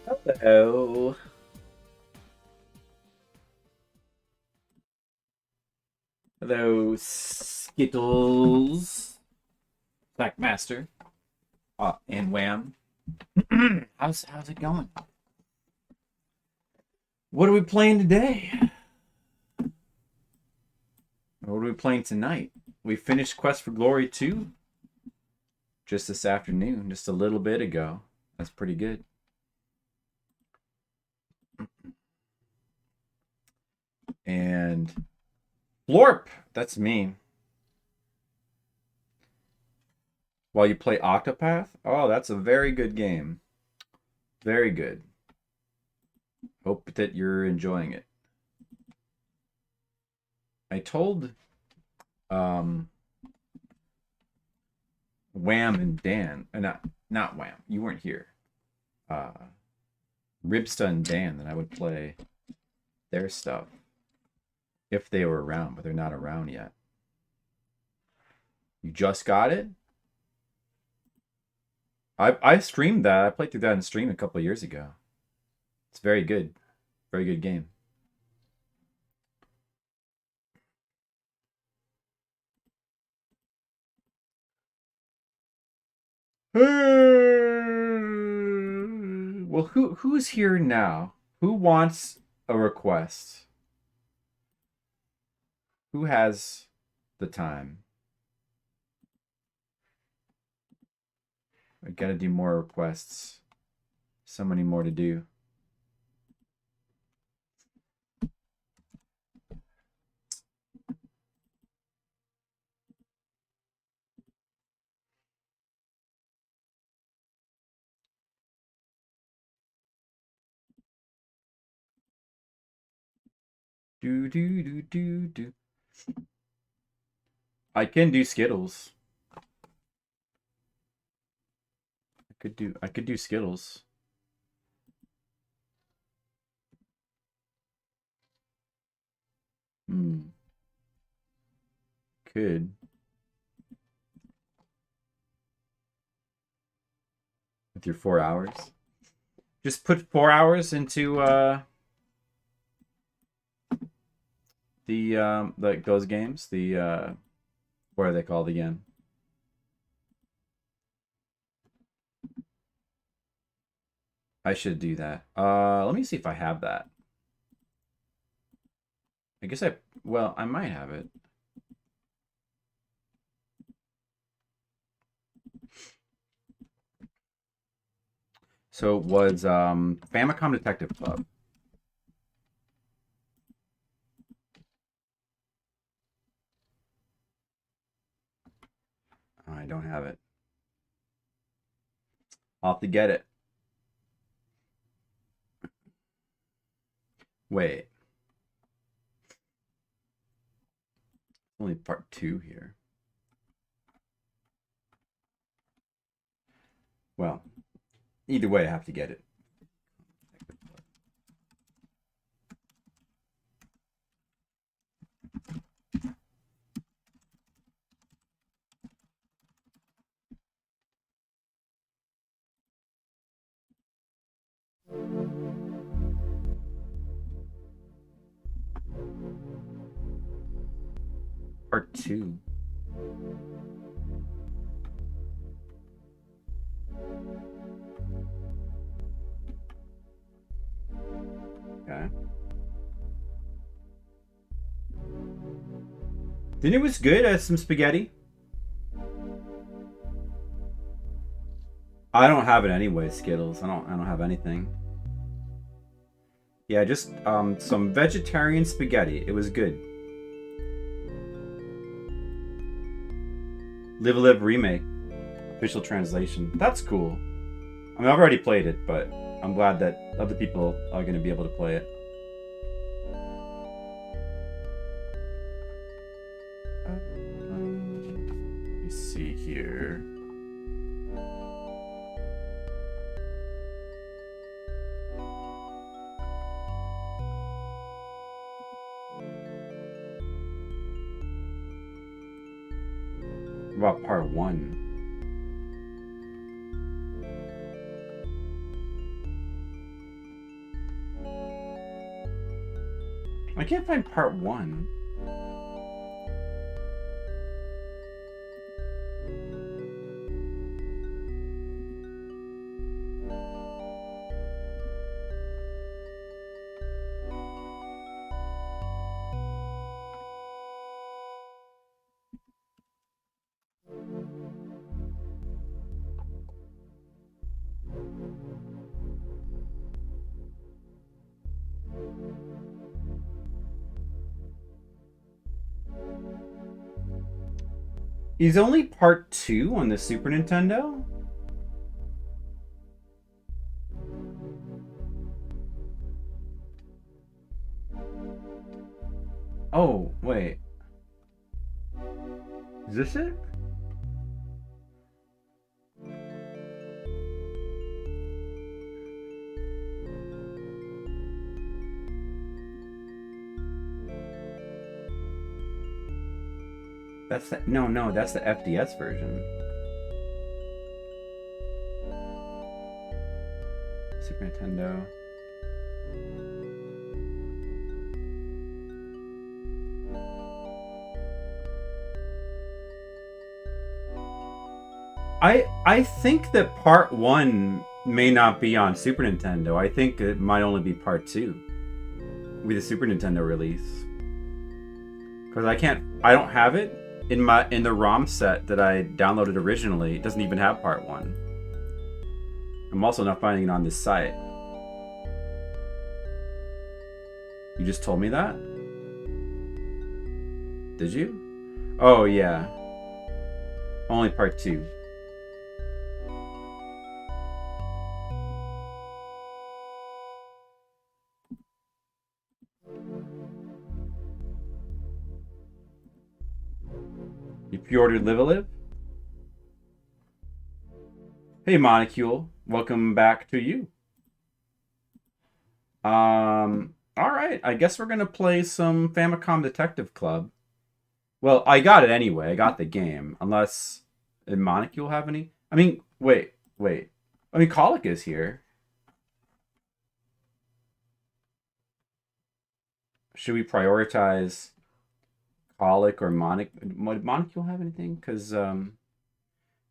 Hello. Hello, Skittles. Master. And Wham. How's it going? What are we playing today? What are we playing tonight? We finished Quest for Glory 2 just this afternoon, just a little bit ago. That's pretty good. And Florp, that's me. While you play Octopath? Oh, that's a very good game. Very good. Hope that you're enjoying it. I told Wham and Dan, not Wham, you weren't here. Ribsta and Dan that I would play their stuff if they were around, but they're not around yet. You just got it? I streamed that. I played through that in stream a couple of years ago. It's very good. Very good game. Well, who's here now? Who wants a request? Who has the time? I gotta do more requests. So many more to do. Do. I can do Skittles. I could do Skittles. Could. With your 4 hours. Just put 4 hours into the like those games. The what are they called again? I should do that. Let me see if I have that. I guess I might have it. So it was Famicom Detective Club. I don't have it. I'll have to get it. Wait. Only part 2 here. Well, either way, I have to get it. Part 2. Okay. Dinner was good. I had some spaghetti. I don't have it anyway, Skittles. I don't have anything. Yeah, just some vegetarian spaghetti. It was good. Live a Live remake. Official translation. That's cool. I mean, I've already played it, but I'm glad that other people are going to be able to play it. Let me see here. What about part 1? I can't find part 1. Is only part 2 on the Super Nintendo? Oh, wait. Is this it? That's the no, that's the FDS version. Super Nintendo. I think that part 1 may not be on Super Nintendo. I think it might only be part 2 with the Super Nintendo release. Because I don't have it in the ROM set that I downloaded originally. It doesn't even have part 1. I'm also not finding it on this site. You just told me that? Did you? Oh yeah. Only part 2. You pre-ordered Live a Live? Hey Monocule, welcome back to you. Alright, I guess we're gonna play some Famicom Detective Club. Well, I got it anyway, I got the game. Unless, did Monocule have any? I mean, wait. I mean, Colic is here. Should we prioritize Colic or Monoc? Did Monocule have anything? Because,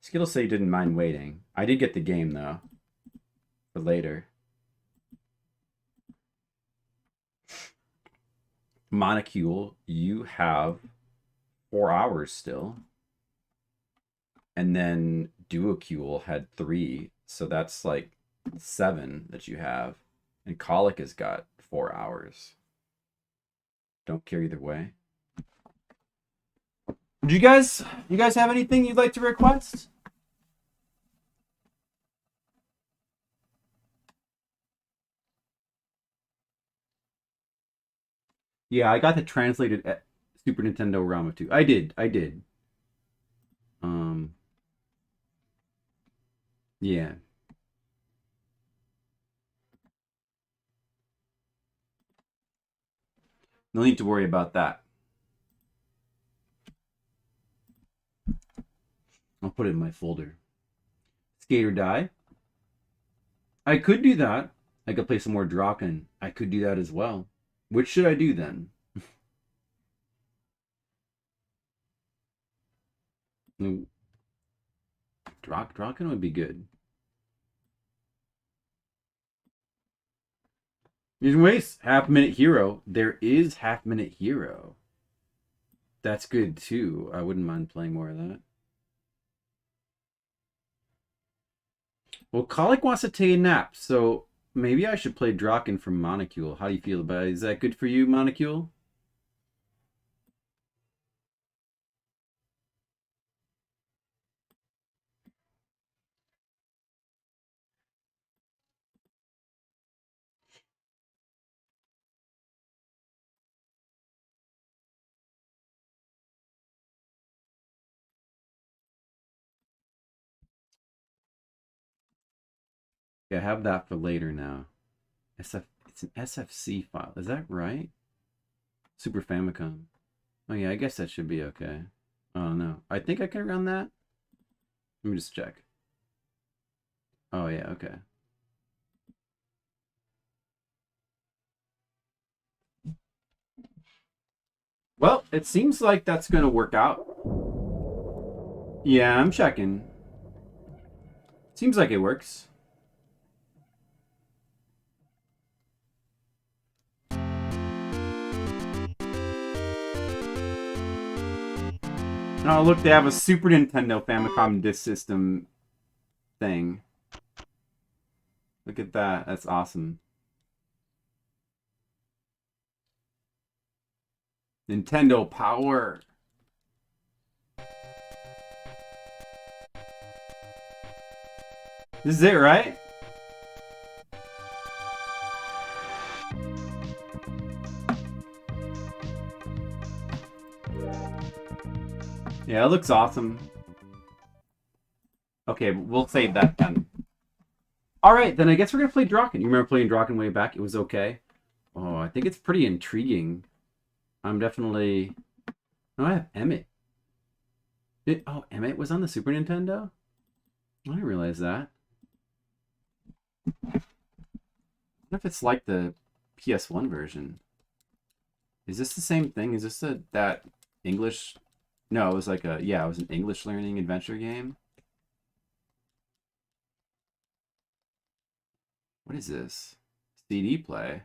Skittles say he didn't mind waiting. I did get the game, though. For later. Monocule, you have 4 hours still. And then Duocule had 3. So that's like 7 that you have. And Colic has got 4 hours. Don't care either way. Do you guys have anything you'd like to request? Yeah, I got the translated Super Nintendo ROM too. I did. Yeah. No need to worry about that. I'll put it in my folder. Skate or Die. I could do that. I could play some more Drakkhen. I could do that as well. Which should I do then? Drakkhen would be good. You can waste Half Minute Hero. There is Half Minute Hero. That's good too. I wouldn't mind playing more of that. Well, Colic wants to take a nap, so maybe I should play Drakkhen from Monocule. How do you feel about it? Is that good for you, Monocule? Yeah, have that for later now. It's an SFC file. Is that right? Super Famicom. Oh yeah, I guess that should be okay. Oh no. I think I can run that. Let me just check. Oh yeah, okay. Well, it seems like that's gonna work out. Yeah, I'm checking. Seems like it works. Oh, look, they have a Super Nintendo Famicom Disk System thing. Look at that. That's awesome. Nintendo Power. This is it, right? Yeah, it looks awesome. Okay, we'll save that then. Alright, then I guess we're gonna play Drakkhen. You remember playing Drakkhen way back? It was okay. Oh, I think it's pretty intriguing. I'm definitely... Oh, I have Emmett. Oh, Emmett was on the Super Nintendo? I didn't realize that. I wonder if it's like the PS1 version. Is this the same thing? Is this that English... No, it was like a... Yeah, it was an English learning adventure game. What is this? CD play.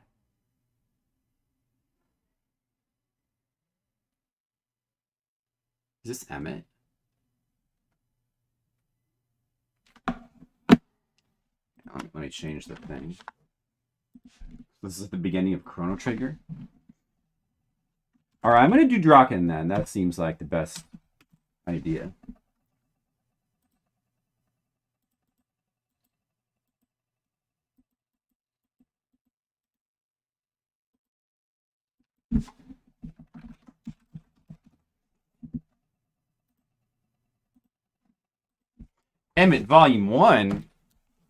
Is this Emmett? Let me change the thing. This is the beginning of Chrono Trigger. Alright, I'm going to do Drakkhen then. That seems like the best idea. Emmett Volume 1?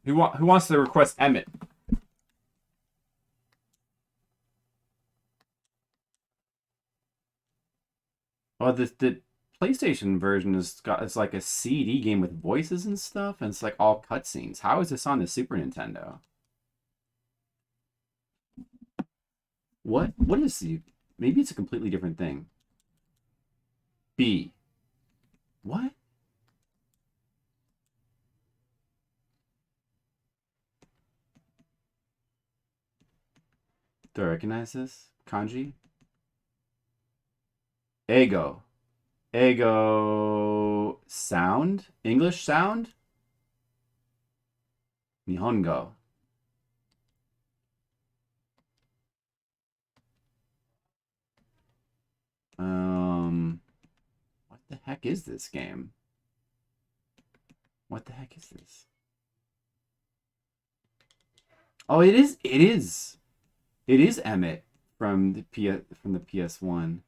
Who wants to request Emmett? Oh, the PlayStation version it's like a CD game with voices and stuff, and it's like all cutscenes. How is this on the Super Nintendo? What is the... Maybe it's a completely different thing. B. What? Do I recognize this? Kanji? Ego. Ego... Sound? English sound? Nihongo. What the heck is this game? What the heck is this? Oh, it is Emmett from the PS1.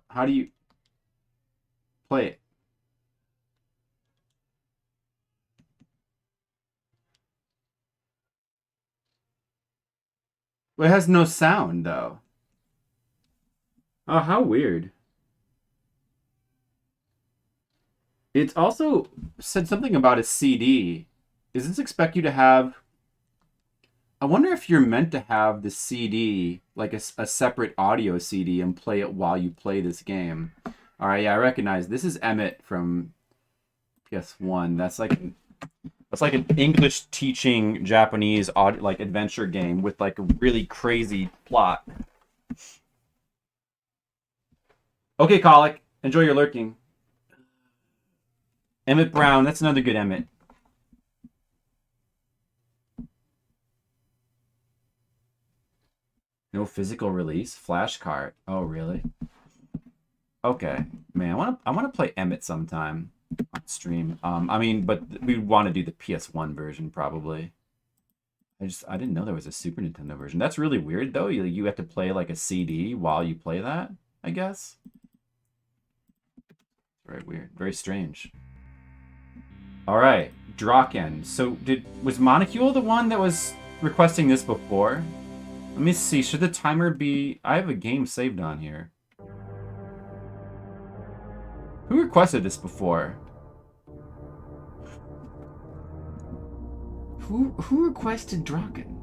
How do you play it? Well, it has no sound though. Oh, how weird. It's also said something about a CD. Does this expect you to have... I wonder if you're meant to have the CD, like a separate audio CD, and play it while you play this game. Alright, yeah, I recognize. This is Emmett from PS1. That's like an English teaching Japanese like adventure game with like a really crazy plot. Okay, Colic. Enjoy your lurking. Emmett Brown. That's another good Emmett. No physical release? Flash cart. Oh, really? Okay. Man, I wanna play Emmett sometime on stream. I mean, but we want to do the PS1 version probably. I didn't know there was a Super Nintendo version. That's really weird though. You have to play like a CD while you play that, I guess. Very weird. Very strange. Alright, Drakkhen. So was Monocule the one that was requesting this before? Let me see, should the timer be... I have a game saved on here. Who requested this before? Who requested Drakkhen?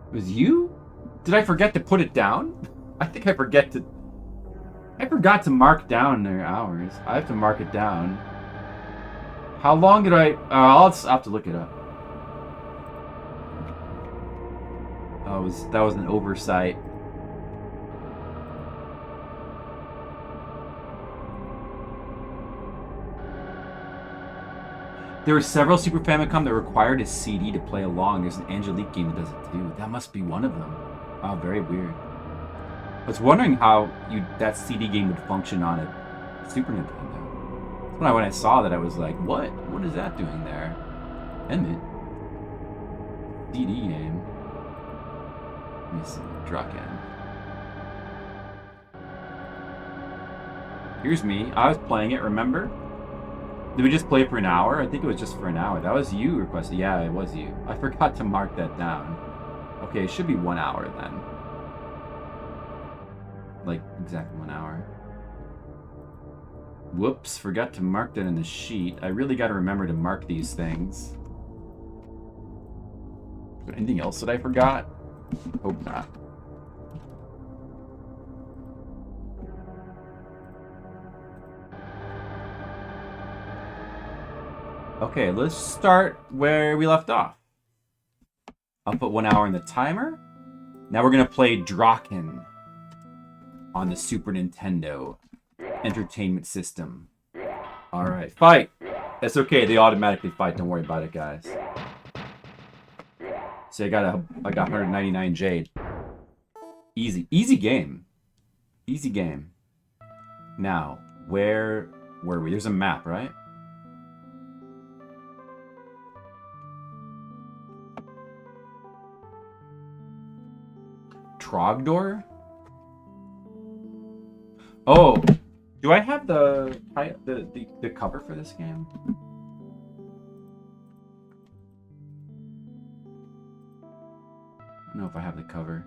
It was you? Did I forget to put it down? I think I forgot to mark down their hours. I have to mark it down. How long did I... I'll have to look it up. That was an oversight. There were several Super Famicom that required a CD to play along. There's an Angelique game that does it too. That must be one of them. Oh, very weird. I was wondering how that CD game would function on a Super Nintendo. When I saw that, I was like, what? What is that doing there? Emmett? CD game. Let me see. Drakkhen. Here's me. I was playing it, remember? Did we just play for an hour? I think it was just for an hour. That was you requested. Yeah, it was you. I forgot to mark that down. Okay, it should be 1 hour then. Like, exactly 1 hour. Whoops, forgot to mark that in the sheet. I really gotta remember to mark these things. Is there anything else that I forgot? Hope not. Okay, let's start where we left off. I'll put 1 hour in the timer. Now we're gonna play Drakkhen on the Super Nintendo Entertainment System. Alright, fight! That's okay, they automatically fight, don't worry about it, guys. So I got 199 Jade. Easy game. Easy game. Now, where were we? There's a map, right? Trogdor? Oh, do I have the cover for this game? I don't know if I have the cover.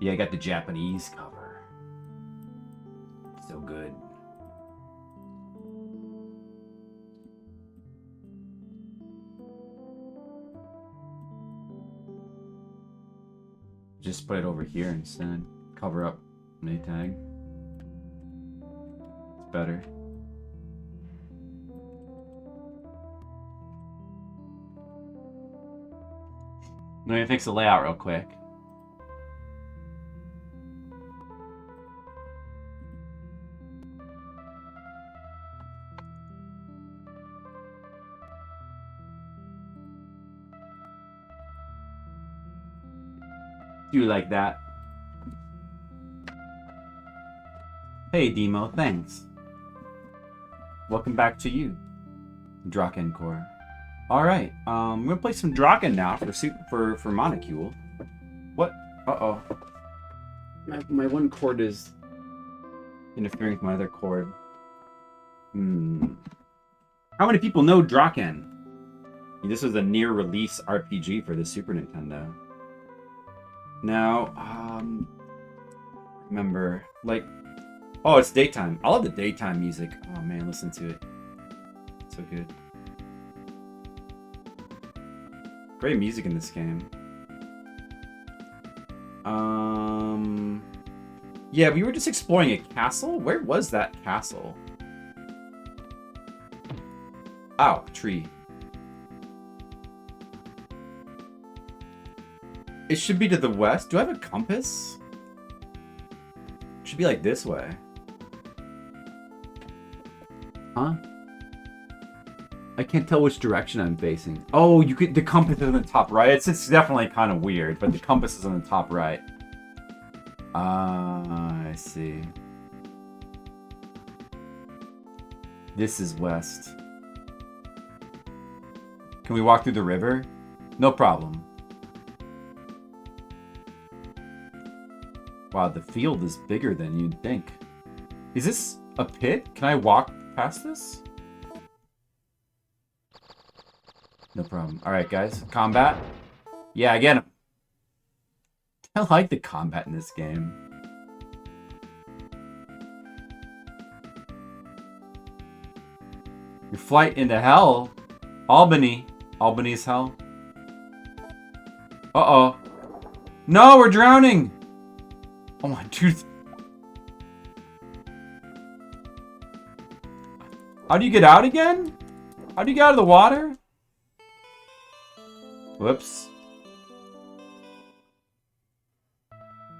Yeah, I got the Japanese cover. So good. Just put it over here instead. Cover up Maytag. It's better. Let me fix the layout real quick. Do like that. Hey Demo, thanks. Welcome back to you, Drakkhen Core. All right, we're gonna play some Drakkhen now for Monocule. What? Uh-oh. My one chord is interfering with my other chord. How many people know Drakkhen? This was a near-release RPG for the Super Nintendo. Now, remember, like, oh, it's daytime. I love the daytime music. Oh man, listen to it. It's so good. Great music in this game. Yeah, we were just exploring a castle. Where was that castle? Ow, tree. It should be to the west. Do I have a compass? It should be like this way. Huh? I can't tell which direction I'm facing. Oh, you could. The compass is on the top right. It's definitely kind of weird, but the compass is on the top right. I see. This is west. Can we walk through the river? No problem. Wow, the field is bigger than you'd think. Is this a pit? Can I walk past this? No problem. Alright, guys. Combat. Yeah, I get him. I like the combat in this game. Your flight into hell? Albany. Albany's hell. Uh-oh. No, we're drowning! Oh my dude. How do you get out again? How do you get out of the water? Whoops.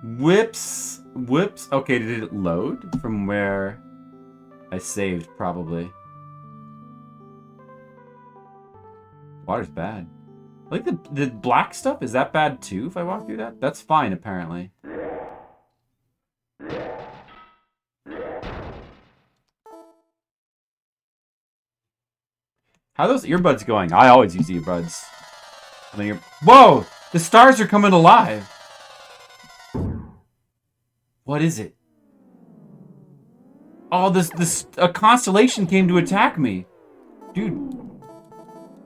Whoops. Whoops. Okay, did it load from where I saved, probably. Water's bad. Like the black stuff, is that bad too if I walk through that? That's fine, apparently. How are those earbuds going? I always use earbuds. Whoa! The stars are coming alive! What is it? Oh, a constellation came to attack me. Dude.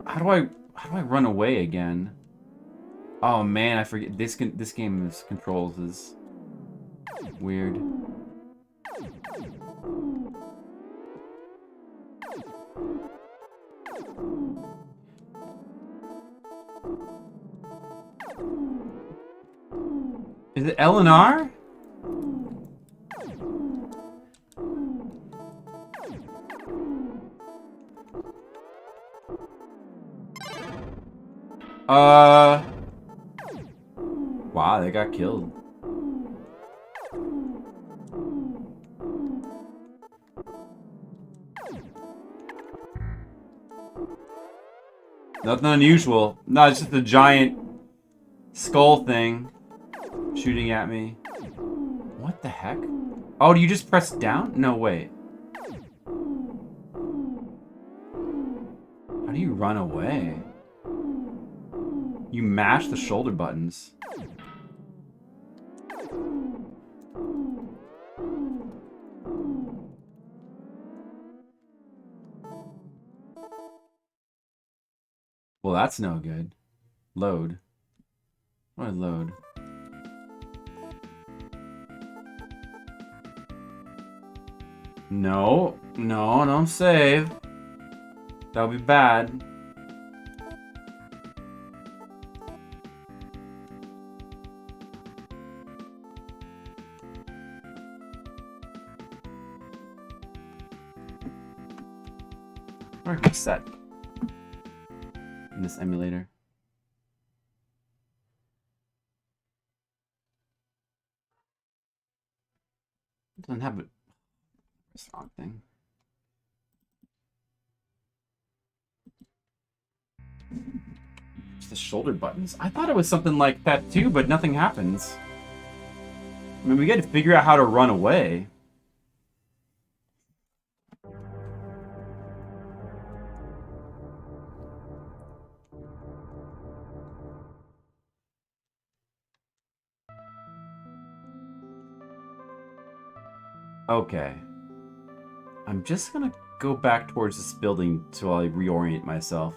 How do I run away again? Oh man, I forget this game's controls is weird. Is it L and R? Wow, they got killed. Nothing unusual. No, it's just a giant skull thing shooting at me. What the heck? Oh, do you just press down? No, wait. How do you run away? You mash the shoulder buttons. Well, that's no good. Load. What is load? No. No, don't save. That would be bad. Where can I set? In this emulator. It doesn't have a wrong thing. It's the shoulder buttons. I thought it was something like that too, but nothing happens. I mean, we got to figure out how to run away. Okay. I'm just gonna go back towards this building till I reorient myself.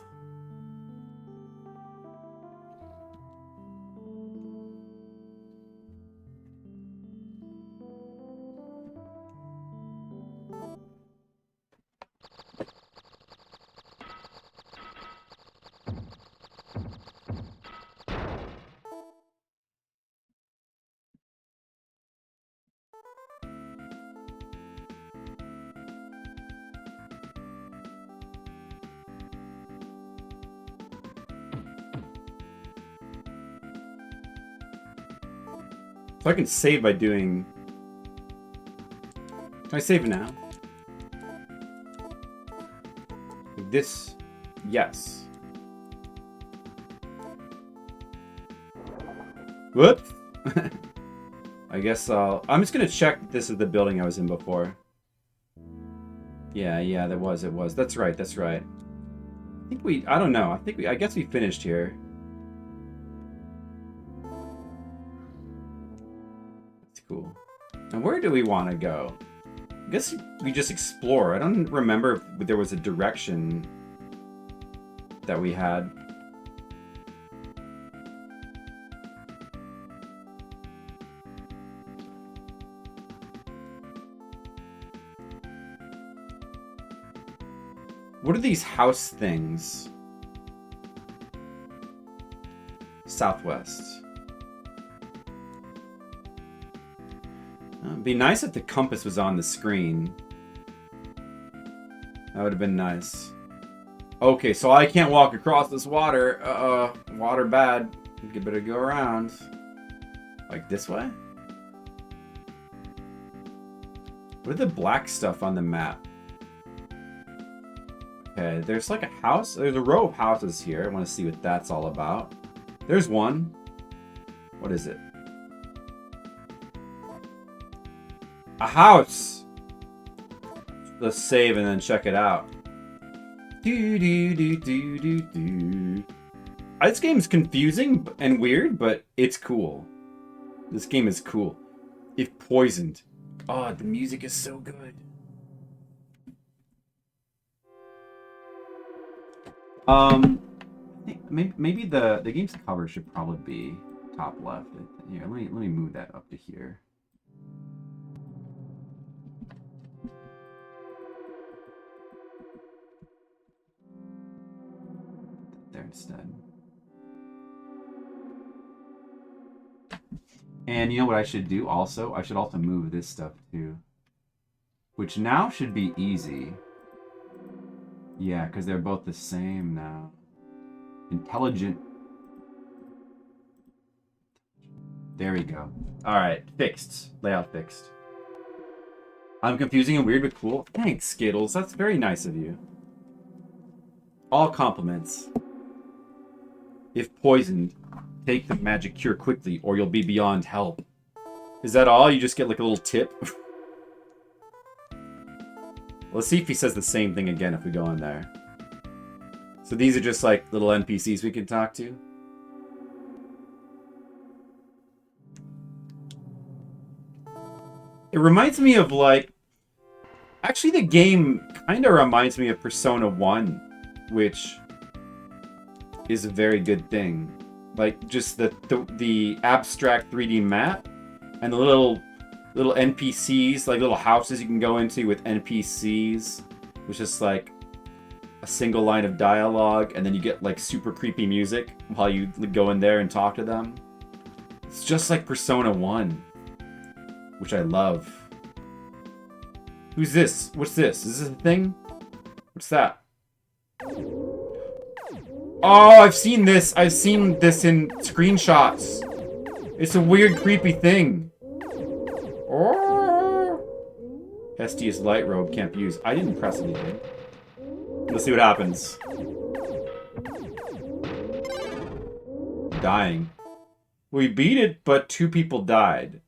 So I can save by doing... Can I save now? This... Yes. Whoops! I guess I'm just gonna check that this is the building I was in before. Yeah, it was. That's right. I think I don't know. I guess we finished here. Cool. And where do we want to go? I guess we just explore. I don't remember if there was a direction that we had. What are these house things? southwest. It'd be nice if the compass was on the screen. That would have been nice. Okay, so I can't walk across this water. Water bad. You better go around. Like this way? What are the black stuff on the map? Okay, there's like a house. There's a row of houses here. I want to see what that's all about. There's one. What is it? A house! Let's save and then check it out. This game's confusing and weird, but it's cool. This game is cool. If poisoned. Oh, the music is so good. I think maybe the game's cover should probably be top left. Here, let me move that up to here. There instead. And you know what I should do also? I should also move this stuff too. Which now should be easy. Yeah, because they're both the same now. Intelligent. There we go. Alright, fixed. Layout fixed. I'm confusing and weird but cool. Thanks, Skittles. That's very nice of you. All compliments. If poisoned, take the magic cure quickly or you'll be beyond help. Is that all? You just get like a little tip? Let's see if he says the same thing again if we go in there. So these are just like little NPCs we can talk to. It reminds me of like... Actually, the game kind of reminds me of Persona 1, which is a very good thing. Like, just the abstract 3D map and the little NPCs, like little houses you can go into with NPCs, which is like a single line of dialogue, and then you get like super creepy music while you go in there and talk to them. It's just like Persona 1, which I love. Who's this? What's this? Is this a thing? What's that? Oh, I've seen this. I've seen this in screenshots. It's a weird, creepy thing. Oh. Hestia's light robe can't be used. I didn't press anything. Let's see what happens. Dying. We beat it, but 2 people died.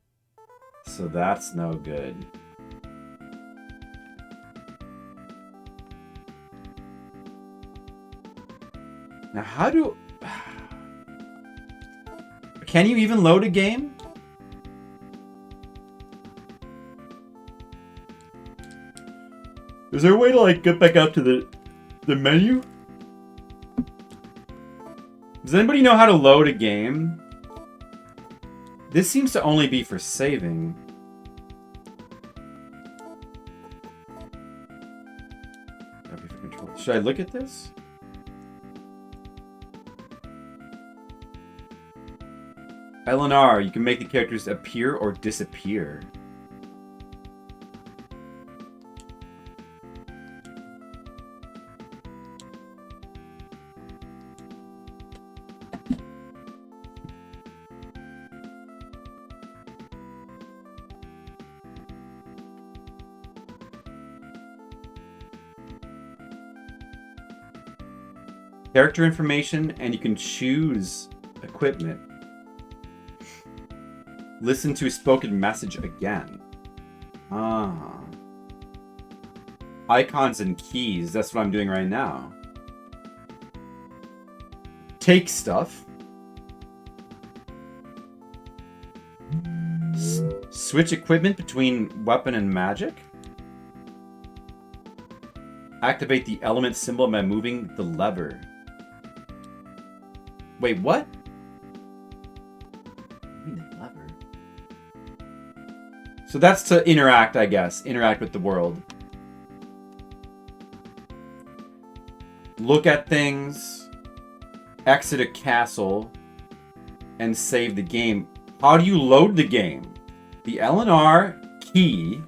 So that's no good. Now, how do... Can you even load a game? Is there a way to, like, get back out to the menu? Does anybody know how to load a game? This seems to only be for saving. That'd be for control. Should I look at this? LNR, you can make the characters appear or disappear. Character information, and you can choose equipment. Listen to a spoken message again. Ah. Icons and keys. That's what I'm doing right now. Take stuff. Switch equipment between weapon and magic. Activate the element symbol by moving the lever. Wait, what? So that's to interact, I guess. Interact with the world. Look at things. Exit a castle. and save the game. How do you load the game? The L and R key,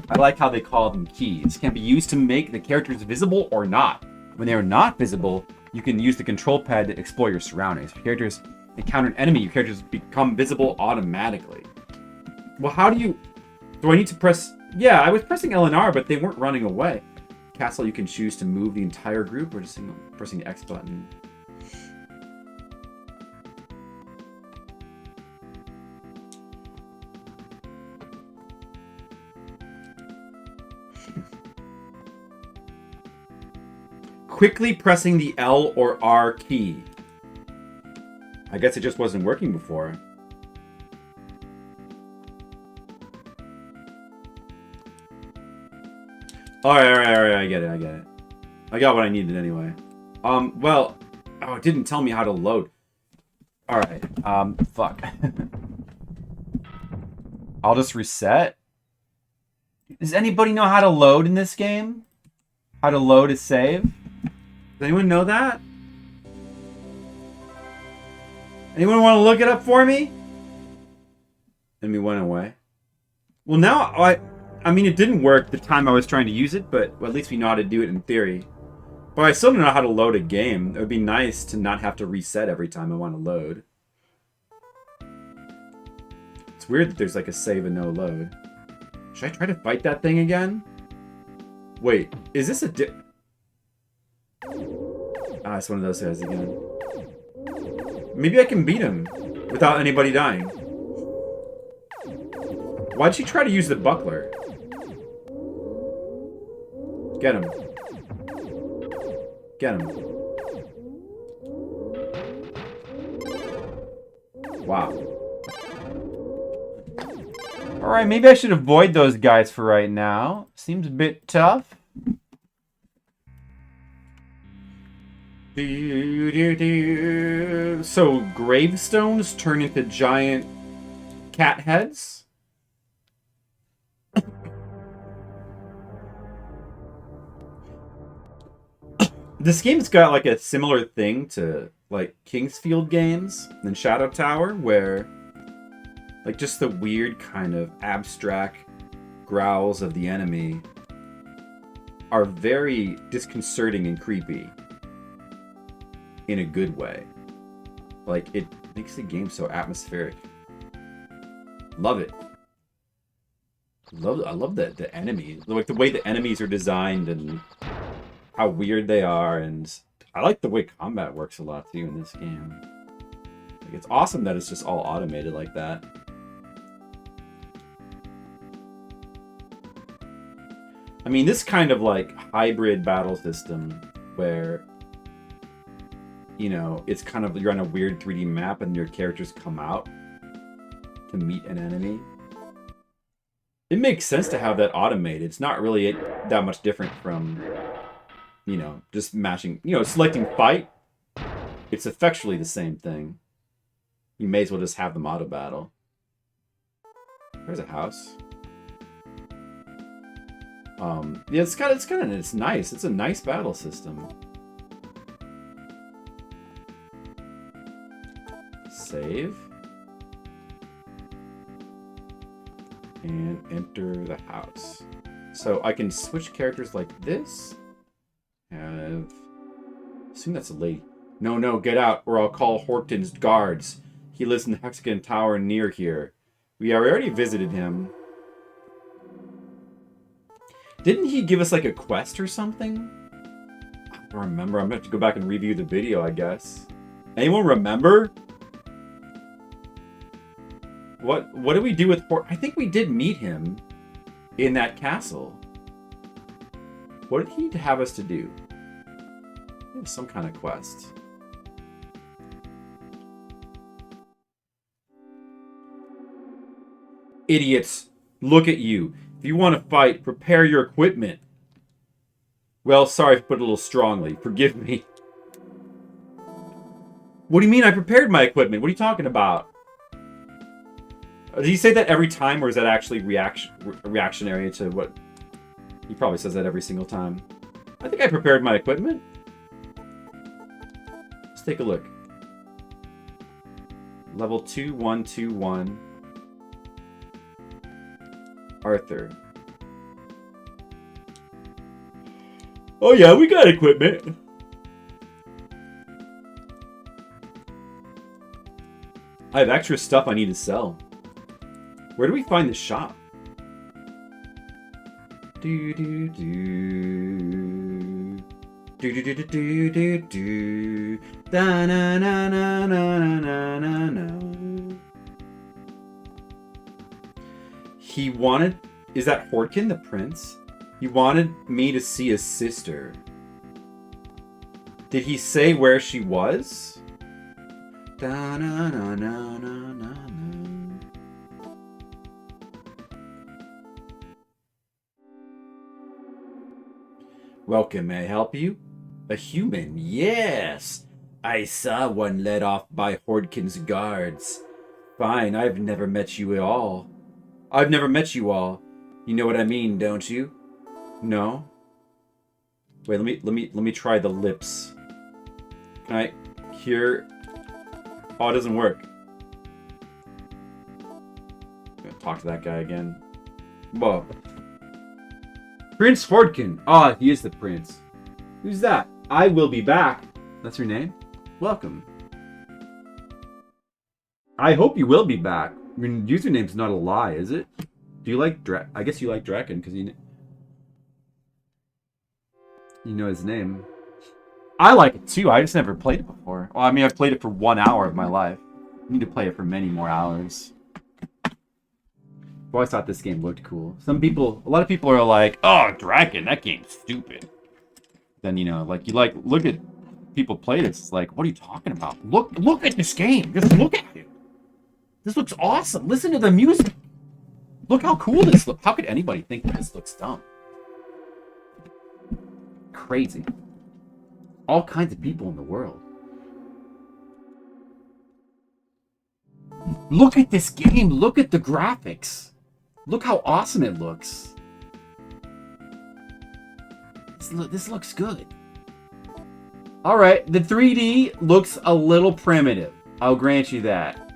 I like how they call them keys, can be used to make the characters visible or not. When they are not visible, you can use the control pad to explore your surroundings. If your characters encounter an enemy, your characters become visible automatically. Well, how do you... Do I need to press... Yeah, I was pressing L and R, but they weren't running away. Castle, you can choose to move the entire group or just pressing the X button. Quickly pressing the L or R key. I guess it just wasn't working before. Alright, I get it. I got what I needed anyway. Well, oh, it didn't tell me how to load. Alright, fuck. I'll just reset. Does anybody know how to load in this game? How to load a save? Does anyone know that? Anyone want to look it up for me? And we went away. Well, now I mean, it didn't work the time I was trying to use it, but well, at least we know how to do it in theory. But I still don't know how to load a game. It would be nice to not have to reset every time I want to load. It's weird that there's like a save and no load. Should I try to fight that thing again? Wait, is this a Ah, it's one of those guys again. Maybe I can beat him without anybody dying. Why'd she try to use the buckler? Get him. Get him. Wow. Alright, maybe I should avoid those guys for right now. Seems a bit tough. So, gravestones turn into giant cat heads? This game's got like a similar thing to like Kingsfield games and Shadow Tower, where like just the weird kind of abstract growls of the enemy are very disconcerting and creepy in a good way. Like, it makes the game so atmospheric. Love it. I love the enemies. Like the way the enemies are designed and how weird they are, and I like the way combat works a lot too in this game. Like, it's awesome that it's just all automated like that. I mean, this kind of like hybrid battle system where, you know, it's kind of, you're on a weird 3D map and your characters come out to meet an enemy. It makes sense to have that automated. It's not really that much different from, you know, just mashing, you know, selecting fight. It's effectually the same thing. You may as well just have them auto battle. There's a house. Yeah, it's nice. It's a nice battle system. Save. And enter the house. So I can switch characters like this. Have... assume that's a lady. No, get out, or I'll call Horton's guards. He lives in the Hexagon Tower near here. We already visited him. Didn't he give us like a quest or something? I don't remember. I'm gonna have to go back and review the video, I guess. Anyone remember? What did we do with Horton? I think we did meet him in that castle. What did he have us to do? It was some kind of quest. Idiots, look at you. If you want to fight, prepare your equipment. Well, sorry if I put it a little strongly. Forgive me. What do you mean I prepared my equipment? What are you talking about? Did he say that every time, or is that actually reactionary to what... He probably says that every single time. I think I prepared my equipment. Let's take a look. Level 2121. Arthur. Oh yeah, we got equipment. I have extra stuff I need to sell. Where do we find the shop? Do do do. Do do do do do do do. Da na na na na na na na. He wanted. Is that Hortkin the prince? He wanted me to see his sister. Did he say where she was? Da na na na na na na. Welcome, may I help you? A human, yes! I saw one led off by Hordkin's guards. Fine, I've never met you at all. I've never met you all. You know what I mean, don't you? No? Wait, let me try the lips. Can I hear? Oh, it doesn't work. I'm gonna talk to that guy again. Whoa. Prince Hordkin. Ah, he is the prince. Who's that? I will be back. That's your name? Welcome. I hope you will be back. I mean, username's not a lie, is it? Do you like I guess you like Drakkhen because you know his name. I like it too. I just never played it before. Well, I mean, I've played it for 1 hour of my life. I need to play it for many more hours. I always thought this game looked cool. A lot of people are like, "Oh, Drakkhen, that game's stupid." Then look at people play this. It's like, what are you talking about? Look at this game. Just look at it. This looks awesome. Listen to the music. Look how cool this looks. How could anybody think that this looks dumb? Crazy. All kinds of people in the world. Look at this game. Look at the graphics. Look how awesome it looks. This looks good. Alright, the 3D looks a little primitive. I'll grant you that.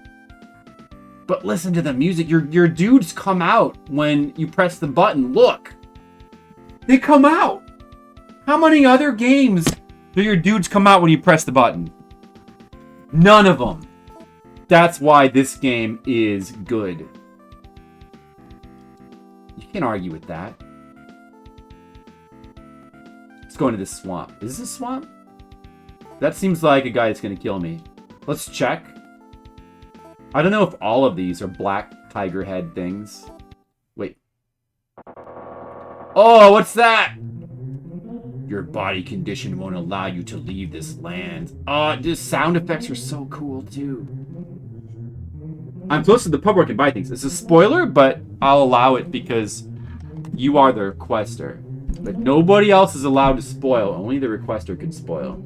But listen to the music. Your dudes come out when you press the button. Look. They come out. How many other games do your dudes come out when you press the button? None of them. That's why this game is good. You can't argue with that. Let's go into this swamp. Is this a swamp? That seems like a guy that's going to kill me. Let's check. I don't know if all of these are black tiger head things. Wait. Oh, what's that? Your body condition won't allow you to leave this land. Oh, the sound effects are so cool, too. I'm close to the pub where I can buy things. It's a spoiler, but I'll allow it because you are the requester. But nobody else is allowed to spoil. Only the requester can spoil.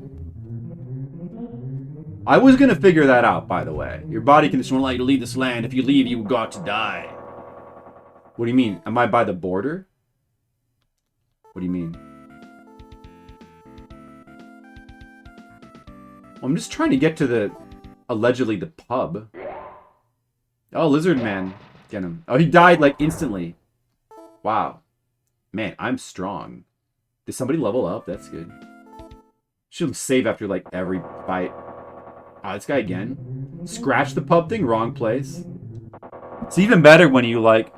I was going to figure that out, by the way. Your body condition won't allow you to leave this land. If you leave, you got to die. What do you mean? Am I by the border? What do you mean? I'm just trying to get to the, allegedly, the pub. Oh, Lizard Man. Get him. Oh, he died, like, instantly. Wow. Man, I'm strong. Did somebody level up? That's good. Should save after, like, every fight. Ah, this guy again. Scratch the pub thing, wrong place. It's even better when you, like,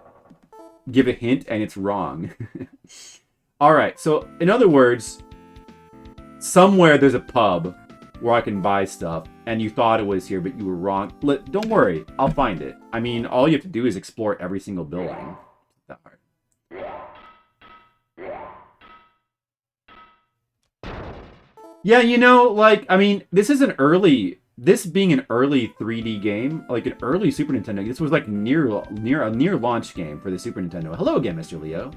give a hint and it's wrong. Alright, so, in other words, somewhere there's a pub where I can buy stuff, and you thought it was here, but you were wrong. Don't worry, I'll find it. I mean, all you have to do is explore every single building. It's not that hard. Yeah, you know, like, I mean, this is an early... This being an early 3D game, like an early Super Nintendo, this was like a near launch game for the Super Nintendo. Hello again, Mr. Leo.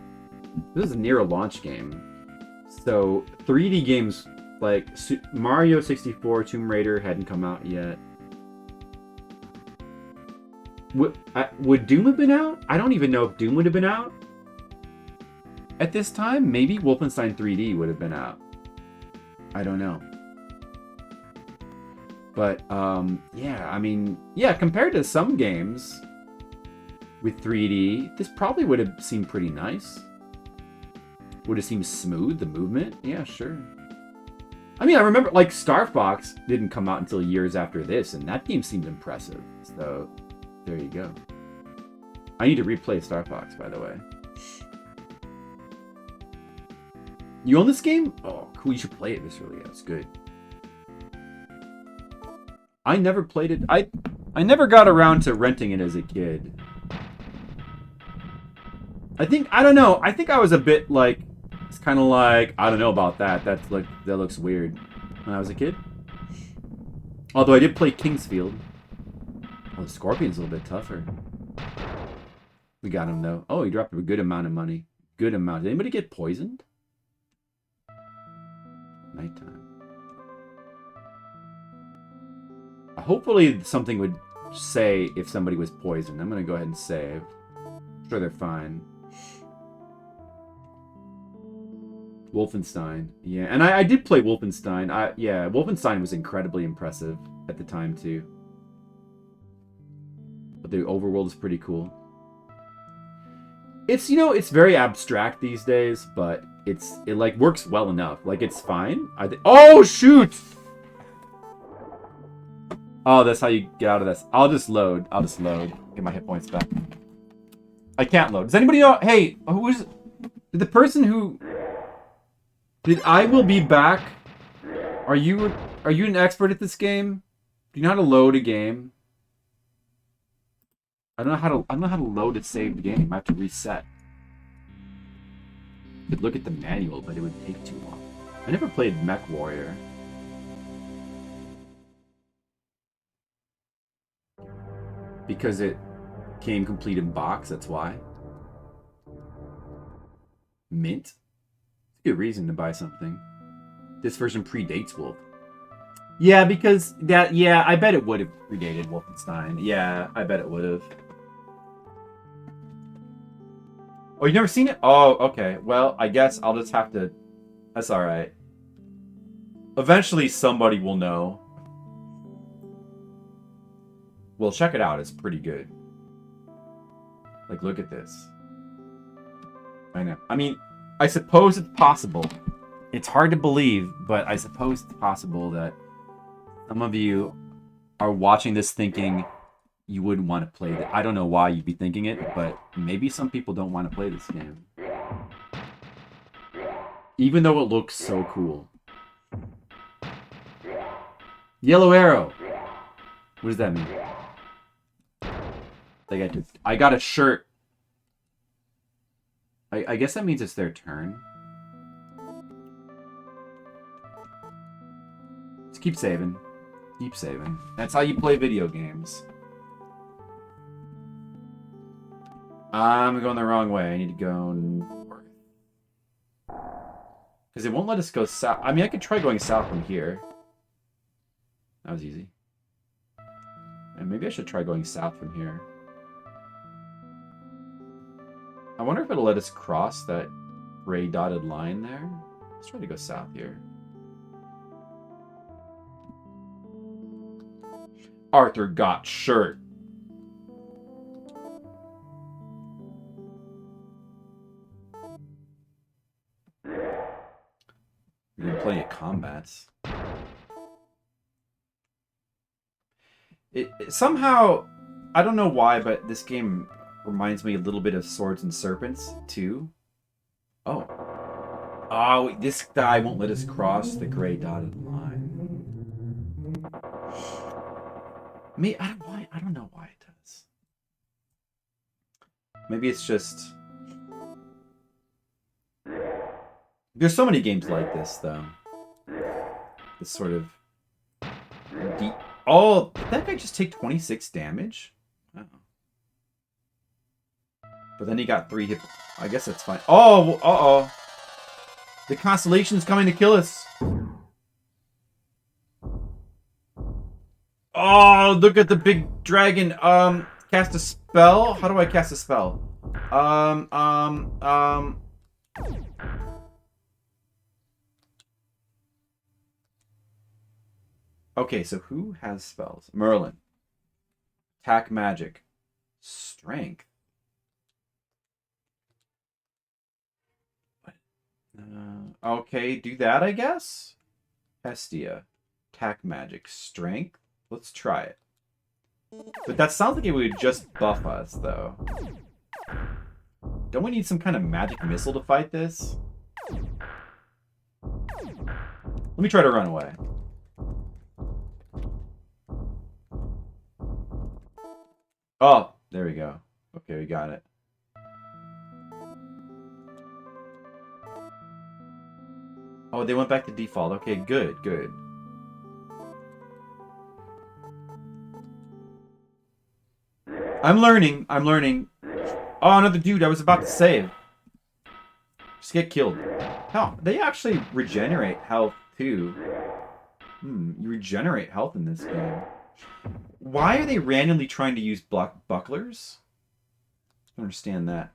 This is a near launch game. So 3D games like Mario 64, Tomb Raider hadn't come out yet. Would Doom have been out? I don't even know if Doom would have been out at this time. Maybe Wolfenstein 3D would have been out. I don't know. But, yeah, I mean, yeah, compared to some games with 3D, this probably would have seemed pretty nice. Would have seemed smooth, the movement? Yeah, sure. I mean, I remember, like, Star Fox didn't come out until years after this, and that game seemed impressive. So, there you go. I need to replay Star Fox, by the way. You own this game? Oh, cool. You should play it viscerally. Yeah, it's good. I never played it. I never got around to renting it as a kid. I don't know. I think I was a bit like, it's kind of like, I don't know about that. That looks weird when I was a kid. Although I did play Kingsfield. Oh, the Scorpion's a little bit tougher. We got him though. Oh, he dropped a good amount of money. Good amount. Did anybody get poisoned? Nighttime. Hopefully something would say if somebody was poisoned. I'm going to go ahead and save. I'm sure they're fine. Wolfenstein. Yeah, and I did play Wolfenstein. Yeah, Wolfenstein was incredibly impressive at the time, too. But the overworld is pretty cool. It's, you know, it's very abstract these days, but it like works well enough. Like, it's fine. Oh, shoot! Oh, that's how you get out of this. I'll just load. Get my hit points back. I can't load. Does anybody know? Hey, who is... Did the person who... Did I Will Be Back... Are you an expert at this game? Do you know how to load a game? I don't know how to load a saved game. I have to reset. I could look at the manual, but it would take too long. I never played Mech Warrior. Because it came complete in box, that's why. Mint? It's a good reason to buy something. This version predates Wolf. Yeah, because that, yeah, I bet it would have predated Wolfenstein. Yeah, I bet it would have. Oh, you've never seen it? Oh, okay. Well, I guess I'll just have to... That's alright. Eventually somebody will know. Well, check it out. It's pretty good. Like, look at this. I know. I mean, I suppose it's possible. It's hard to believe, but I suppose it's possible that some of you are watching this thinking you wouldn't want to play it. I don't know why you'd be thinking it, but maybe some people don't want to play this game. Even though it looks so cool. Yellow arrow. What does that mean? I got a shirt. I guess that means it's their turn. Just keep saving. Keep saving. That's how you play video games. I'm going the wrong way. I need to go north. Because it won't let us go south. I mean, I could try going south from here. That was easy. And maybe I should try going south from here. I wonder if it'll let us cross that gray dotted line there. Let's try to go south here. Arthur got shirt. We're gonna play at combats. It somehow, I don't know why, but this game reminds me a little bit of Swords and Serpents, too. Oh. Oh, this guy won't let us cross the gray dotted line. I don't know why it does. Maybe it's just... There's so many games like this, though. This sort of... deep... Oh, did that guy just take 26 damage? Wow. But then he got 3 hit... I guess that's fine. Oh, uh-oh. The Constellation's coming to kill us. Oh, look at the big dragon. Cast a spell? How do I cast a spell? Okay, so who has spells? Merlin. Attack magic. Strength. Okay, do that, I guess? Hestia. Attack magic. Strength. Let's try it. But that sounds like it would just buff us, though. Don't we need some kind of magic missile to fight this? Let me try to run away. Oh, there we go. Okay, we got it. Oh, they went back to default. Okay, good, good. I'm learning. I'm learning. Oh, another dude I was about to save. Just get killed. Hell, they actually regenerate health, too. You regenerate health in this game. Why are they randomly trying to use bucklers? I don't understand that.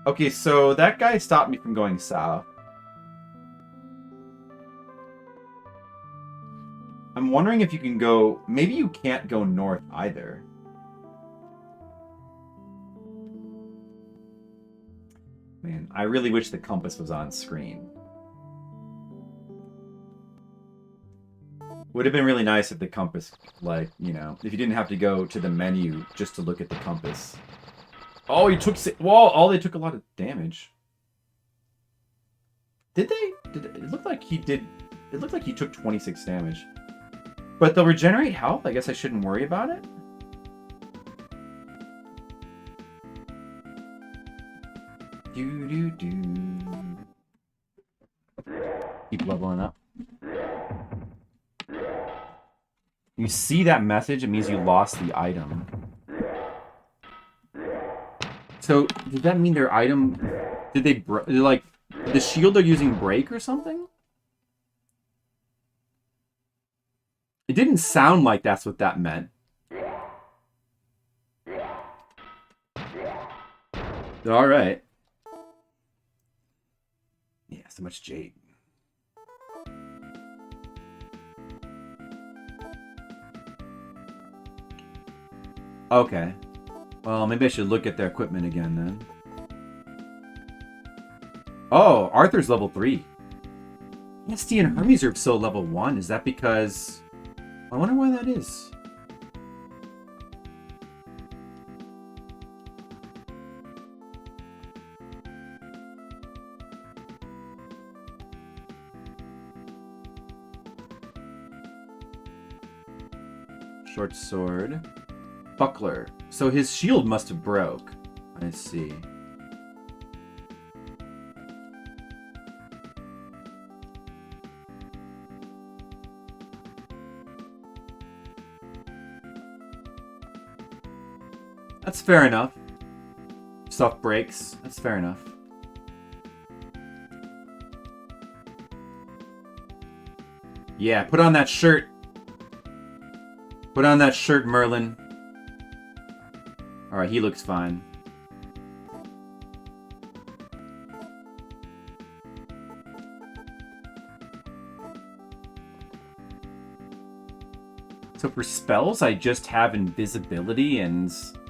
Okay, so that guy stopped me from going south. I'm wondering if you can go... Maybe you can't go north either. Man, I really wish the compass was on screen. Would have been really nice if the compass, like, you know, if you didn't have to go to the menu just to look at the compass. Oh, he took... Well, oh, they took a lot of damage. Did they? It looked like he did... It looked like he took 26 damage. But they'll regenerate health? I guess I shouldn't worry about it? Do-do-do. Keep leveling up. You see that message, it means you lost the item. So, does that mean their item... Did they... Like, the shield they're using break or something? It didn't sound like that's what that meant. Alright. Yeah, so much jade. Okay. Well, maybe I should look at their equipment again, then. Oh, Arthur's level 3. Misty and Hermes are still level 1. Is that because... I wonder why that is. Short sword. Buckler. So his shield must have broke. I see. That's fair enough. Stuff breaks. That's fair enough. Yeah, put on that shirt. Put on that shirt, Merlin. Alright, he looks fine. So for spells, I just have invisibility and... strength?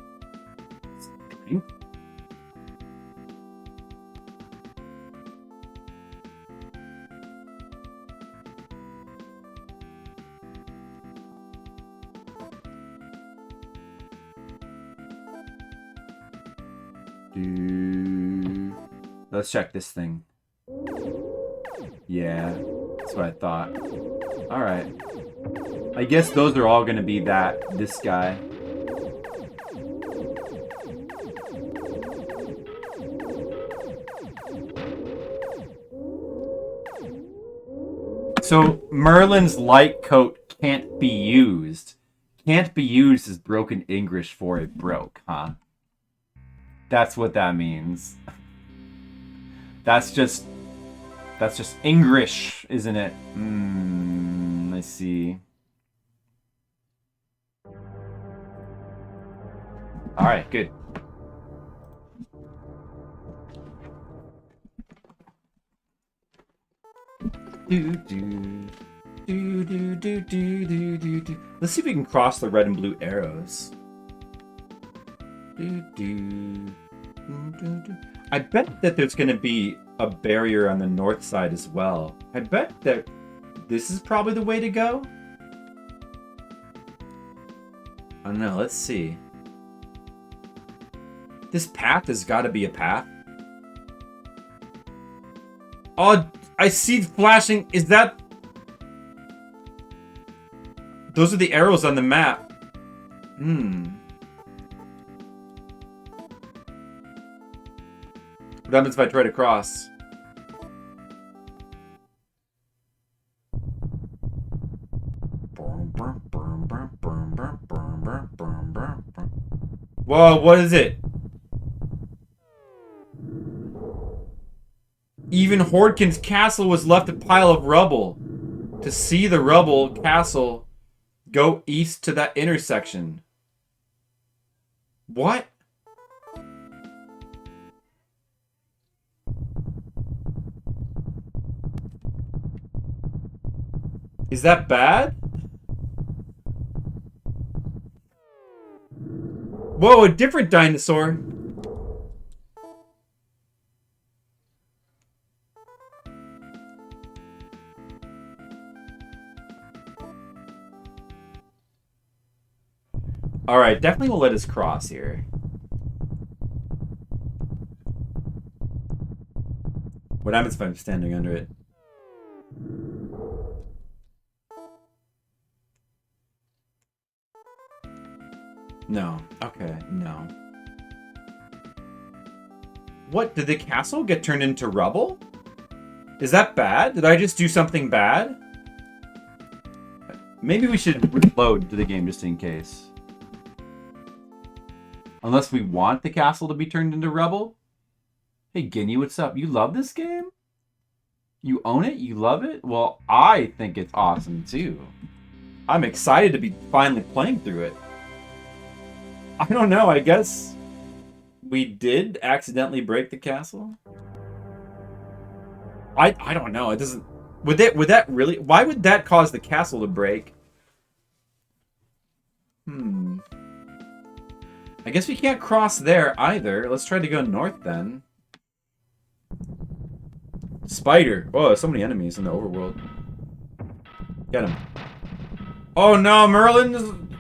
Let's check this thing. Yeah, that's what I thought. Alright. I guess those are all gonna be this guy. So, Merlin's light coat can't be used. Can't be used is broken English for it broke, huh? That's what that means. That's just English, isn't it? I see. Alright, good. Do do do do do do do do do. Let's see if we can cross the red and blue arrows. Do do do do do. I bet that there's going to be a barrier on the north side as well. I bet that this is probably the way to go. I don't know. Let's see. This path has got to be a path. Oh, I see flashing. Is that... Those are the arrows on the map. What happens if I try to cross? Whoa, what is it? Even Hordkin's castle was left a pile of rubble. To see the rubble castle, go east to that intersection. What? Is that bad? Whoa, a different dinosaur. Alright, definitely will let us cross here. What happens if I'm standing under it? No. Okay, no. What? Did the castle get turned into rubble? Is that bad? Did I just do something bad? Maybe we should reload to the game just in case. Unless we want the castle to be turned into rubble? Hey, Guinea, what's up? You love this game? You own it? You love it? Well, I think it's awesome, too. I'm excited to be finally playing through it. I don't know, I guess we did accidentally break the castle? I don't know, it doesn't... Would that really... Why would that cause the castle to break? I guess we can't cross there either. Let's try to go north then. Spider. Oh, there's so many enemies in the overworld. Get him. Oh no, Merlin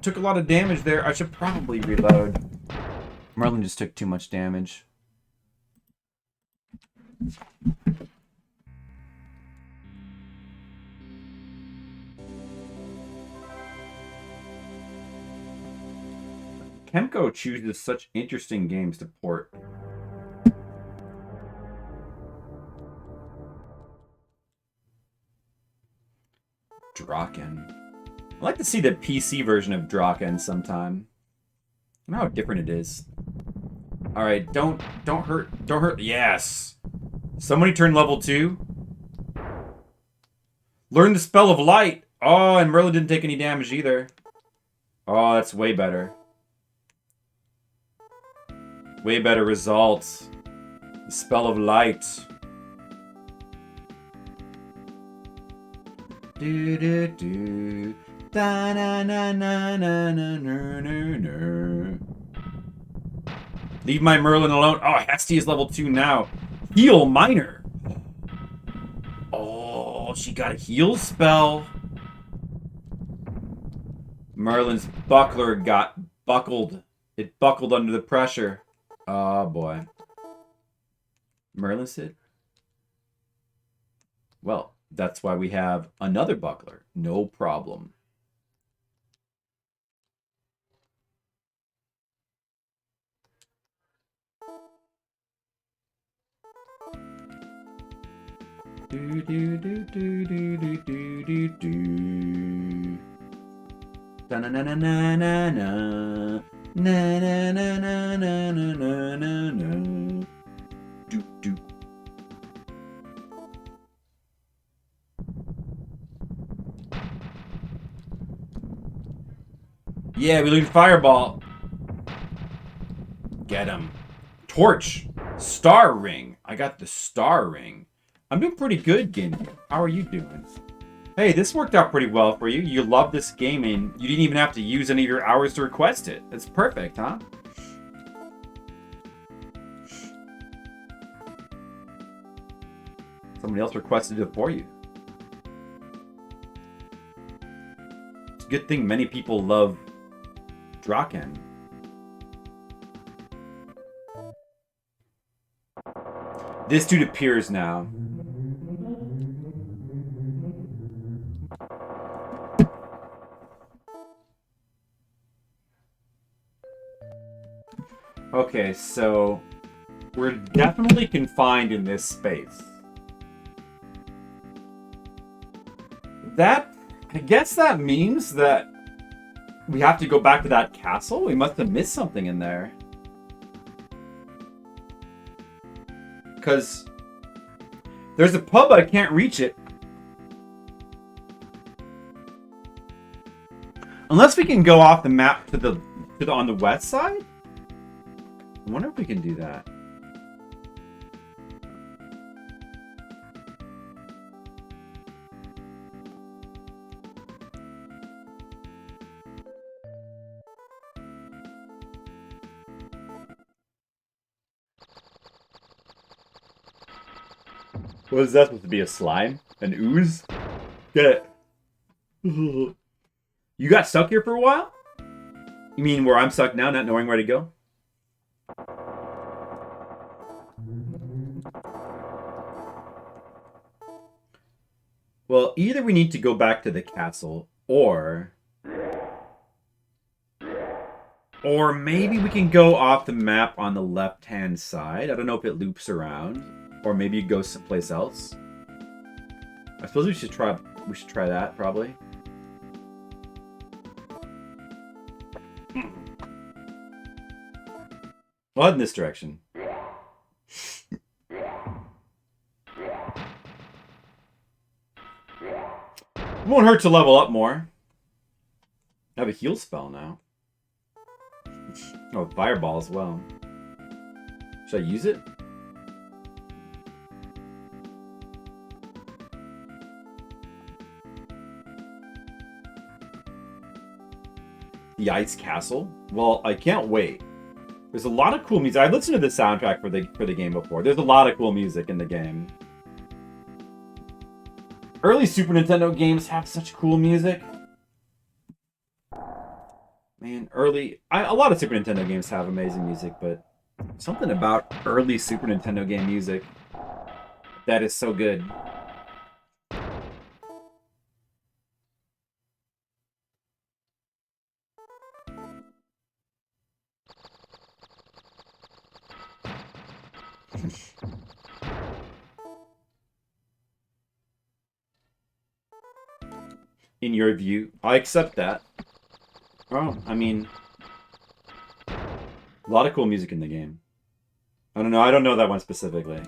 took a lot of damage there. I should probably reload. Merlin just took too much damage. Kemco chooses such interesting games to port. Drakkhen. I'd like to see the PC version of Drakkhen sometime. I don't know how different it is. Alright, don't hurt. Yes! Somebody turn level 2. Learn the spell of light! Oh, and Merlin didn't take any damage either. Oh, that's way better. Way better results. The spell of light. Do do do. Da na na na na na na na. Leave my Merlin alone. Oh, Hestia is level 2 now. Heal Minor. Oh, she got a heal spell. Merlin's buckler got buckled. It buckled under the pressure. Oh, boy. Merlin said? Well, that's why we have another buckler. No problem. Do do do do do do do do do. Da na na na na na na. Na na na na na na na na. Do do. Yeah, we learned Fireball. Get him. Torch. Star Ring. I got the Star Ring. I'm doing pretty good, gaming. How are you doing? Hey, this worked out pretty well for you. You love this game and you didn't even have to use any of your hours to request it. That's perfect, huh? Somebody else requested it for you. It's a good thing many people love Drakkhen. This dude appears now. Okay, so we're definitely confined in this space. I guess that means that we have to go back to that castle? We must have missed something in there. Because there's a pub, I can't reach it. Unless we can go off the map to the on the west side? I wonder if we can do that. What is that supposed to be? A slime? An ooze? Get it. You got stuck here for a while? You mean where I'm stuck now, not knowing where to go? Well, either we need to go back to the castle, or maybe we can go off the map on the left-hand side. I don't know if it loops around, or maybe it goes someplace else. I suppose we should try that, probably. Well, in this direction. It won't hurt to level up more. I have a heal spell now. Oh, fireball as well. Should I use it? The Ice Castle? Well, I can't wait. There's a lot of cool music. I listened to the soundtrack for the game before. There's a lot of cool music in the game. Early Super Nintendo games have such cool music. Man, a lot of Super Nintendo games have amazing music, but something about early Super Nintendo game music that is so good. In your view, I accept that. Oh, I mean, a lot of cool music in the game. I don't know. I don't know that one specifically.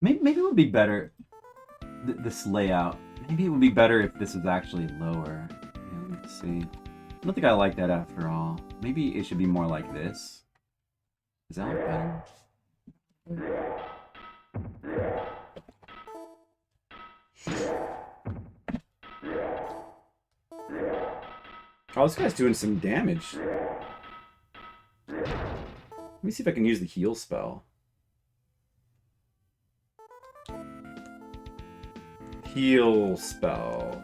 Maybe it would be better, this layout. Maybe it would be better if this was actually lower. Yeah, let's see. I don't think I like that after all. Maybe it should be more like this. Does that look better? Oh, this guy's doing some damage. Let me see if I can use the heal spell. Heal spell.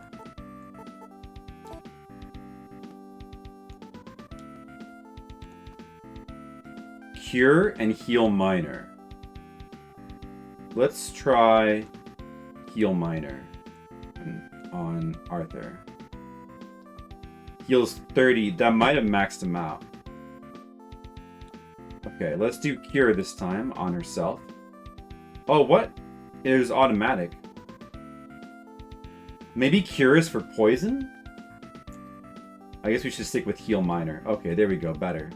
Cure and heal minor. Let's try heal minor on Arthur. Heals 30. That might have maxed him out. Okay, let's do cure this time on herself. Oh, what? It was automatic. Maybe cure is for poison? I guess we should stick with heal minor. Okay, there we go. Better.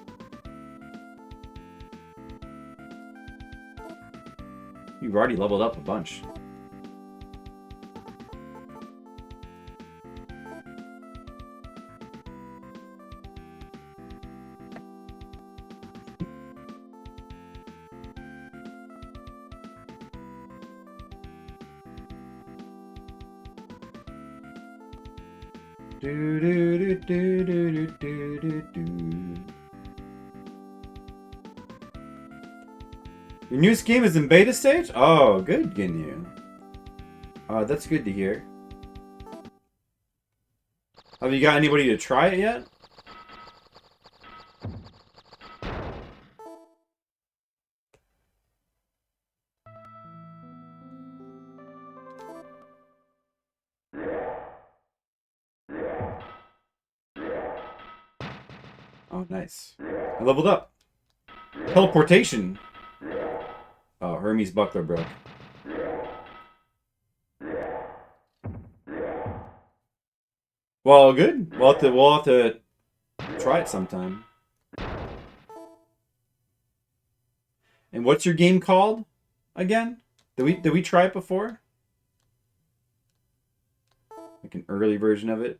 You've already leveled up a bunch. Do, do, do, do, do, do, do, do. Your newest game is in beta stage? Oh, good, Ginyu. That's good to hear. Have you got anybody to try it yet? Oh, nice. I leveled up. Teleportation. Oh, Hermes' buckler broke. Well, good. We'll have to try it sometime. And what's your game called again? Did we try it before? Like an early version of it?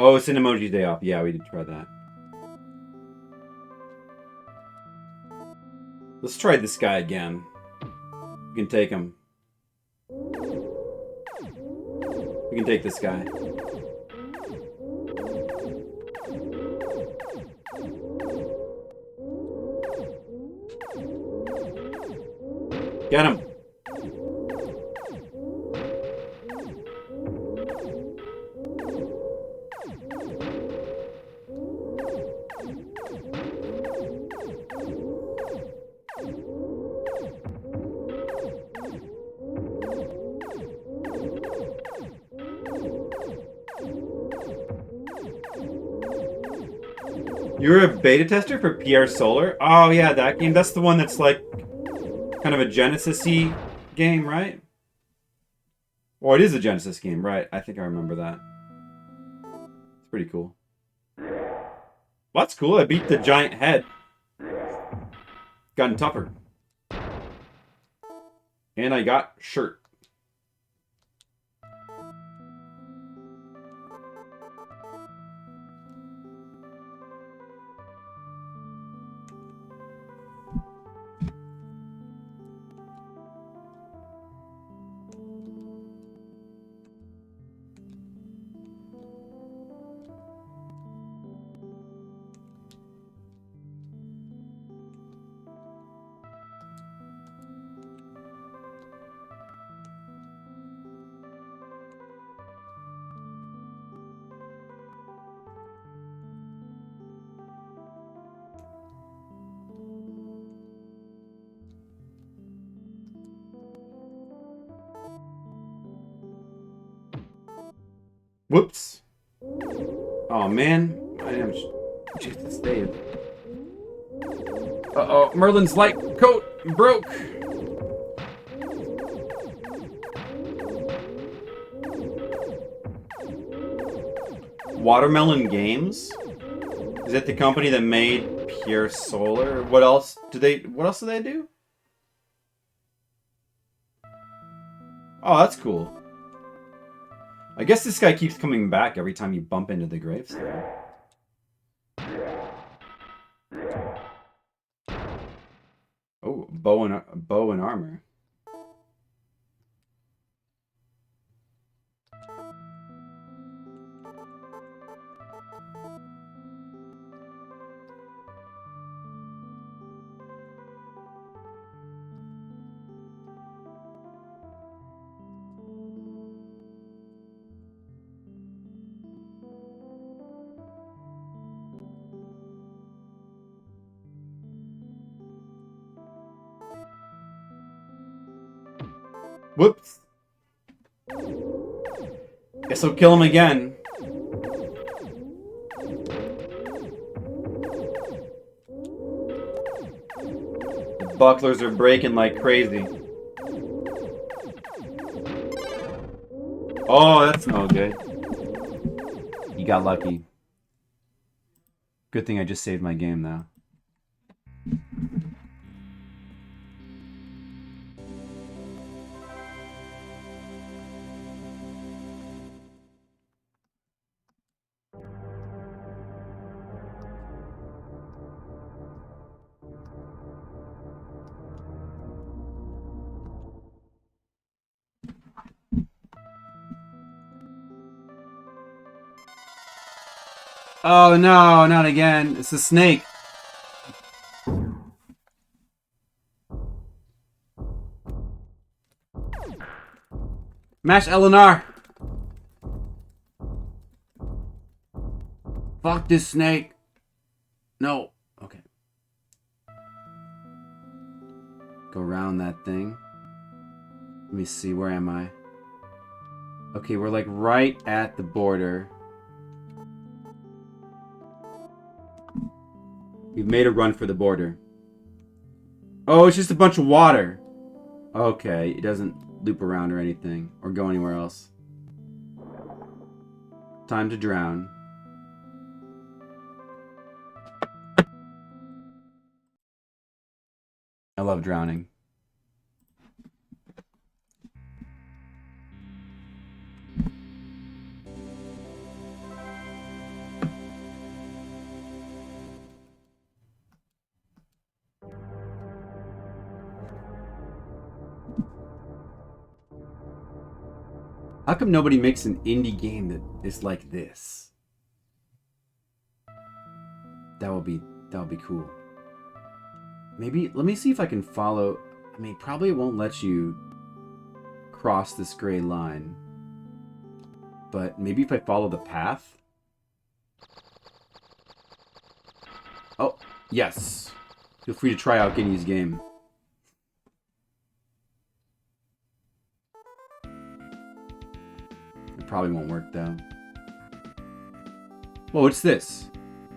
Oh, it's an emoji day off. Yeah, we did try that. Let's try this guy again. We can take him. We can take this guy. Get him. You're a beta tester for PR Solar? Oh yeah, that game. That's the one that's like kind of a Genesis-y game, right? Well, it is a Genesis game, right? I think I remember that. It's pretty cool. Well, that's cool. I beat the giant head. Gotten tougher. And I got shirt. Whoops. Oh man. I am Jesus Dave. Uh-oh, Merlin's light coat broke. Watermelon Games? Is that the company that made Pure Solar? What else do they do? Oh, that's cool. I guess this guy keeps coming back every time you bump into the gravestone. Oh, bow and armor. Whoops. Guess I'll kill him again. The bucklers are breaking like crazy. Oh, that's no good. You got lucky. Good thing I just saved my game, though. Oh no, not again. It's a snake. Mash Eleanor. Fuck this snake. No. Okay. Go around that thing. Let me see, where am I? Okay, we're like right at the border. We've made a run for the border. Oh, it's just a bunch of water. Okay, it doesn't loop around or anything, or go anywhere else. Time to drown. I love drowning. How come nobody makes an indie game that is like this? That would be cool. Maybe, let me see if I can follow. I mean, probably it won't let you cross this gray line. But maybe if I follow the path? Oh, yes. Feel free to try out Guinea's game. It probably won't work though. Whoa, what's this?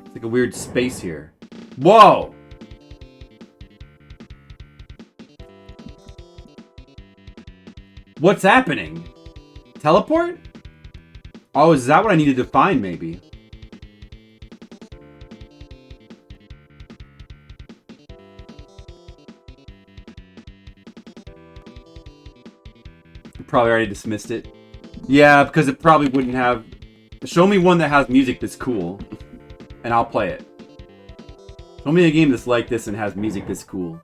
It's like a weird space here. Whoa! What's happening? Teleport? Oh, is that what I needed to find, maybe? I probably already dismissed it. Yeah, because it probably wouldn't have... Show me one that has music that's cool, and I'll play it. Show me a game that's like this and has music that's cool.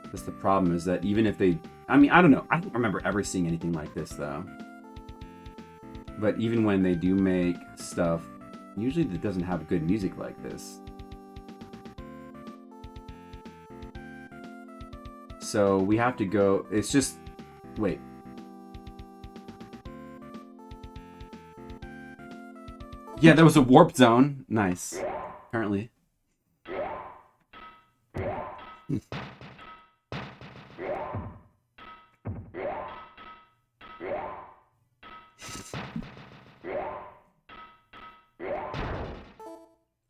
That's the problem, is that even if they... I mean, I don't know. I don't remember ever seeing anything like this, though. But even when they do make stuff, usually it doesn't have good music like this. So we have to go... It's just... Wait. Yeah, there was a warp zone. Nice. Apparently.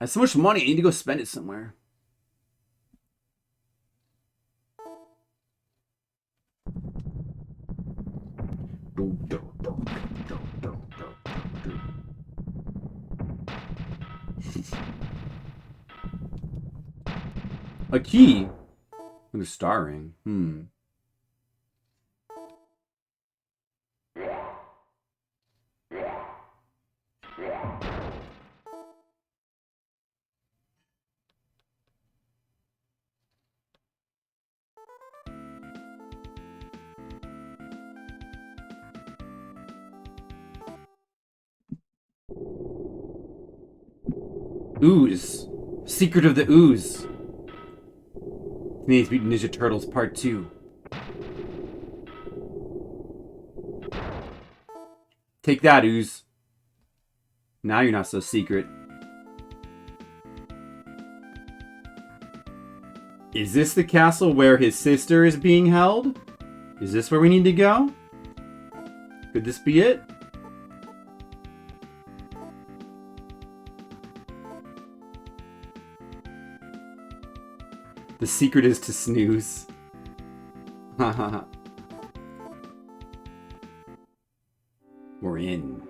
I have so much money, I need to go spend it somewhere. A key? With a star ring. Ooze. Secret of the Ooze. Teenage Mutant Ninja Turtles Part 2. Take that, Ooze. Now you're not so secret. Is this the castle where his sister is being held? Is this where we need to go? Could this be it? The secret is to snooze. We're in.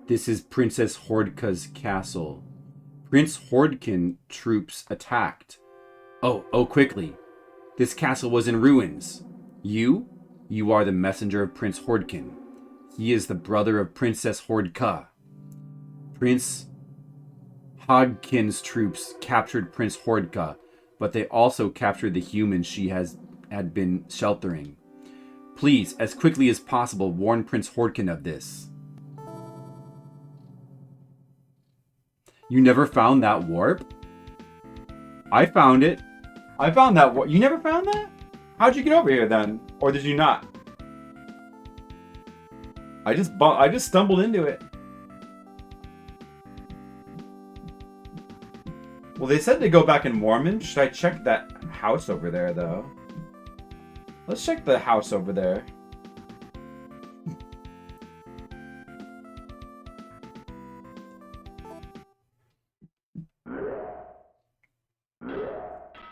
This is Princess Hordka's castle. Prince Hordkin troops attacked. Oh, quickly. This castle was in ruins. You are the messenger of Prince Hordkin. He is the brother of Princess Hordka. Prince Hodkin's troops captured Prince Hordka, but they also captured the humans she had been sheltering. Please, as quickly as possible, warn Prince Hordkin of this. You never found that warp? I found it. I found that warp. You never found that? How'd you get over here then? Or did you not? I just stumbled into it. Well, they said to go back in Mormon. Should I check that house over there, though? Let's check the house over there.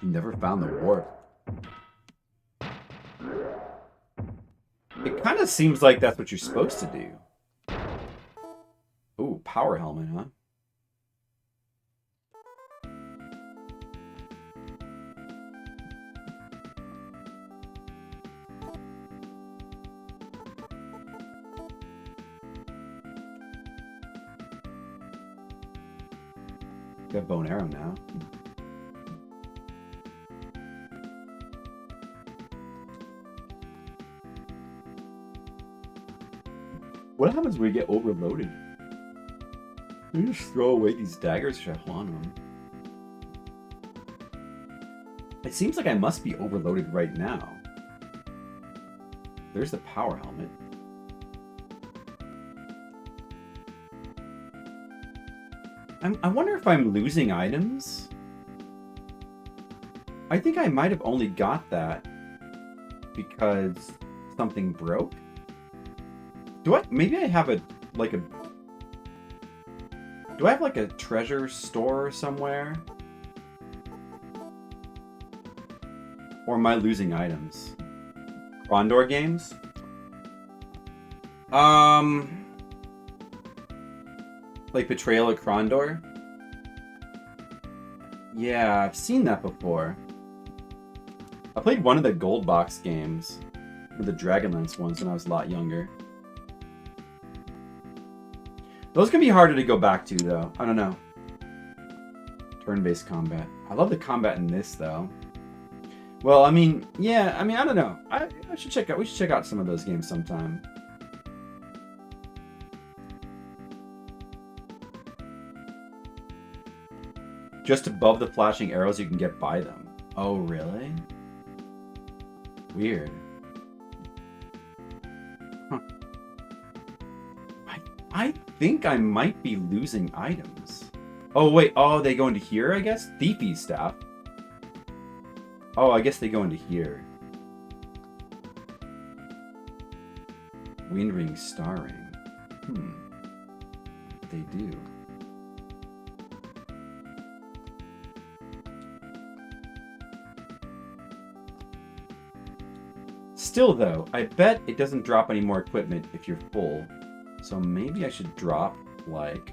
You never found the warp. It kind of seems like that's what you're supposed to do. Ooh, power helmet, huh? Got bow and arrow now. What happens when we get overloaded? We just throw away these daggers which I want them. It seems like I must be overloaded right now. There's the power helmet. I wonder if I'm losing items. I think I might have only got that because something broke. Maybe I have do I have like a treasure store somewhere? Or am I losing items? Krondor games? Like Betrayal at Krondor? Yeah, I've seen that before. I played one of the gold box games, the Dragonlance ones, when I was a lot younger. Those can be harder to go back to, though. I don't know. Turn-based combat. I love the combat in this, though. Well, I mean, yeah, I don't know. We should check out some of those games sometime. Just above the flashing arrows, you can get by them. Oh, really? Weird. Huh. I think I might be losing items. Oh, wait. Oh, they go into here, I guess? Thiefy staff. Oh, I guess they go into here. Wind ring, star ring. They do. Still, though, I bet it doesn't drop any more equipment if you're full. So maybe I should drop, like...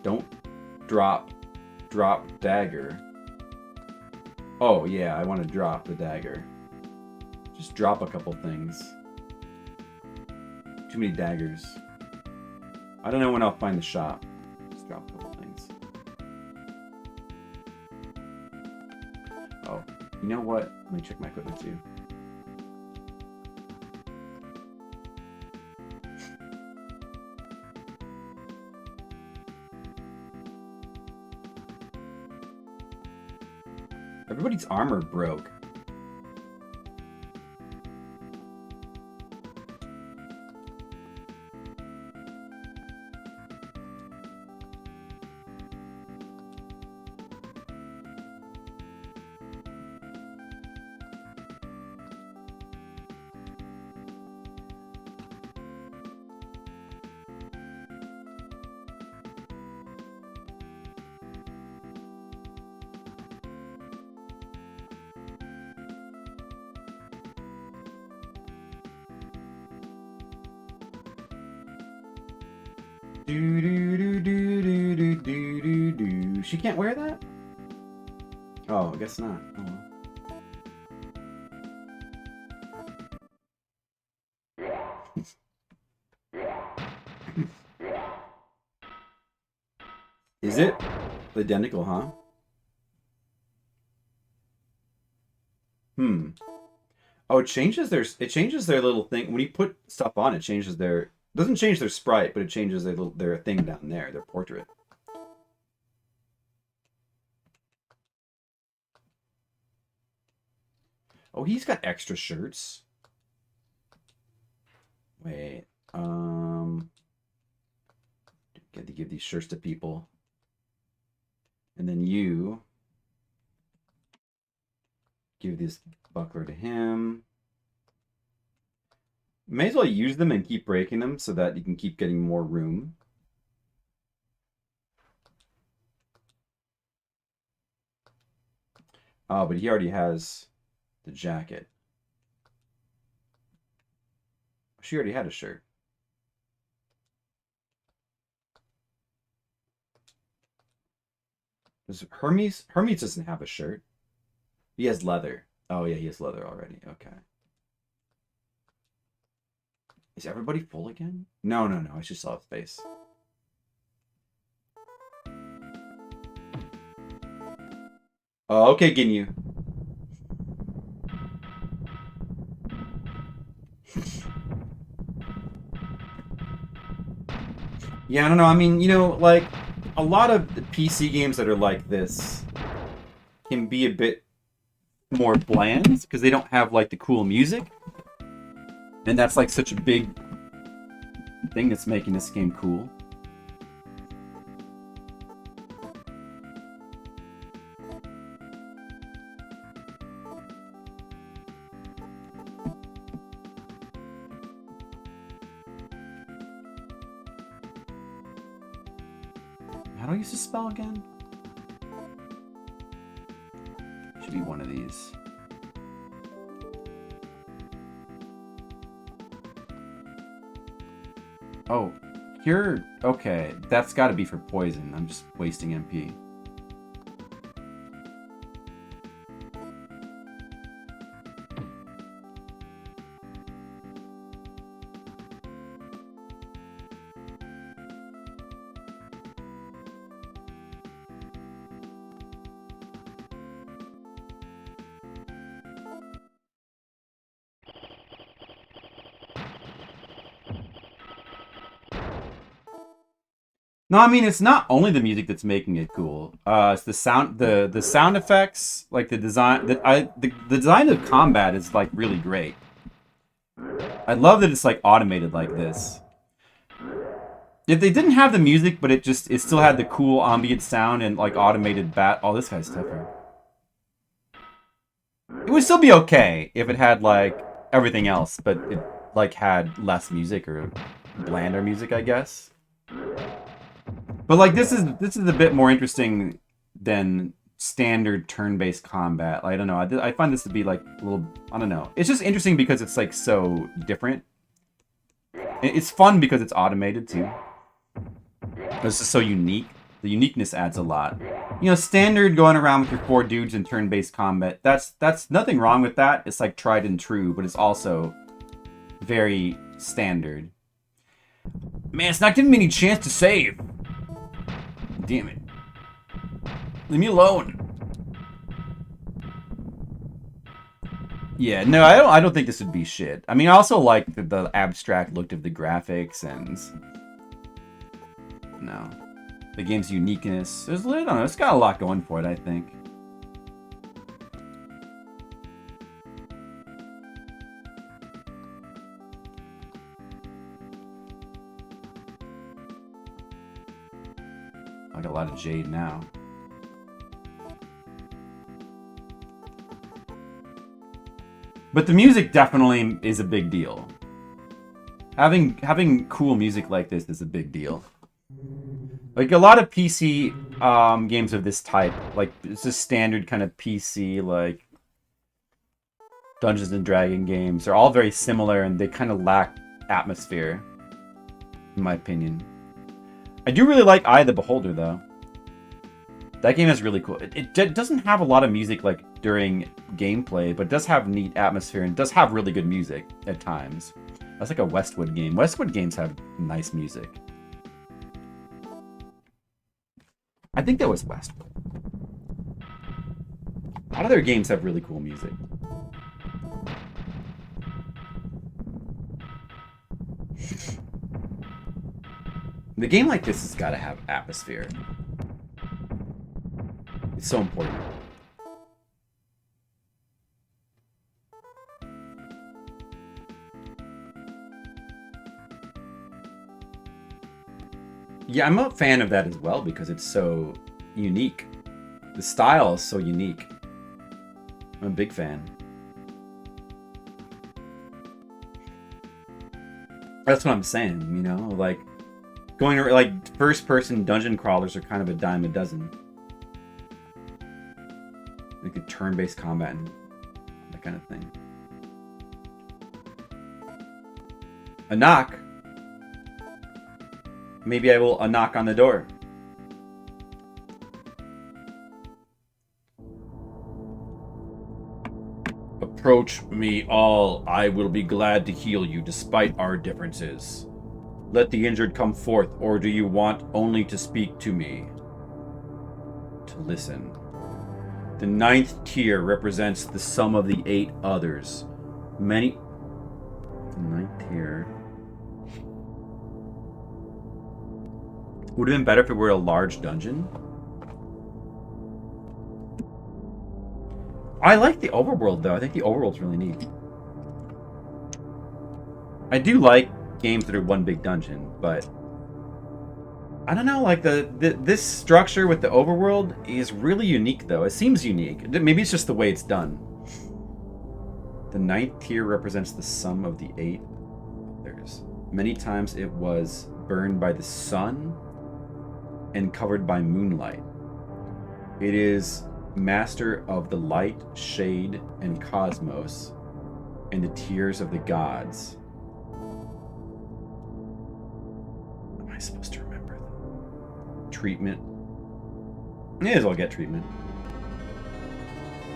Don't drop dagger. Oh, yeah, I want to drop the dagger. Just drop a couple things. Too many daggers. I don't know when I'll find the shop. Just drop a couple things. Oh, you know what? Let me check my equipment too. Everybody's armor broke. Do do do do do do do do do. She can't wear that? Oh, I guess not. Oh, well. Is it identical, huh? Hmm. Oh, it changes their little thing when you put stuff on. It changes their doesn't change their sprite, but it changes their thing down there, their portrait. Oh, he's got extra shirts. Wait, get to give these shirts to people, and then you give this buckler to him. May as well use them and keep breaking them so that you can keep getting more room. Oh, but he already has the jacket. She already had a shirt. Hermes doesn't have a shirt. He has leather. Oh yeah, he has leather already. Okay. Is everybody full again? No, no, no. I just saw his face. Oh, okay, Ginyu. Yeah, I don't know. I mean, you know, like a lot of the PC games that are like this can be a bit more bland because they don't have like the cool music. And that's like such a big thing that's making this game cool. How do I use this spell again? Should be one of these. Oh, cure. Okay, that's got to be for poison. I'm just wasting MP. No, I mean it's not only the music that's making it cool. It's the sound, the sound effects, like the design. The design of combat is like really great. I love that it's like automated like this. If they didn't have the music, but it still had the cool ambient sound and like automated bat. Oh, this guy's tougher. It would still be okay if it had like everything else, but it like had less music or blander music, I guess. But like this is a bit more interesting than standard turn-based combat. Like, I don't know. I find this to be like a little. I don't know. It's just interesting because it's like so different. It's fun because it's automated too. It's just so unique. The uniqueness adds a lot. You know, standard going around with your 4 dudes in turn-based combat. That's nothing wrong with that. It's like tried and true, but it's also very standard. Man, it's not giving me any chance to save. Damn it. Leave me alone. Yeah, no, I don't think this would be shit. I mean, I also like the abstract look of the graphics and no, the game's uniqueness. I don't know, it's got a lot going for it, I think. I got a lot of jade now. But the music definitely is a big deal. Having cool music like this is a big deal. Like a lot of PC games of this type, like it's a standard kind of PC like Dungeons and Dragon games. They're all very similar and they kind of lack atmosphere, in my opinion. I do really like Eye of the Beholder, though. That game is really cool. It doesn't have a lot of music like during gameplay, but it does have neat atmosphere and it does have really good music at times. That's like a Westwood game. Westwood games have nice music. I think that was Westwood. A lot of their games have really cool music. The game like this has got to have atmosphere. It's so important. Yeah, I'm a fan of that as well because it's so unique. The style is so unique. I'm a big fan. That's what I'm saying, you know? Like, going like first-person dungeon crawlers are kind of a dime a dozen. Like a turn-based combat and that kind of thing. A knock. Maybe I will knock on the door. Approach me all. I will be glad to heal you despite our differences. Let the injured come forth, or do you want only to speak to me? To listen. The 9th tier represents the sum of the 8 others. Many... The 9th tier... Would have been better if it were a large dungeon. I like the overworld, though. I think the overworld's really neat. I do like games that are one big dungeon, but... I don't know, like, this structure with the overworld is really unique, though. It seems unique. Maybe it's just the way it's done. The 9th tier represents the sum of the 8 others. Many times it was burned by the sun and covered by moonlight. It is master of the light, shade, and cosmos, and the tears of the gods. Am I supposed to remember that? Treatment. May as well get treatment.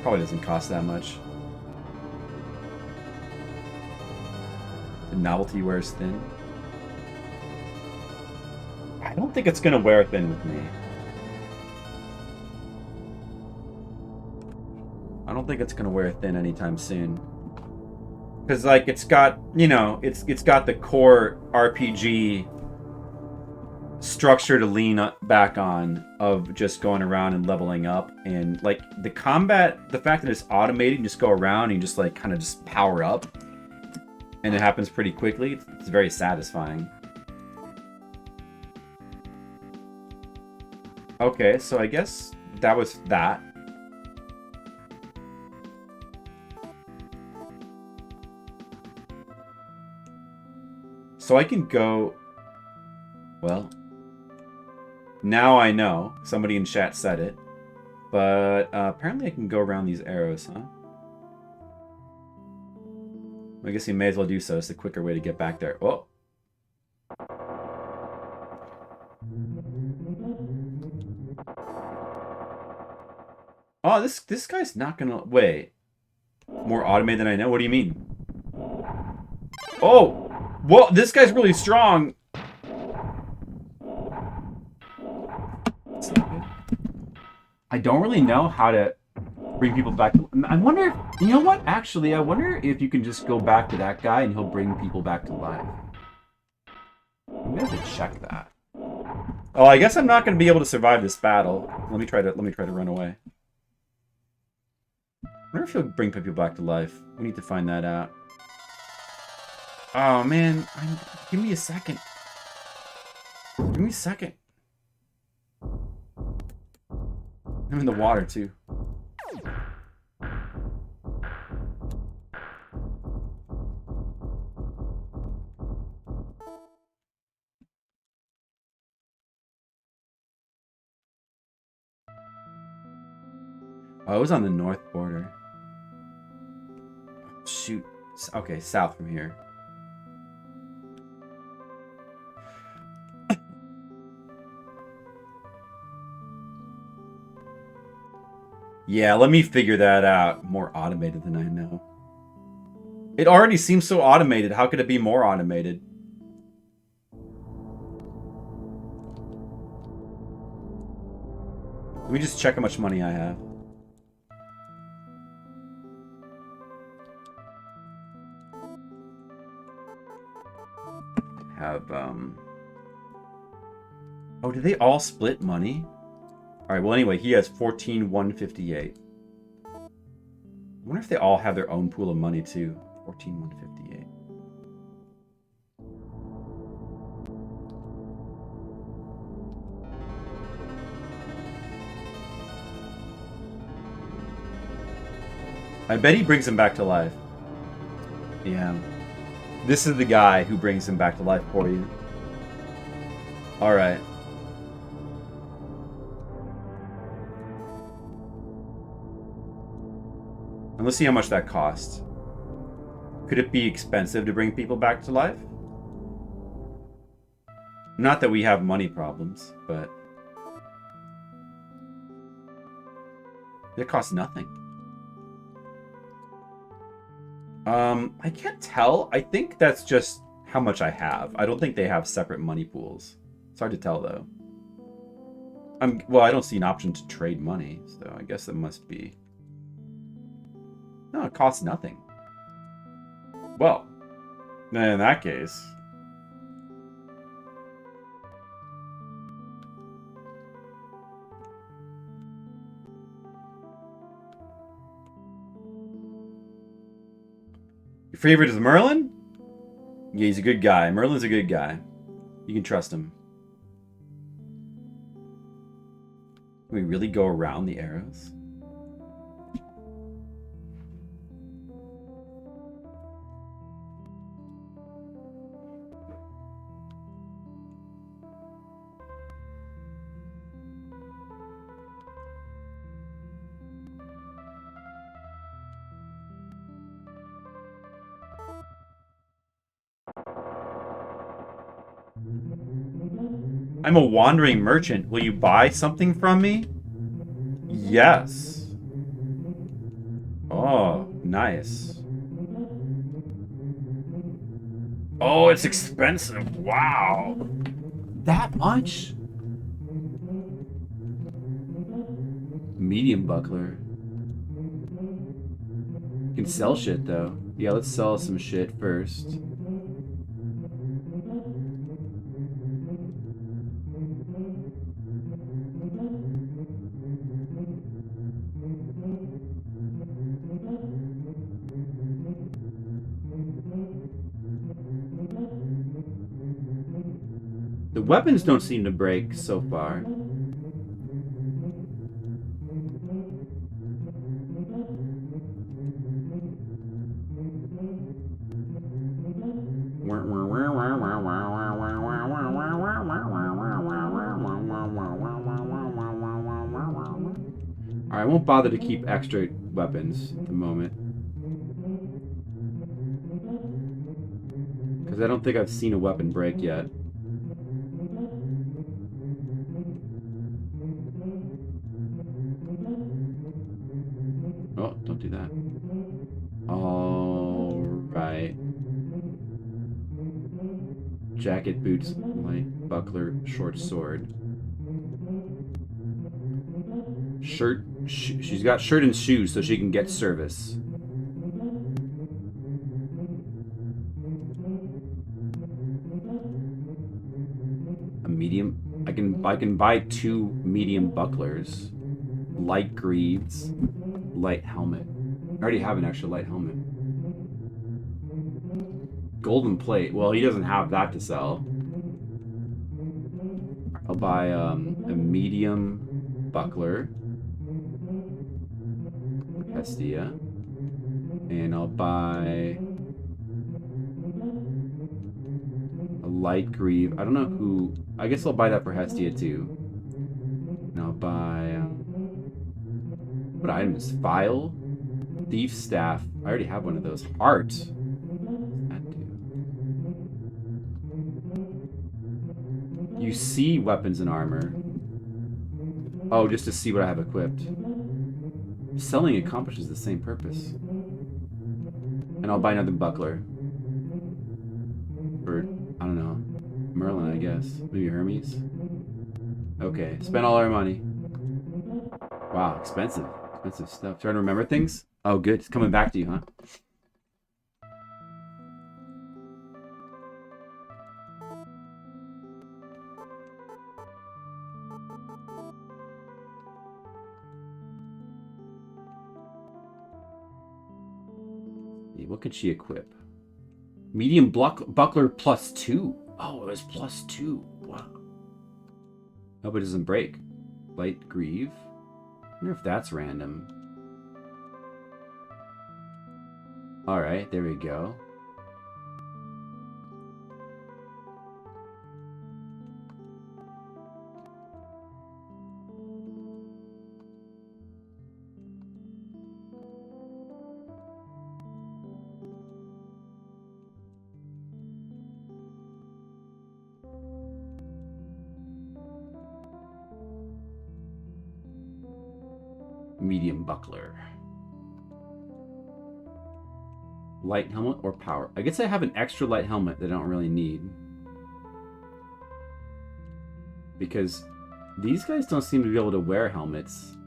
Probably doesn't cost that much. The novelty wears thin. I don't think it's gonna wear thin with me. I don't think it's gonna wear thin anytime soon. Cause like it's got, you know, it's got the core RPG structure to lean back on of just going around and leveling up, and like the combat, the fact that it's automated, you just go around and you just like kind of just power up, and it happens pretty quickly. It's very satisfying. Okay, so I guess that was that. So I can go... Well, now I know. Somebody in chat said it. But apparently I can go around these arrows, huh? I guess you may as well do so. It's the quicker way to get back there. Oh! Oh, this guy's not gonna... Wait. More automated than I know? What do you mean? Oh! Well, this guy's really strong! I don't really know how to bring people back. I wonder if... You know what? Actually, I wonder if you can just go back to that guy and he'll bring people back to life. I'm gonna have to check that. Oh, I guess I'm not gonna be able to survive this battle. Let me try to run away. I wonder if he'll bring people back to life. We need to find that out. Oh man, give me a second. Give me a second. I'm in the water too. Oh, it was on the north border. Shoot. Okay, south from here. Yeah, let me figure that out. More automated than I know. It already seems so automated. How could it be more automated? Let me just check how much money I have. Oh, did they all split money? Alright, well anyway, he has 14,158. I wonder if they all have their own pool of money too. 14,158. I bet he brings him back to life. Yeah. This is the guy who brings him back to life for you. Alright. And let's see how much that costs. Could it be expensive to bring people back to life? Not that we have money problems, but... it costs nothing. I can't tell. I think that's just how much I have. I don't think they have separate money pools. It's hard to tell, though. Well, I don't see an option to trade money, so I guess it must be... No, it costs nothing. Well, then in that case... Your favorite is Merlin? Yeah, he's a good guy. Merlin's a good guy. You can trust him. Can we really go around the arrows? I'm a wandering merchant. Will you buy something from me? Yes. Oh, nice. Oh, it's expensive. Wow. That much? Medium buckler. You can sell shit, though. Yeah, let's sell some shit first. The weapons don't seem to break so far. Alright, I won't bother to keep extra weapons at the moment. Because I don't think I've seen a weapon break yet. Oh, don't do that. Alright. Jacket, boots, light, buckler, short sword. Shirt. She's got shirt and shoes so she can get service. A medium. I can buy 2 medium bucklers. Light greaves. Light helmet. I already have an extra light helmet. Golden plate. Well, he doesn't have that to sell. I'll buy a medium buckler. Hestia. And I'll buy a light greave. I don't know who... I guess I'll buy that for Hestia too. And I'll buy... what items? File? Thief staff. I already have one of those. Heart. That do. You see weapons and armor. Oh, just to see what I have equipped. Selling accomplishes the same purpose. And I'll buy another buckler. For, I don't know, Merlin, I guess. Maybe Hermes. Okay, spend all our money. Wow, expensive. Expensive stuff. Trying to remember things? Oh, good. It's coming back to you, huh? What could she equip? Medium buckler +2. Oh, it was +2. Wow. Hope it doesn't break. Light greave. I wonder if that's random. Alright, there we go. Medium buckler. Light helmet or power? I guess I have an extra light helmet that I don't really need. Because these guys don't seem to be able to wear helmets.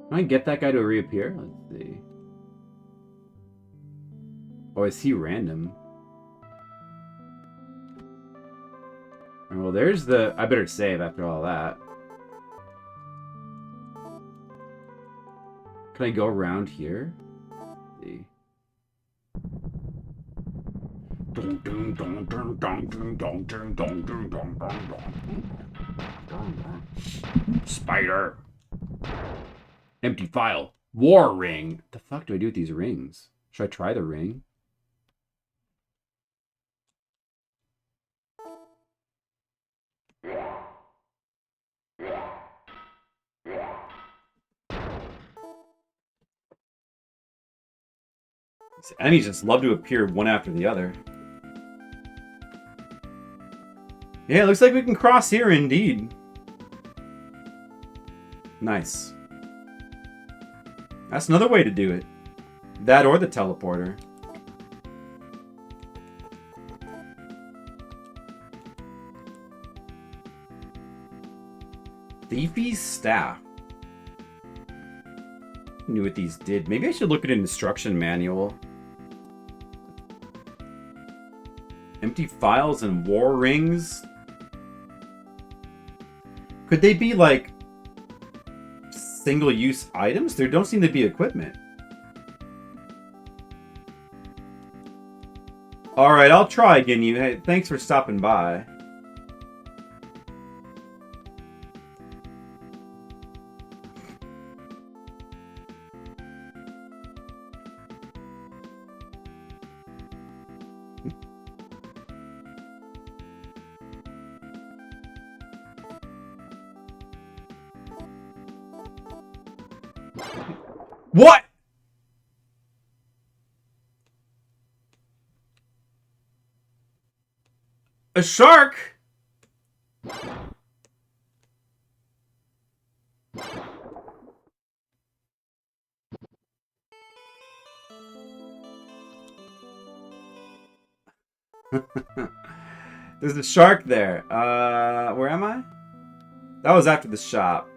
Can I get that guy to reappear? Let's see. Or is he random? Well, there's the... I better save after all that. Can I go around here? Let's see. Spider. Empty file. War ring. What the fuck do I do with these rings? Should I try the ring? These enemies just love to appear one after the other. Yeah, it looks like we can cross here indeed. Nice. That's another way to do it. That or the teleporter. Thiefy's staff. Knew what these did. Maybe I should look at an instruction manual. Empty files and war rings. Could they be like single-use items? There don't seem to be equipment. Alright, I'll try again. Hey, thanks for stopping by. What? A shark? There's a shark there. Where am I? That was after the shop.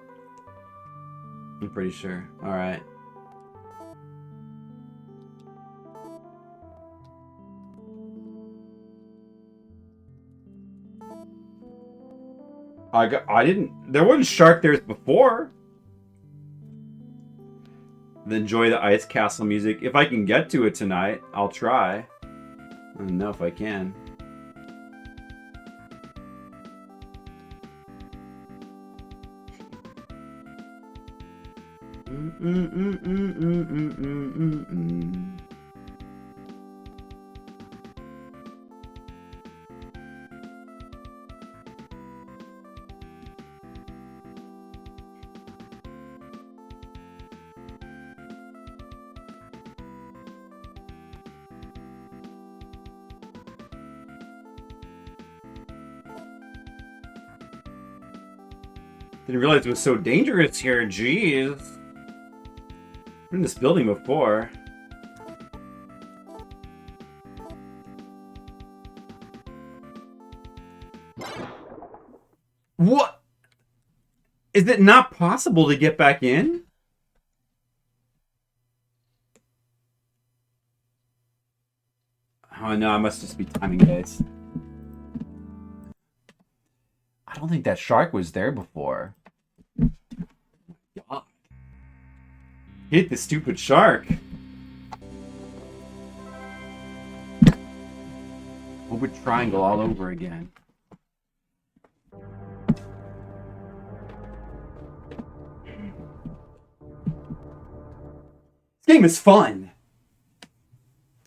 I'm pretty sure. Alright. I didn't. There wasn't shark there before. Enjoy the ice castle music. If I can get to it tonight, I'll try. I don't know if I can. Didn't realize it was so dangerous here. Jeez. I've been in this building before. What? Is it not possible to get back in? Oh no, I must just be timing guys. I don't think that shark was there before. God. Hit the stupid shark. Over triangle all over again. This game is fun.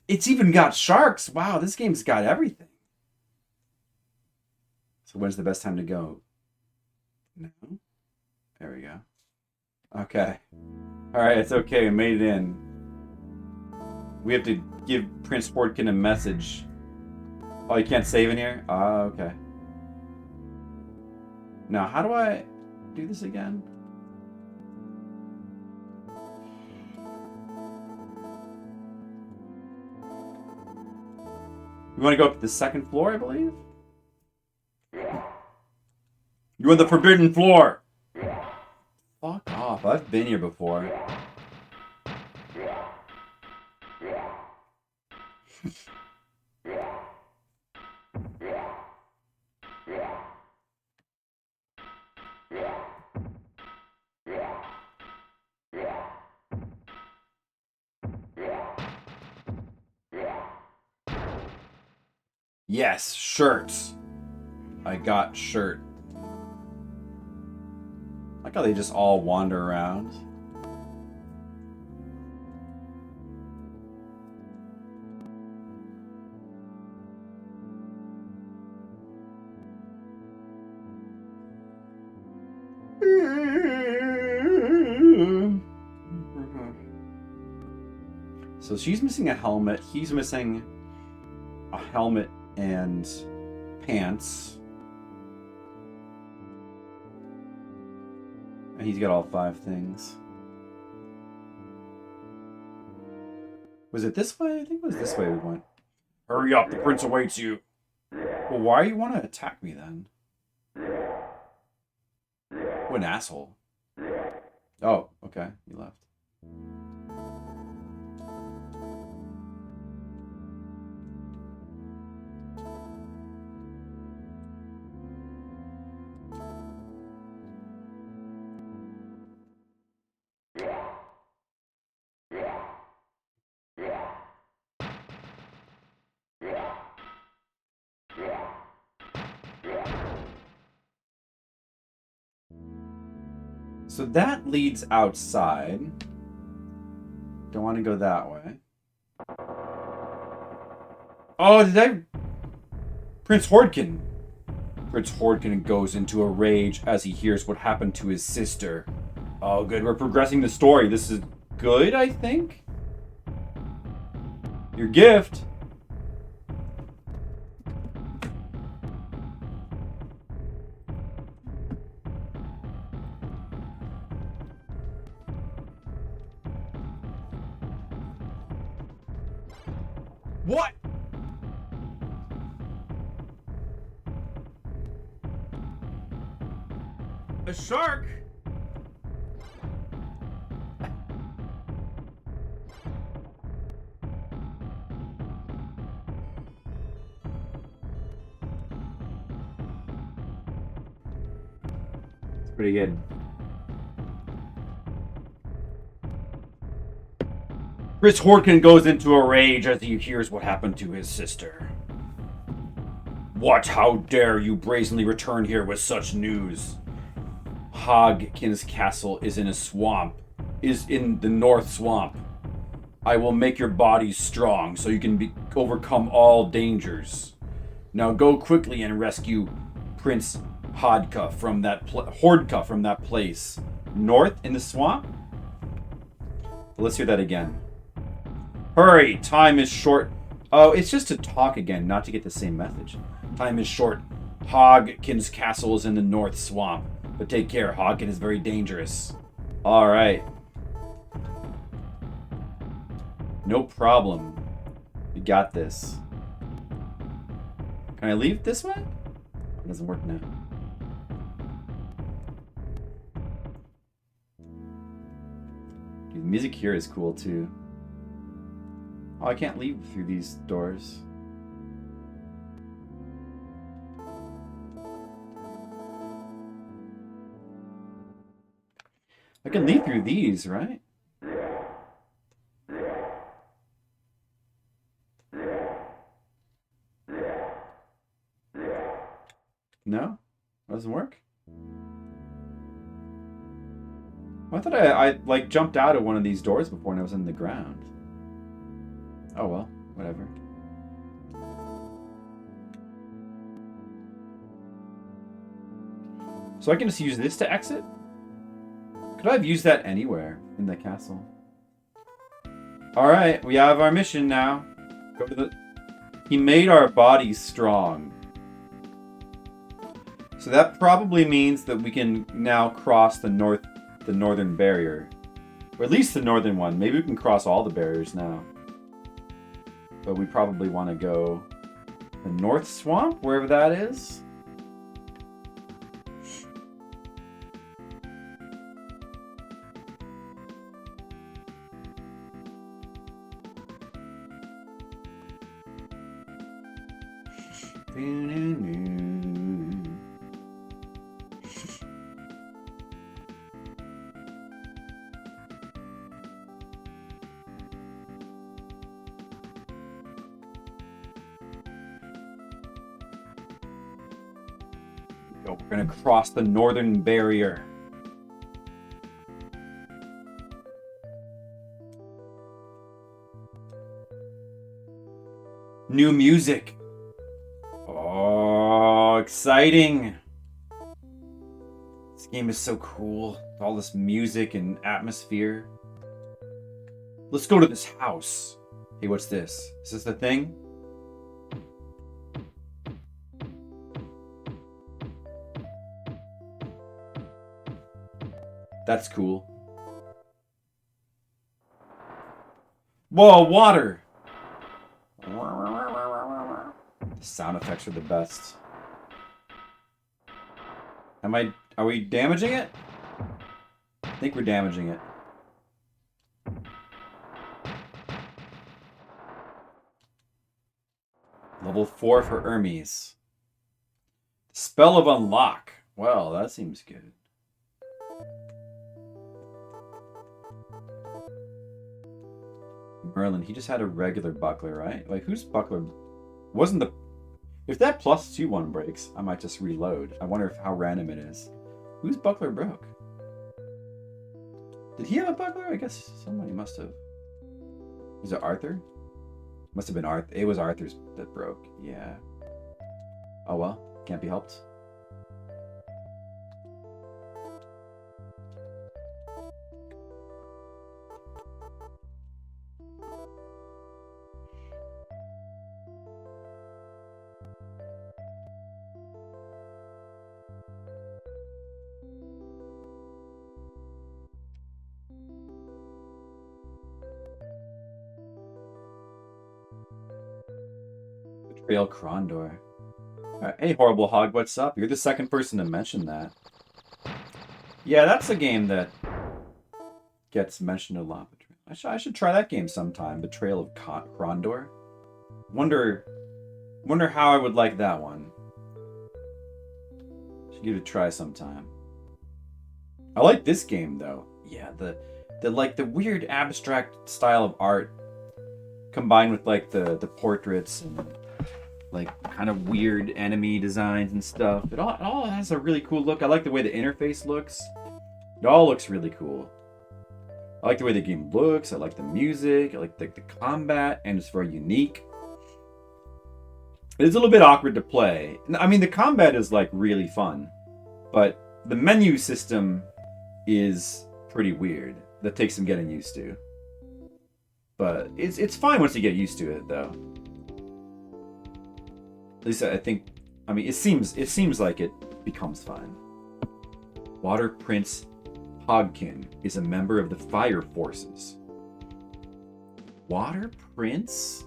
It's even got sharks. Wow, this game's got everything. So when's the best time to go? No? There we go. Okay. Alright, it's okay. We made it in. We have to give Prince Portkin a message. Oh, you can't save in here? Oh, okay. Now, how do I do this again? You want to go up to the second floor, I believe? You're on the forbidden floor! Fuck off, I've been here before. Yes, shirts. I got shirt. I like how they just all wander around. So she's missing a helmet. He's missing a helmet and pants. And he's got all 5 things. Was it this way? I think it was this way we went. Hurry up, the prince awaits you. Well, why do you want to attack me then? What an asshole. Oh, okay, he left. So that leads outside. Don't want to go that way. Oh, did I... Prince Hordkin. Prince Hordkin goes into a rage as he hears what happened to his sister. Oh, good. We're progressing the story. This is good, I think. Your gift. What? A shark? Pretty good. Chris Horkin goes into a rage as he hears what happened to his sister. What? How dare you brazenly return here with such news? Hogkin's castle is in a swamp. Is in the North Swamp. I will make your bodies strong so you can overcome all dangers. Now go quickly and rescue Prince Hordka from that place. North in the swamp? Let's hear that again. Hurry, time is short. Oh, it's just to talk again, not to get the same message. Time is short. Hogkin's castle is in the North Swamp. But take care, Hogkin is very dangerous. Alright. No problem. We got this. Can I leave this way? It doesn't work now. Dude, the music here is cool too. Oh, I can't leave through these doors. I can leave through these, right? No? That doesn't work? I thought I like jumped out of one of these doors before and I was in the ground. Oh well, whatever. So I can just use this to exit? Could I have used that anywhere in the castle? Alright, we have our mission now. Go to the... He made our bodies strong. So that probably means that we can now cross the northern barrier. Or at least the northern one. Maybe we can cross all the barriers now. But we probably want to go the North Swamp, wherever that is. We're gonna cross the northern barrier. New music. Oh, exciting. This game is so cool. All this music and atmosphere. Let's go to this house. Hey, what's this? Is this the thing? That's cool. Whoa, water! The sound effects are the best. Are we damaging it? I think we're damaging it. Level 4 for Hermes. Spell of Unlock. Well, that seems good. Merlin, he just had a regular buckler, right? Like, whose buckler wasn't the... If that +2 one breaks, I might just reload. I wonder how random it is. Whose buckler broke? Did he have a buckler? I guess somebody must have. Was it Arthur? Must have been Arthur. It was Arthur's that broke. Yeah. Oh well, can't be helped. Betrayal Krondor. Hey, Horrible Hog, what's up? You're the second person to mention that. Yeah, that's a game that gets mentioned a lot. I should try that game sometime. Betrayal of Krondor. Wonder how I would like that one. Should give it a try sometime. I like this game though. Yeah, the weird abstract style of art combined with like the portraits and like kind of weird enemy designs and stuff. It all has a really cool look. I like the way the interface looks. It all looks really cool. I like the way the game looks. I like the music. I like the combat, and it's very unique. It's a little bit awkward to play. I mean, the combat is like really fun, but the menu system is pretty weird. That takes some getting used to. But it's fine once you get used to it, though. At least I think. I mean, it seems like it becomes fine. Water Prince Drakkhen is a member of the Fire Forces. Water Prince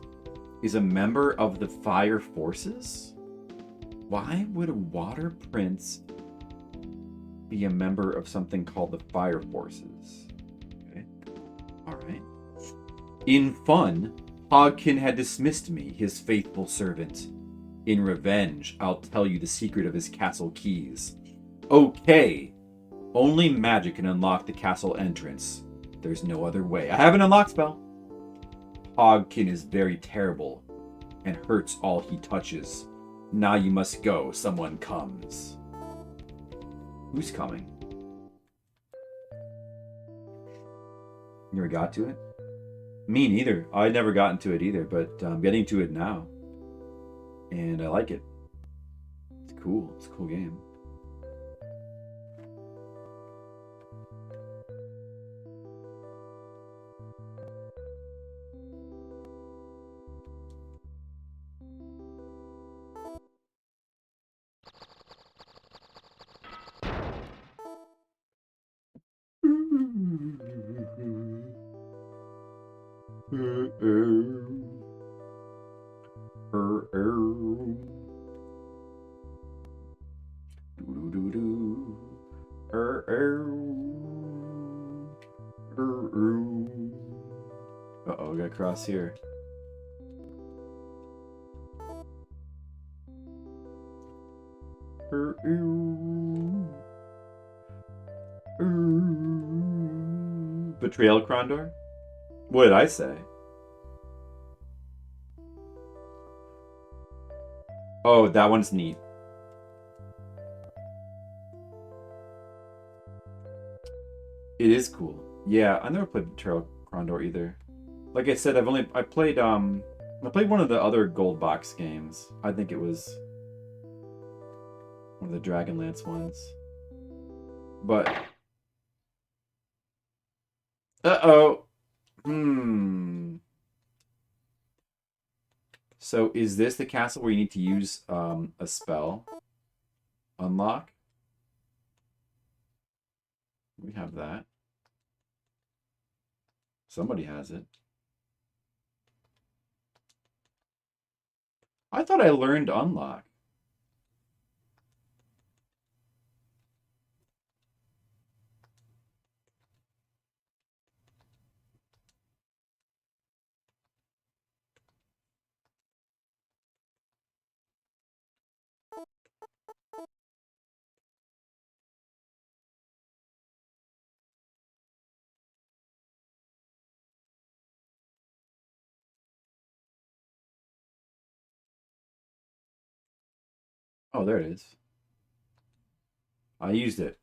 is a member of the Fire Forces? Why would a Water Prince be a member of something called the Fire Forces? Okay. Alright. In fun, Drakkhen had dismissed me, his faithful servant. In revenge, I'll tell you the secret of his castle keys. Okay. Only magic can unlock the castle entrance. There's no other way. I have an unlock spell. Drakkhen is very terrible and hurts all he touches. Now you must go. Someone comes. Who's coming? You never got to it? Me neither. I never got into it either, but I'm getting to it now. And I like it. It's cool. It's a cool game. Uh-oh, we got cross here. Betrayal Krondor? What did I say? Oh, that one's neat. It is cool. Yeah, I never played Betrayal Krondor either. Like I said, I played one of the other Gold Box games. I think it was one of the Dragonlance ones. But uh-oh. So is this the castle where you need to use a spell? Unlock? We have that. Somebody has it. I thought I learned unlock. Oh, there it is. I used it.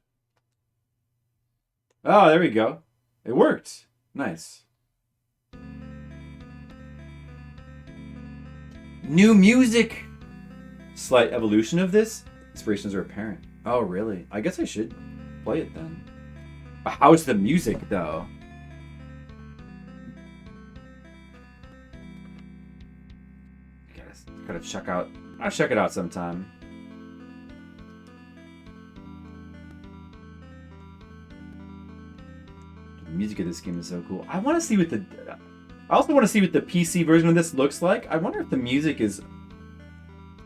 Oh, there we go. It worked. Nice. New music! Slight evolution of this? Inspirations are apparent. Oh, really? I guess I should play it then. But how's the music, though? I gotta check out. I'll check it out sometime. The music of this game is so cool. I want to see what the... I also want to see what the PC version of this looks like. I wonder if the music is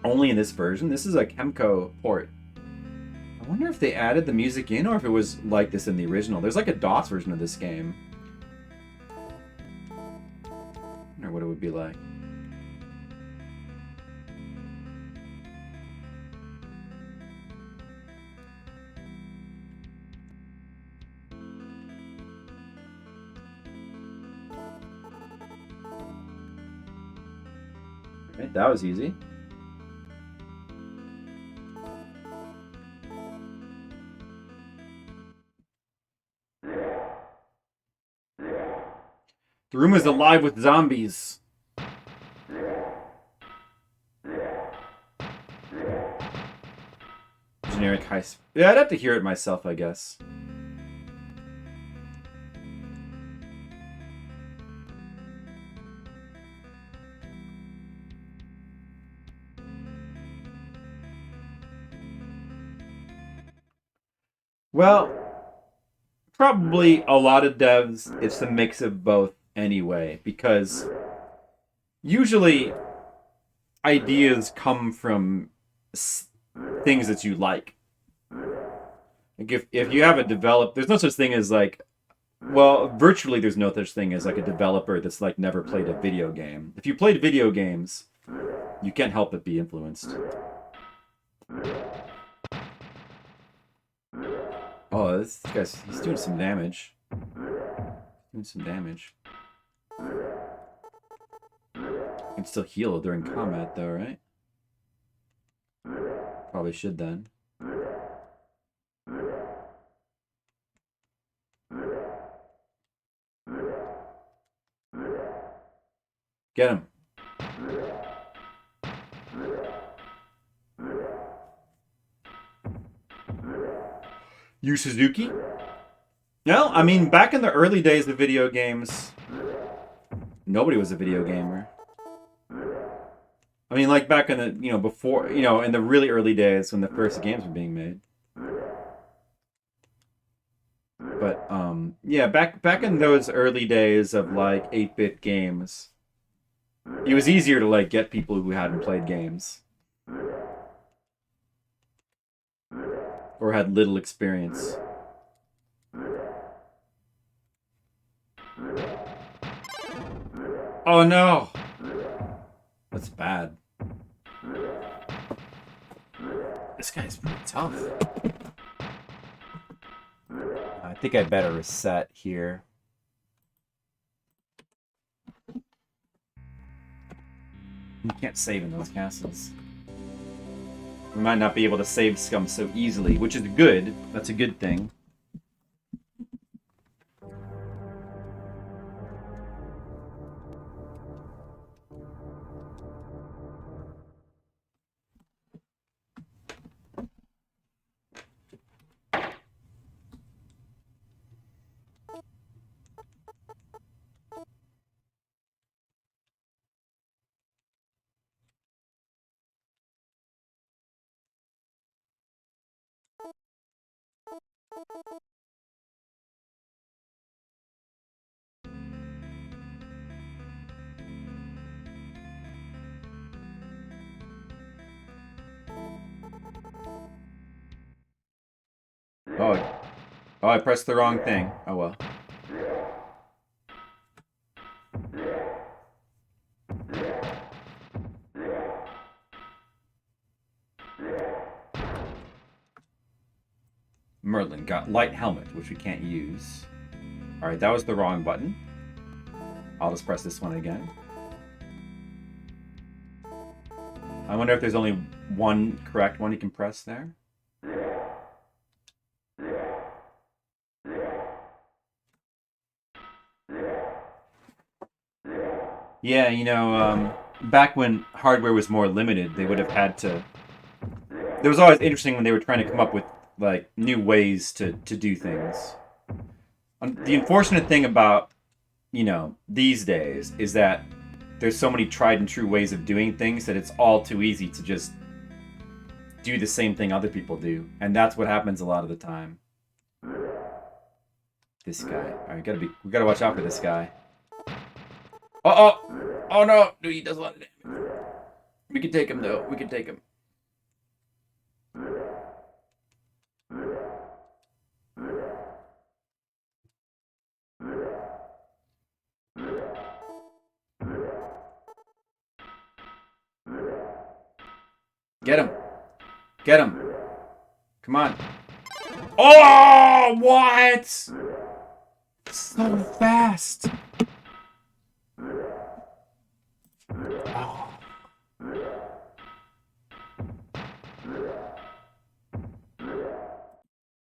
only in this version. This is a Kemco port. I wonder if they added the music in or if it was like this in the original. There's like a DOS version of this game. I wonder what it would be like. Right, that was easy. The room is alive with zombies. Generic heist. Yeah, I'd have to hear it myself, I guess. Well, probably a lot of devs, it's a mix of both anyway, because usually ideas come from things that you like. Like if you have a develop, there's no such thing as like, well, virtually there's no such thing as like a developer that's like never played a video game. If you played video games, you can't help but be influenced. Oh, this guy's, he's doing some damage. Doing some damage. Can still heal during combat though, right? Probably should then. Get him. Yu Suzuki? No, I mean, back in the early days of video games, nobody was a video gamer. I mean, like back in the, before, in the really early days when the first games were being made. But, yeah, back in those early days of, like, 8-bit games, it was easier to, like, get people who hadn't played games. Or had little experience. Oh no! That's bad. This guy's pretty tough. I think I better reset here. You can't save in those castles. We might not be able to save scum so easily, which is good. That's a good thing. Oh, I pressed the wrong thing. Oh well. Merlin got light helmet, which we can't use. Alright, that was the wrong button. I'll just press this one again. I wonder if there's only one correct one you can press there. Yeah, back when hardware was more limited, they would have had to... It was always interesting when they were trying to come up with, like, new ways to do things. The unfortunate thing about, these days is that there's so many tried and true ways of doing things that it's all too easy to just do the same thing other people do. And that's what happens a lot of the time. This guy. Alright, we gotta watch out for this guy. Oh no! Dude, he does a lot of damage. We can take him though. We can take him. Get him. Get him. Come on. Oh, what? So fast. Oh.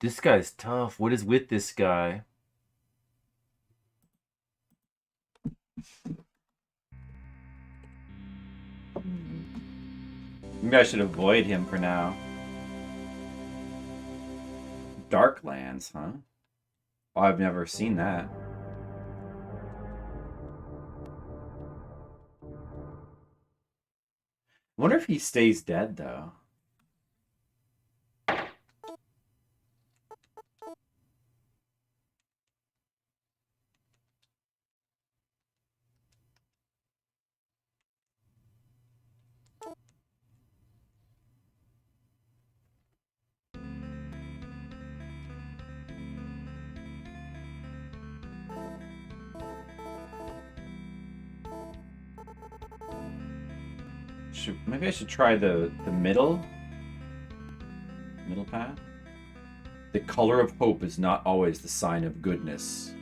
This guy's tough. What is with this guy? Maybe I should avoid him for now. Darklands, huh? Oh, I've never seen that. I wonder if he stays dead, though. Maybe I should try the middle path. The color of hope is not always the sign of goodness.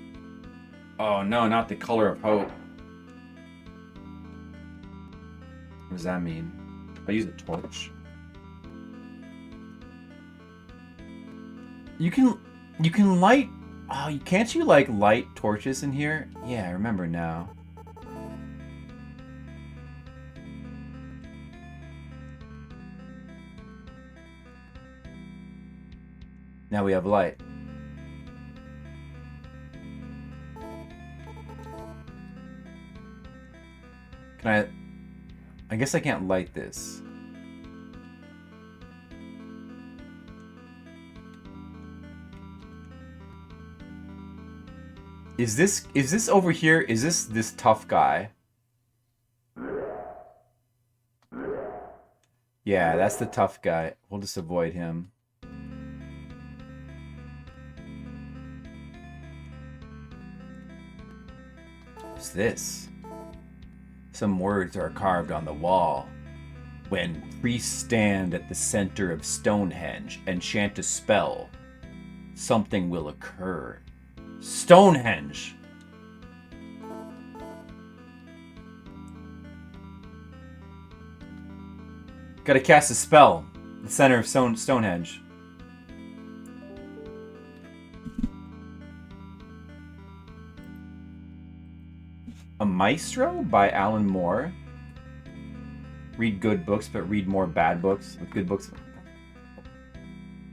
Oh no, not the color of hope. What does that mean? If I use a torch. You can light. Oh, can't you like light torches in here? Yeah, I remember now. Now we have light. Can I guess I can't light this. Is this over here? Is this tough guy? Yeah, that's the tough guy. We'll just avoid him. What's this? Some words are carved on the wall. When priests stand at the center of Stonehenge and chant a spell, something will occur. Stonehenge! Gotta cast a spell. The center of Stonehenge. A Maestro by Alan Moore. Read good books, but read more bad books. With good books,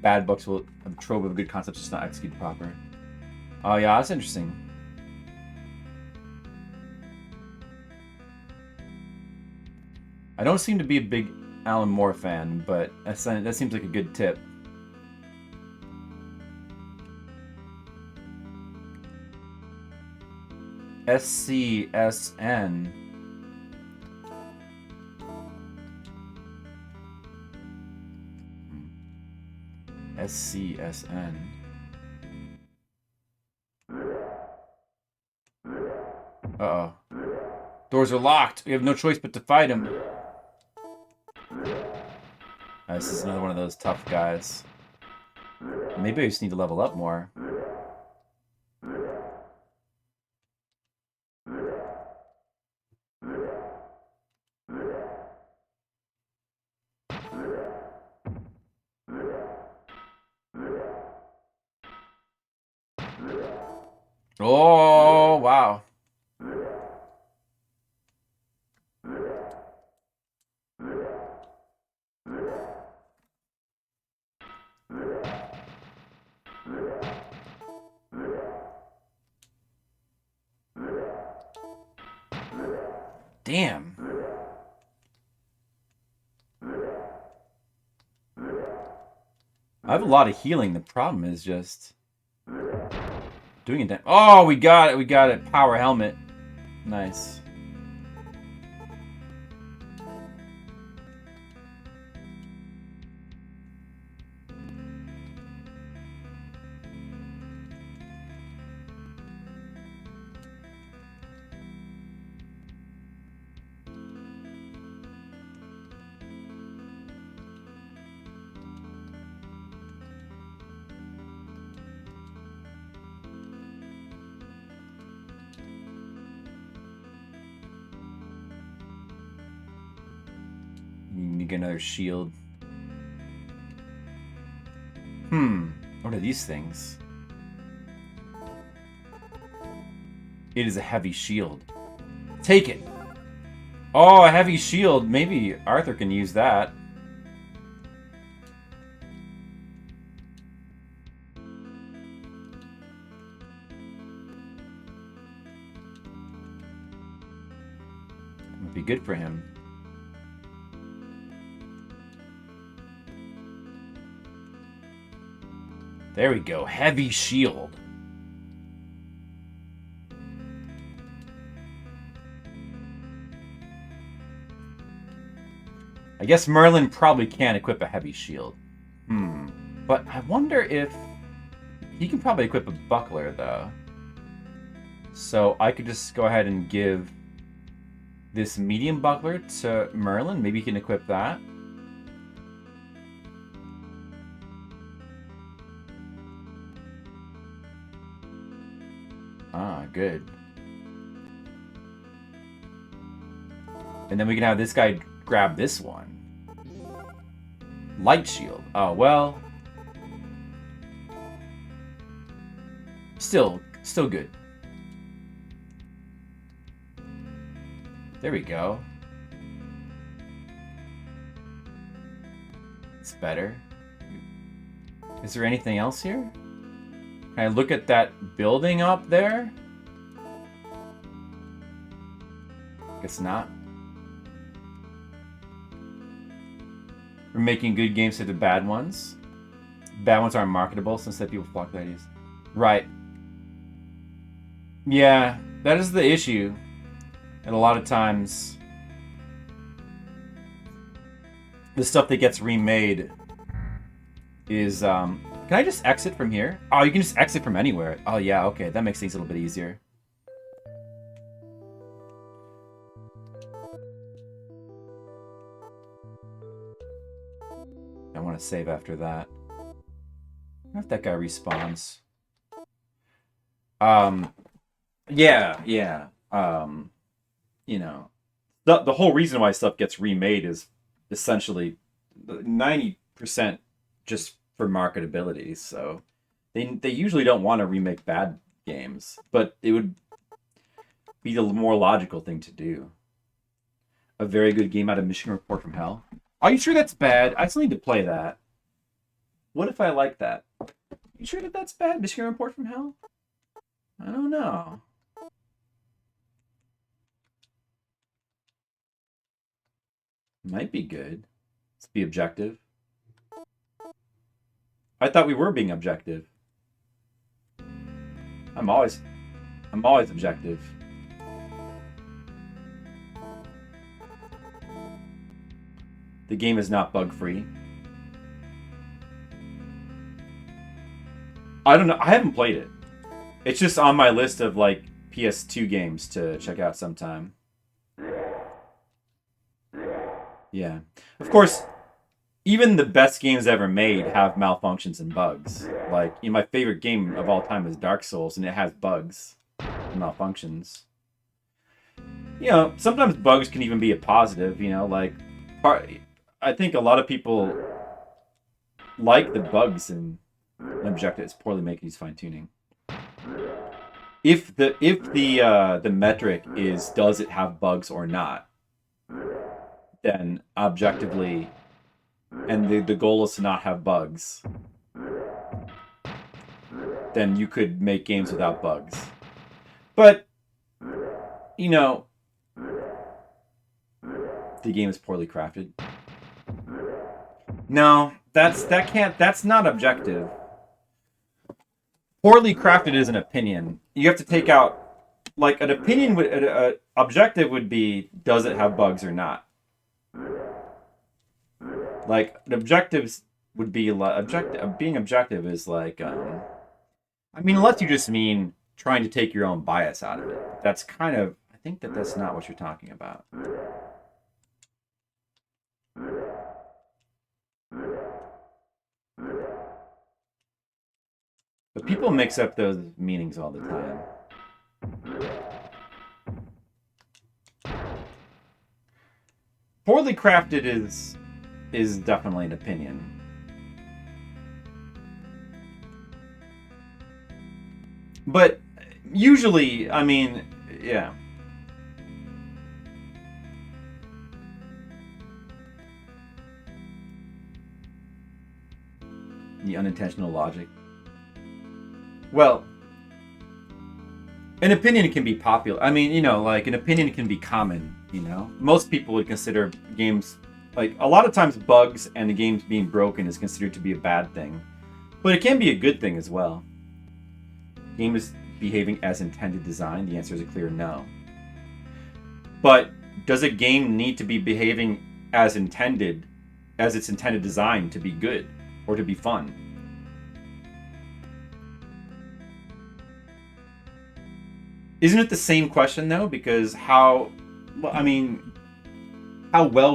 bad books will have a trove of good concepts, just not executed proper. Oh yeah, that's interesting. I don't seem to be a big Alan Moore fan, but that seems like a good tip. SCSN. SCSN. Uh-oh. Doors are locked. We have no choice but to fight him. This is another one of those tough guys. Maybe I just need to level up more. Oh, wow. Damn. I have a lot of healing. The problem is just doing it. Oh, we got it. We got it. Power helmet. Nice. can get another shield. What are these things? It is a heavy shield. Take it! Oh, a heavy shield. Maybe Arthur can use that. Would be good for him. There we go. Heavy shield. I guess Merlin probably can equip a heavy shield. But I wonder if... He can probably equip a buckler, though. So I could just go ahead and give this medium buckler to Merlin. Maybe he can equip that. Ah, good. And then we can have this guy grab this one. Light shield. Oh, well. Still good. There we go. It's better. Is there anything else here? Can I look at that building up there? Guess not. We're making good games to the bad ones. Bad ones aren't marketable since that people flock their ideas. Right. Yeah, that is the issue. And a lot of times, the stuff that gets remade is, can I just exit from here? Oh, you can just exit from anywhere. Oh yeah, okay, that makes things a little bit easier. I want to save after that. I wonder if that guy respawns. Yeah. You know, the whole reason why stuff gets remade is essentially 90% just for marketability. So they usually don't want to remake bad games, but it would be the more logical thing to do. A very good game out of Mission Report from Hell. Are you sure that's bad? I still need to play that. What if I like that? You sure that that's bad? Mission Report from Hell? I don't know. Might be good. Let's be objective. I thought we were being objective. I'm always objective. The game is not bug-free. I don't know. I haven't played it. It's just on my list of like PS2 games to check out sometime. Yeah. Of course, even the best games ever made have malfunctions and bugs. Like, you know, my favorite game of all time is Dark Souls, and it has bugs and malfunctions. You know, sometimes bugs can even be a positive, you know, like... I think a lot of people like the bugs in an objective. It's poorly making these fine-tuning. If the metric is does it have bugs or not, then objectively, and the goal is to not have bugs, then you could make games without bugs. But, you know, the game is poorly crafted. No, that's not objective. Poorly crafted is an opinion. You have to take out, like, an opinion would, objective would be, does it have bugs or not? Like, an objectives would be, like, being objective is like, I mean, unless you just mean trying to take your own bias out of it. That's kind of, I think that's not what you're talking about. But people mix up those meanings all the time. Poorly crafted is is definitely an opinion. But usually, I mean, yeah. The unintentional logic. Well, an opinion can be popular. I mean, like an opinion can be common, Most people would consider games, like a lot of times bugs and the games being broken is considered to be a bad thing. But it can be a good thing as well. Game is behaving as intended design? The answer is a clear no. But does a game need to be behaving as its intended design to be good or to be fun? Isn't it the same question though? Because how well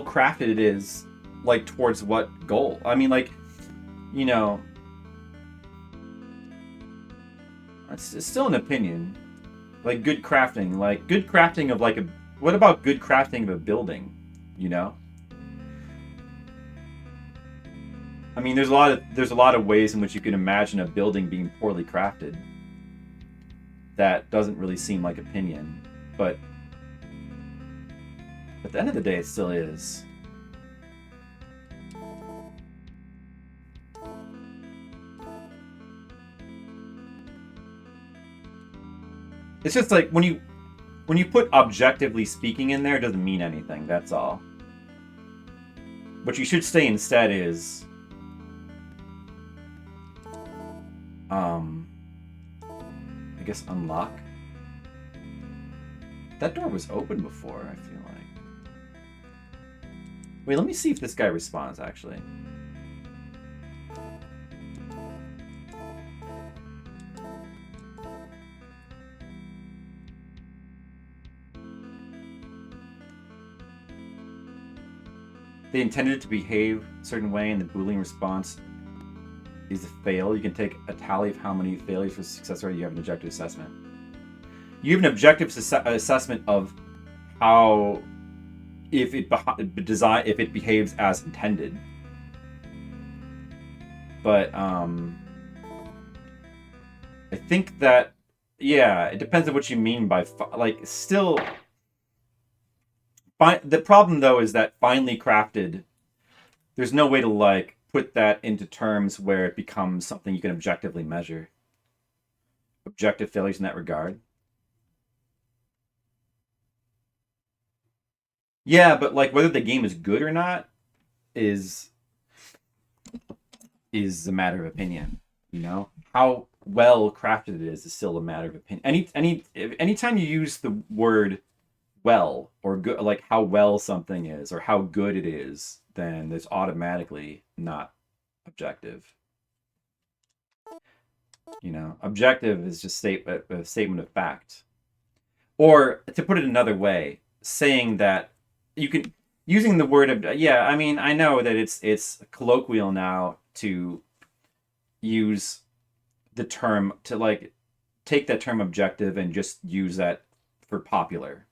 crafted it is, like towards what goal? I mean, like, it's still an opinion. Like good crafting of like what about good crafting of a building? I mean, there's a lot of ways in which you can imagine a building being poorly crafted. That doesn't really seem like opinion, but at the end of the day, it still is. It's just like when you put objectively speaking in there, it doesn't mean anything. That's all. What you should say instead is, I guess unlock. That door was open before, I feel like. Wait, let me see if this guy responds, actually. They intended it to behave a certain way, and the Boolean response is a fail. You can take a tally of how many failures for success rate. You have an objective assessment. You have an objective assessment of how if it behaves as intended. But I think that it depends on what you mean by still. The problem though is that finely crafted. There's no way to put that into terms where it becomes something you can objectively measure. Objective failures in that regard. Yeah, but whether the game is good or not is a matter of opinion. How well crafted it is still a matter of opinion. Anytime you use the word well or good, like how well something is or how good it is, then it's automatically not objective. Objective is just a statement of fact. Or to put it another way, saying that you can using the word I mean, I know that it's colloquial now to use the term to take that term objective and just use that for popular.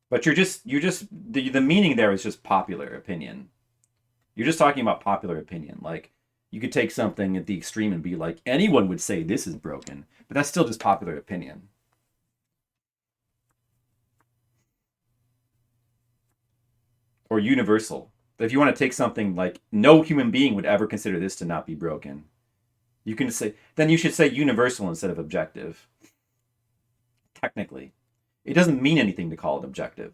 But the meaning there is just popular opinion. You're just talking about popular opinion. You could take something at the extreme and be like, anyone would say this is broken, but that's still just popular opinion. Or universal. If you want to take something like no human being would ever consider this to not be broken, you can say, then you should say universal instead of objective. Technically. It doesn't mean anything to call it objective.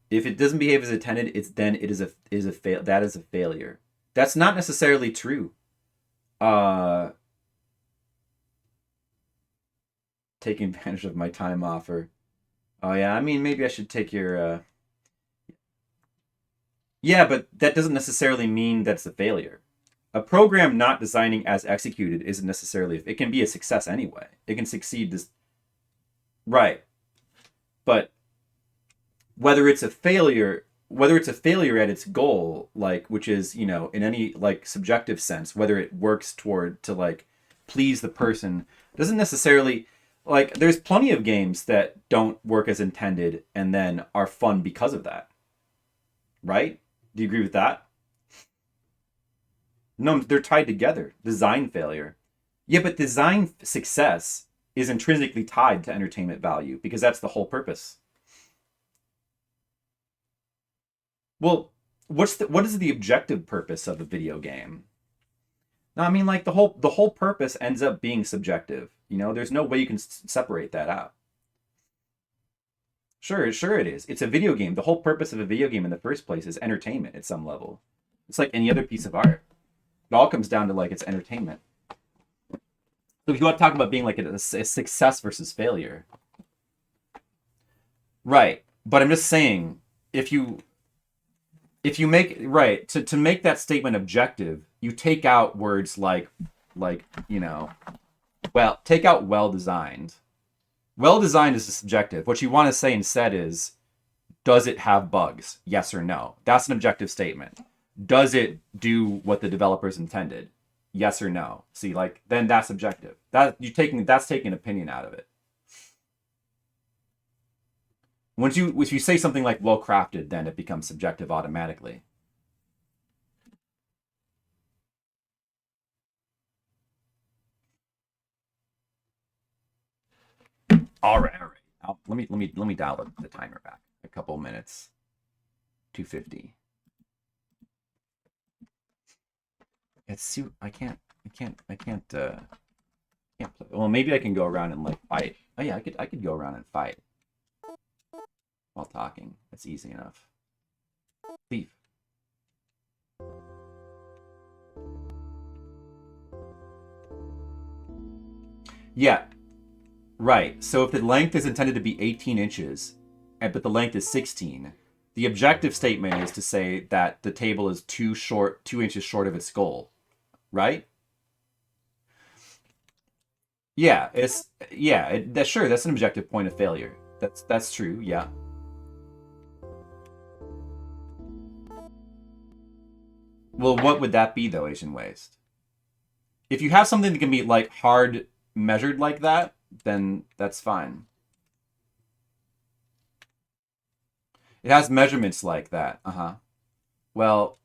If it doesn't behave as intended, that is a failure. That's not necessarily true. Taking advantage of my time offer. Oh yeah, I mean maybe I should take your. Yeah, but that doesn't necessarily mean that's a failure. A program not designing as executed isn't necessarily. It can be a success anyway. It can succeed. Right, but whether it's a failure at its goal, which is in any subjective sense, whether it works toward to please the person, doesn't necessarily like, there's plenty of games that don't work as intended and then are fun because of that. Right? Do you agree with that? No, they're tied together. Design failure. Yeah, but design success is intrinsically tied to entertainment value because that's the whole purpose. Well, what is the objective purpose of a video game? No, I mean, like, the whole purpose ends up being subjective. You know, there's no way you can separate that out. Sure it is. It's a video game. The whole purpose of a video game in the first place is entertainment at some level. It's like any other piece of art. It all comes down to, like, it's entertainment. So if you want to talk about being like a success versus failure, right? But I'm just saying, if you make right to make that statement objective, you take out words like you know, well, take out well designed. Well designed is subjective. What you want to say instead is, does it have bugs? Yes or no. That's an objective statement. Does it do what the developers intended? Yes or no. See, like, then that's objective. That's taking opinion out of it. If you say something like well crafted, then it becomes subjective automatically. All right. Let me dial the timer back a couple minutes. 250. I can't play. Well, maybe I can go around and, like, fight. Oh yeah, I could go around and fight while talking. That's easy enough. Thief. Yeah, right. So if the length is intended to be 18 inches, but the length is 16, the objective statement is to say that the table is 2 inches short of its goal, right? Yeah, sure, that's an objective point of failure. That's true. Yeah. Well, what would that be though, Asian Waste? If you have something that can be, like, hard measured like that, then that's fine. It has measurements like that. Uh-huh. Well,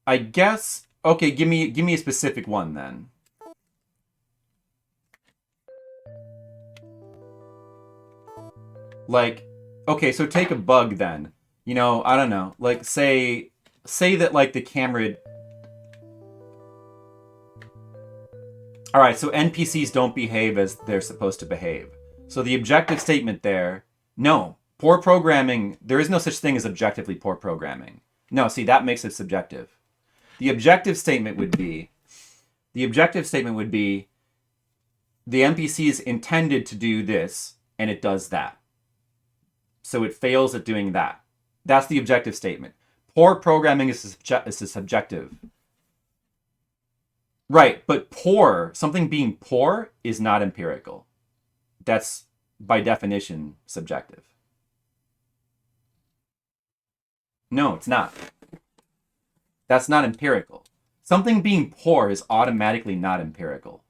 I guess, okay, give me a specific one then. Like, okay, so take a bug then. You know, I don't know. Like, say that, like, the camera. All right, so NPCs don't behave as they're supposed to behave. So the objective statement there, no, poor programming, there is no such thing as objectively poor programming. No, see, that makes it subjective. The objective statement would be, the NPC is intended to do this, and it does that. So it fails at doing that. That's the objective statement. Poor programming is a subjective. Right, but something being poor is not empirical. That's, by definition, subjective. No, it's not. That's not empirical. Something being poor is automatically not empirical.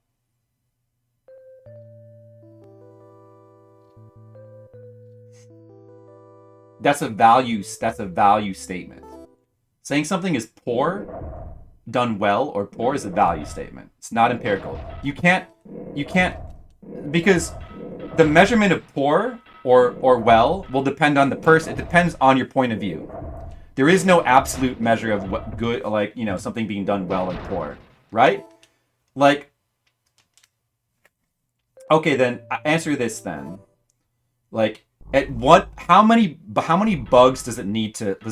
That's a value statement. Saying something is poor, done well, or poor is a value statement. It's not empirical. You can't, because the measurement of poor or well will depend on the person. It depends on your point of view. There is no absolute measure of what good, like, you know, something being done well and poor, right? Like, okay, then answer this then. Like, how many bugs does a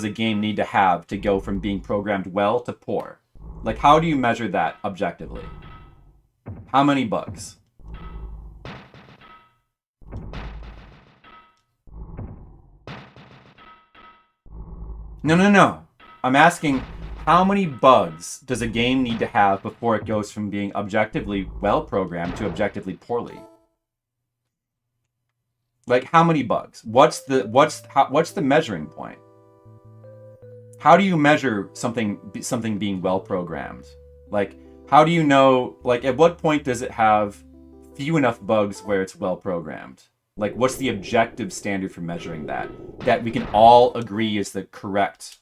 game need to have to go from being programmed well to poor? Like, how do you measure that objectively? How many bugs? No. I'm asking, how many bugs does a game need to have before it goes from being objectively well programmed to objectively poorly? Like, how many bugs? What's the measuring point? How do you measure something being well programmed? Like, How do you know, like, at what point does it have few enough bugs where it's well programmed? Like, what's the objective standard for measuring that? That we can all agree is the correct.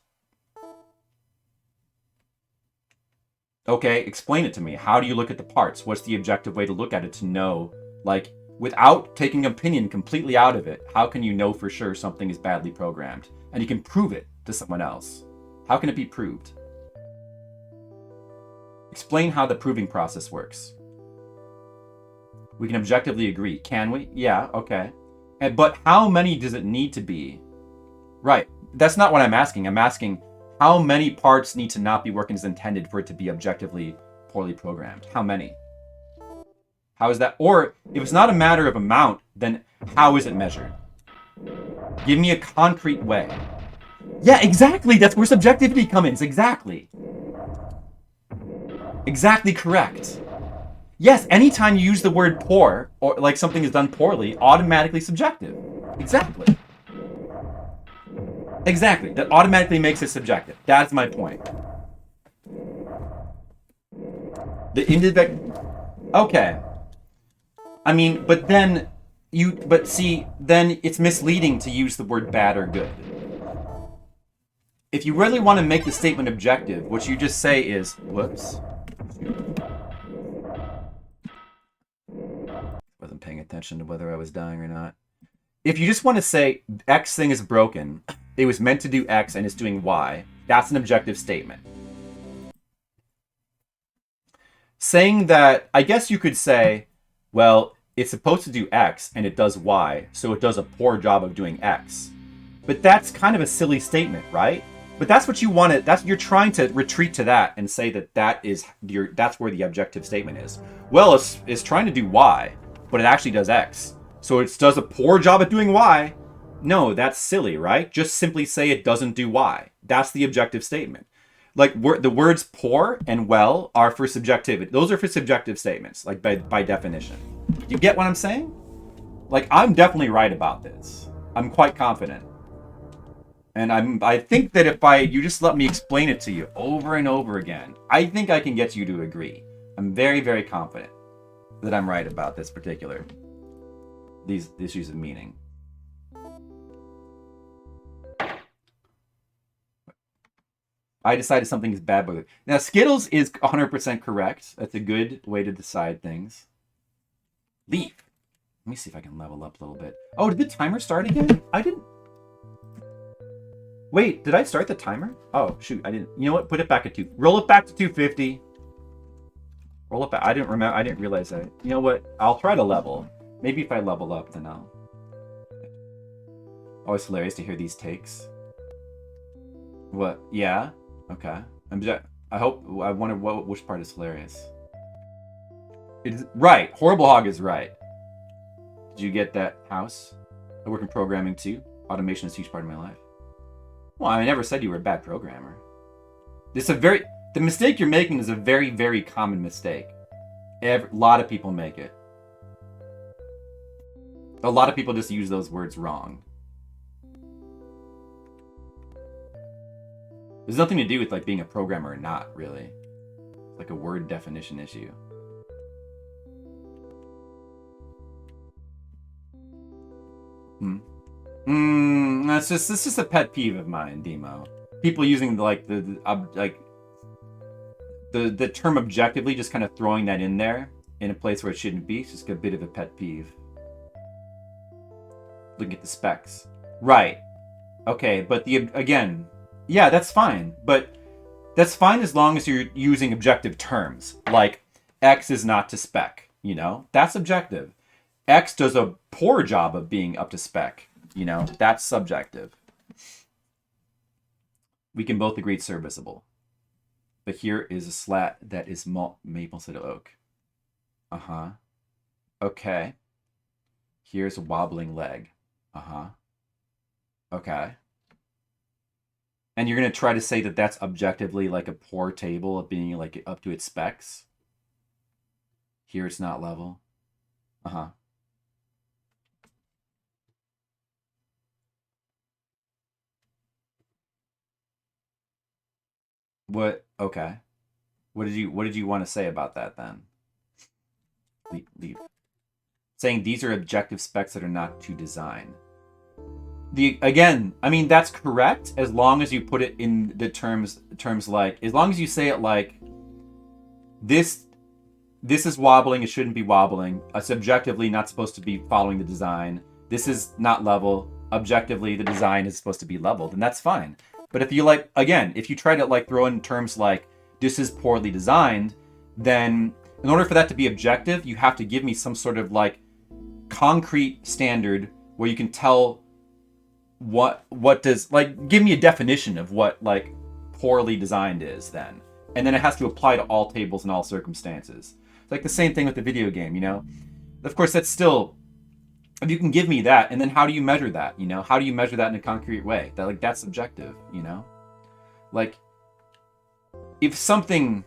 Okay, explain it to me. How do you look at the parts? What's the objective way to look at it to know, like, without taking opinion completely out of it, how can you know for sure something is badly programmed? And you can prove it to someone else. How can it be proved? Explain how the proving process works. We can objectively agree. Can we? Yeah, okay. But how many does it need to be? Right. That's not what I'm asking. I'm asking how many parts need to not be working as intended for it to be objectively poorly programmed? How many? How is that? Or if it's not a matter of amount, then how is it measured? Give me a concrete way. Yeah, exactly. That's where subjectivity comes in. Exactly. Exactly correct. Yes, anytime you use the word poor, or like something is done poorly, automatically subjective. Exactly. Exactly. That automatically makes it subjective. That's my point. The individual. Okay. I mean, but then but see, then it's misleading to use the word bad or good. If you really want to make the statement objective, what you just say is, whoops. Wasn't paying attention to whether I was dying or not. If you just want to say X thing is broken, it was meant to do X and it's doing Y, that's an objective statement. Saying that, I guess you could say, well, it's supposed to do X and it does Y, so it does a poor job of doing X. But that's kind of a silly statement, right? But that's what you want to, you're trying to retreat to that and say that that's where the objective statement is. Well, it's trying to do Y, but it actually does X. So it does a poor job at doing Y. No, that's silly, right? Just simply say it doesn't do Y. That's the objective statement. Like the words poor and well are for subjectivity. Those are for subjective statements, like by definition. You get what I'm saying? Like, I'm definitely right about this. I'm quite confident. And I think that if you just let me explain it to you over and over again, I think I can get you to agree. I'm very, very confident that I'm right about this particular, these issues of meaning. I decided something is bad with it. Now, Skittles is 100% correct. That's a good way to decide things. Leaf. Let me see if I can level up a little bit. Oh, did the timer start again? I didn't. Wait, did I start the timer? Oh, shoot, I didn't. You know what? Put it back at 2. Roll it back to 250. Roll it back. I didn't remember. I didn't realize that. You know what? I'll try to level. Maybe if I level up, then I'll. Always hilarious to hear these takes. What? Yeah? Okay. I wonder which part is hilarious. Right. Horrible Hog is right. Did you get that house? I work in programming too. Automation is a huge part of my life. Well, I never said you were a bad programmer. The mistake you're making is a very, very common mistake. A lot of people make it. A lot of people just use those words wrong. There's nothing to do with like being a programmer or not, really. It's like a word definition issue. That's just a pet peeve of mine, Demo. People using the term objectively, just kind of throwing that in there in a place where it shouldn't be. It's just a bit of a pet peeve. Looking at the specs, right? Okay, but again, yeah, that's fine. But that's fine as long as you're using objective terms, like X is not to spec. You know, that's objective. X does a poor job of being up to spec. You know, that's subjective. We can both agree it's serviceable. But here is a slat that is maple instead of oak. Uh-huh. Okay. Here's a wobbling leg. Uh-huh. Okay. And you're going to try to say that that's objectively like a poor table of being like up to its specs? Here it's not level. Uh-huh. What? Okay. What did you want to say about that then? Leave. Saying these are objective specs that are not to design. Again, I mean, that's correct as long as you put it in the terms like, as long as you say it like this is wobbling, it shouldn't be wobbling. It's objectively not supposed to be following the design. This is not level. Objectively, the design is supposed to be leveled, and that's fine. But if you like, again, if you try to like throw in terms like this is poorly designed, then in order for that to be objective, you have to give me some sort of like concrete standard where you can tell what does, like, give me a definition of what like poorly designed is then. And then it has to apply to all tables and all circumstances. It's like the same thing with the video game, you know? Of course, that's still, if you can give me that, and then how do you measure that, you know? How do you measure that in a concrete way? That, like, that's subjective, you know? Like, if something,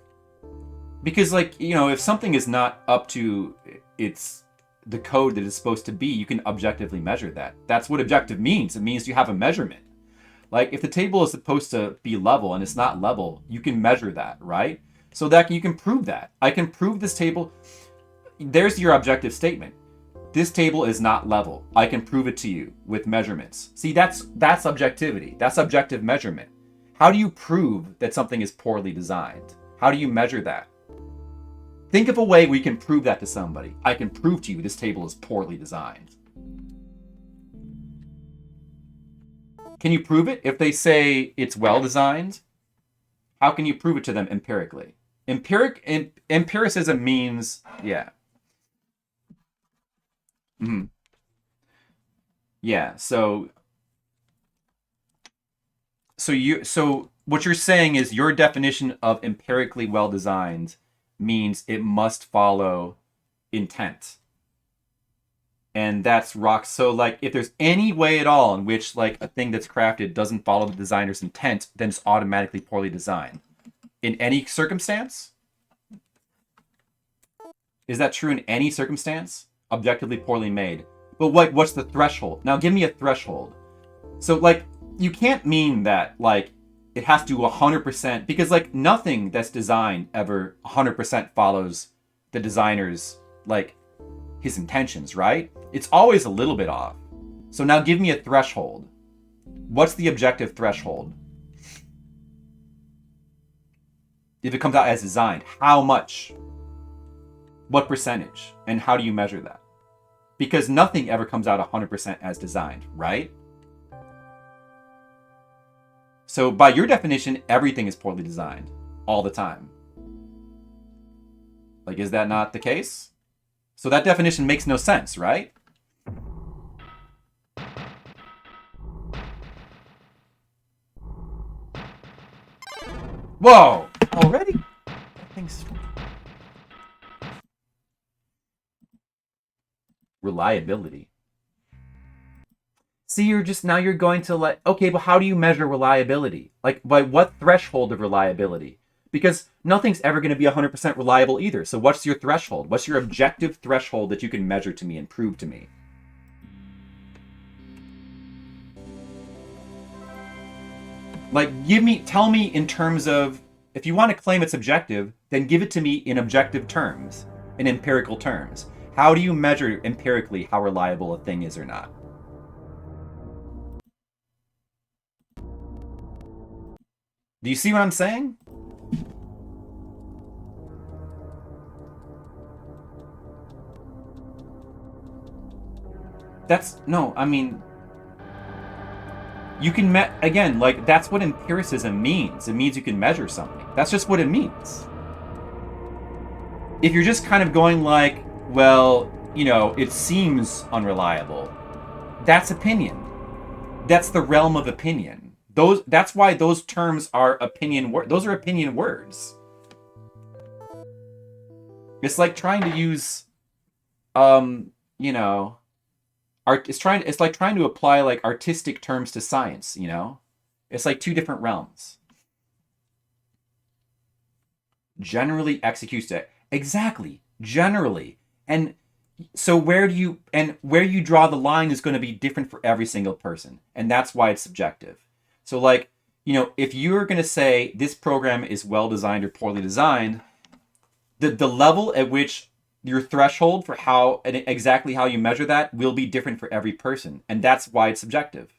because, like, you know, if something is not up to the code that it's supposed to be, you can objectively measure that. That's what objective means. It means you have a measurement. Like, if the table is supposed to be level and it's not level, you can measure that, right? So that you can prove that. I can prove this table. There's your objective statement. This table is not level. I can prove it to you with measurements. See, that's objectivity. That's objective measurement. How do you prove that something is poorly designed? How do you measure that? Think of a way we can prove that to somebody. I can prove to you this table is poorly designed. Can you prove it? If they say it's well designed, how can you prove it to them empirically? Empiricism means, yeah. Mm-hmm. Yeah, so what you're saying is your definition of empirically well designed means it must follow intent. And that's rock. So, like, if there's any way at all in which, like, a thing that's crafted doesn't follow the designer's intent, then it's automatically poorly designed. In any circumstance? Is that true in any circumstance? Objectively poorly made. But what's the threshold? Now, give me a threshold. So, like, you can't mean that, like, it has to 100%, because, like, nothing that's designed ever 100% follows the designer's, like, his intentions, right? It's always a little bit off. So now give me a threshold. What's the objective threshold? If it comes out as designed, how much? What percentage? And how do you measure that? Because nothing ever comes out 100% as designed, right? So by your definition, everything is poorly designed all the time. Like, is that not the case? So that definition makes no sense, right? Whoa! Already? That thing's... Reliability. See, you're going to like, okay, but how do you measure reliability? Like, by what threshold of reliability? Because nothing's ever going to be 100% reliable either. So what's your threshold? What's your objective threshold that you can measure to me and prove to me? Like, tell me in terms of, if you want to claim it's objective, then give it to me in objective terms, in empirical terms. How do you measure empirically how reliable a thing is or not? Do you see what I'm saying? I mean, you can again, like, that's what empiricism means. It means you can measure something. That's just what it means. If you're just kind of going like, well, you know, it seems unreliable, that's opinion. That's the realm of opinion. That's why those terms are opinion words. Those are opinion words. It's like trying to use, you know, it's like trying to apply like artistic terms to science, you know? It's like two different realms. Generally executes it. Exactly. Generally. And so where you draw the line is going to be different for every single person. And that's why it's subjective. So, like, you know, if you're going to say this program is well designed or poorly designed, the level at which your threshold for how and exactly how you measure that will be different for every person, and that's why it's subjective.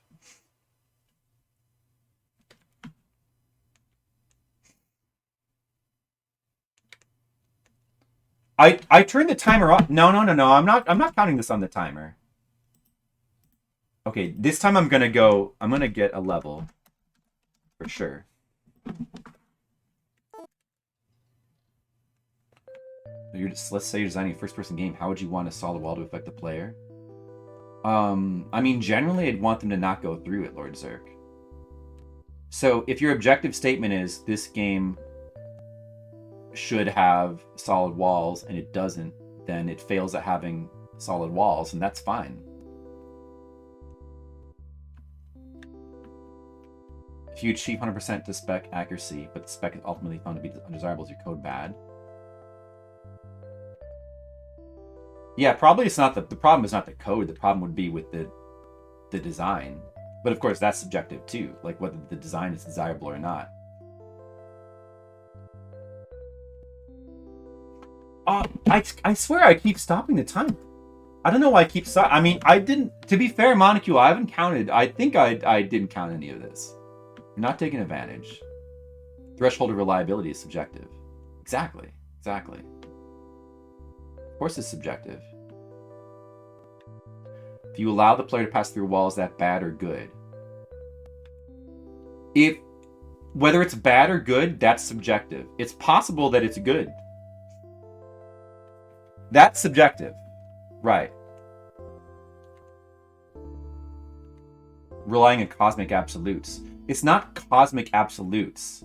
I turned the timer off. No. I'm not counting this on the timer. Okay, this time I'm gonna get a level for sure. Let's say you're designing a first-person game. How would you want a solid wall to affect the player? I mean, generally, I'd want them to not go through it, Lord Zerk. So, if your objective statement is this game should have solid walls and it doesn't, then it fails at having solid walls, and that's fine. If you achieve 100% to spec accuracy, but the spec is ultimately found to be undesirable, is your code bad? Yeah, probably it's not the problem is not the code. The problem would be with the design. But of course, that's subjective too, like whether the design is desirable or not. I swear I keep stopping the time. I don't know why I keep stopping. I mean, I didn't. To be fair, Monocule, I haven't counted. I think I didn't count any of this. You're not taking advantage. Threshold of reliability is subjective. Exactly. Of course it's subjective. If you allow the player to pass through walls, is that bad or good? Whether it's bad or good, that's subjective. It's possible that it's good. That's subjective. Right. Relying on cosmic absolutes. It's not cosmic absolutes.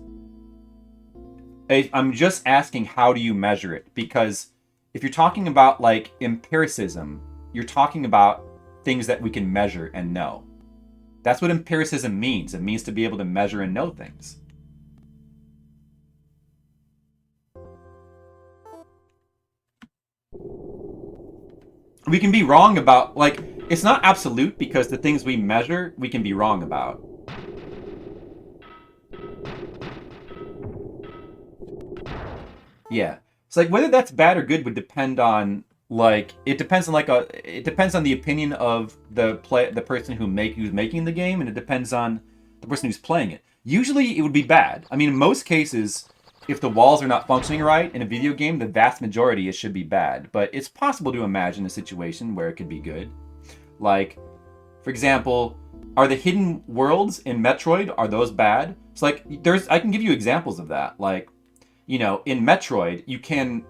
I'm just asking, how do you measure it? Because if you're talking about like empiricism, you're talking about things that we can measure and know. That's what empiricism means. It means to be able to measure and know things. We can be wrong about, like, it's not absolute because the things we measure, we can be wrong about. Yeah. It's like whether that's bad or good would depend on, like, it depends on the opinion of the person who's making the game, and it depends on the person who's playing it. Usually it would be bad. I mean, in most cases, if the walls are not functioning right in a video game, the vast majority it should be bad. But it's possible to imagine a situation where it could be good. Like, for example, are the hidden worlds in Metroid, are those bad? It's like I can give you examples of that. Like, you know, in Metroid, you can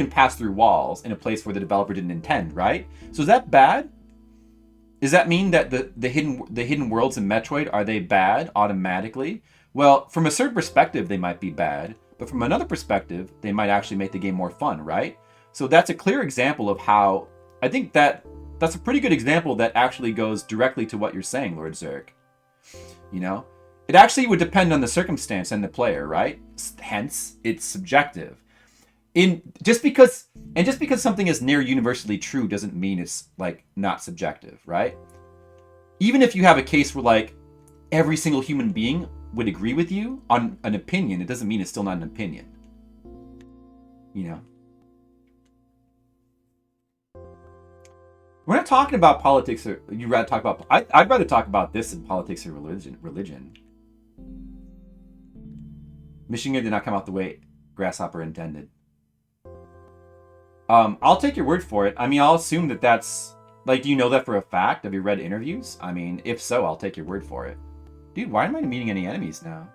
pass through walls in a place where the developer didn't intend, right? So is that bad? Does that mean that the hidden worlds in Metroid, are they bad automatically? Well, from a certain perspective, they might be bad, but from another perspective, they might actually make the game more fun, right? So that's a clear example of how, I think that's a pretty good example that actually goes directly to what you're saying, Lord Zerk. You know? It actually would depend on the circumstance and the player, right? Hence, it's subjective. Just because something is near universally true doesn't mean it's, like, not subjective, right? Even if you have a case where, like, every single human being would agree with you on an opinion, it doesn't mean it's still not an opinion. You know? We're not talking about politics, or you'd rather talk about... I'd rather talk about this than politics or religion. Michigan did not come out the way Grasshopper intended. I'll take your word for it. I mean, I'll assume that that's... Like, do you know that for a fact? Have you read interviews? I mean, if so, I'll take your word for it. Dude, why am I meeting any enemies now?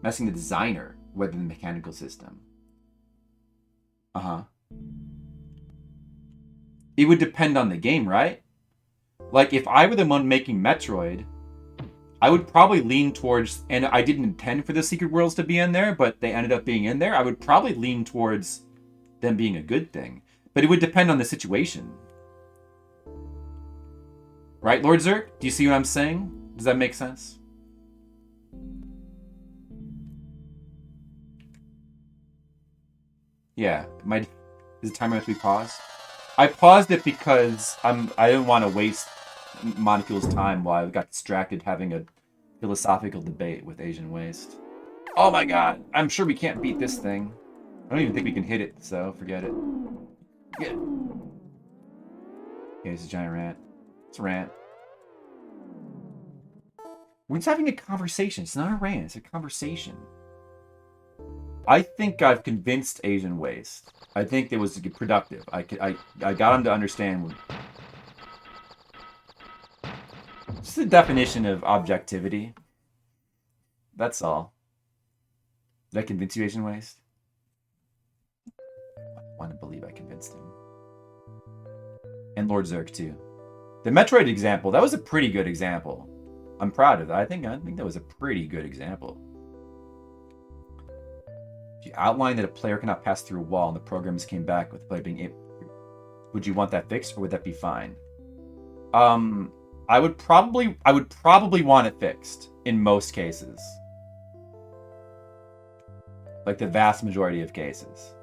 Messing the designer rather than the mechanical system. Uh-huh. It would depend on the game, right? Like, if I were the one making Metroid, I would probably lean towards, and I didn't intend for the secret worlds to be in there, but they ended up being in there, I would probably lean towards them being a good thing. But it would depend on the situation. Right, Lord Zerk? Do you see what I'm saying? Does that make sense? Yeah. Is the timer have to be paused? I paused it because I didn't want to waste molecules time while I got distracted having a philosophical debate with Asian Waste. Oh my god, I'm sure we can't beat this thing. I don't even think we can hit it, so forget it. Get it. Okay, it's a giant rant. It's a rant. We're just having a conversation. It's not a rant, it's a conversation. I think I've convinced Asian Waste. I think it was productive. I got him to understand. Just the definition of objectivity. That's all. Did I convince you, Asian Waste? I want to believe I convinced him. And Lord Zerk, too. The Metroid example, that was a pretty good example. I'm proud of that. I think that was a pretty good example. If you outline that a player cannot pass through a wall and the programs came back with the player being able, would you want that fixed or would that be fine? I would probably want it fixed in most cases. Like the vast majority of cases.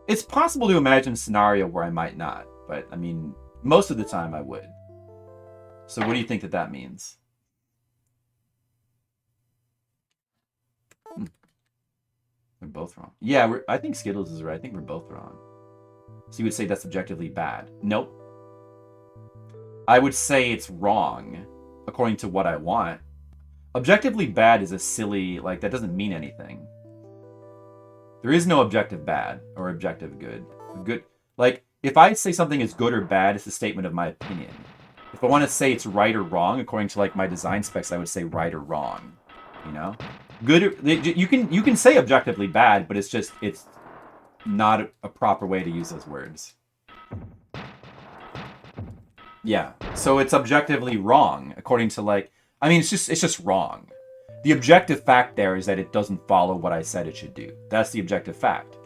It's possible to imagine a scenario where I might not, but I mean, most of the time I would. So what do you think that means? We're both wrong. Yeah, I think Skittles is right. I think we're both wrong. So you would say that's objectively bad. Nope. I would say it's wrong, according to what I want. Objectively bad is a silly, like, that doesn't mean anything. There is no objective bad or objective good. Good, like, if I say something is good or bad, it's a statement of my opinion. If I want to say it's right or wrong, according to, like, my design specs, I would say right or wrong. You know? Good, you can say objectively bad, but it's not a proper way to use those words. Yeah, so it's objectively wrong, according to, like, I mean, it's just wrong. The objective fact there is that it doesn't follow what I said it should do. That's the objective fact.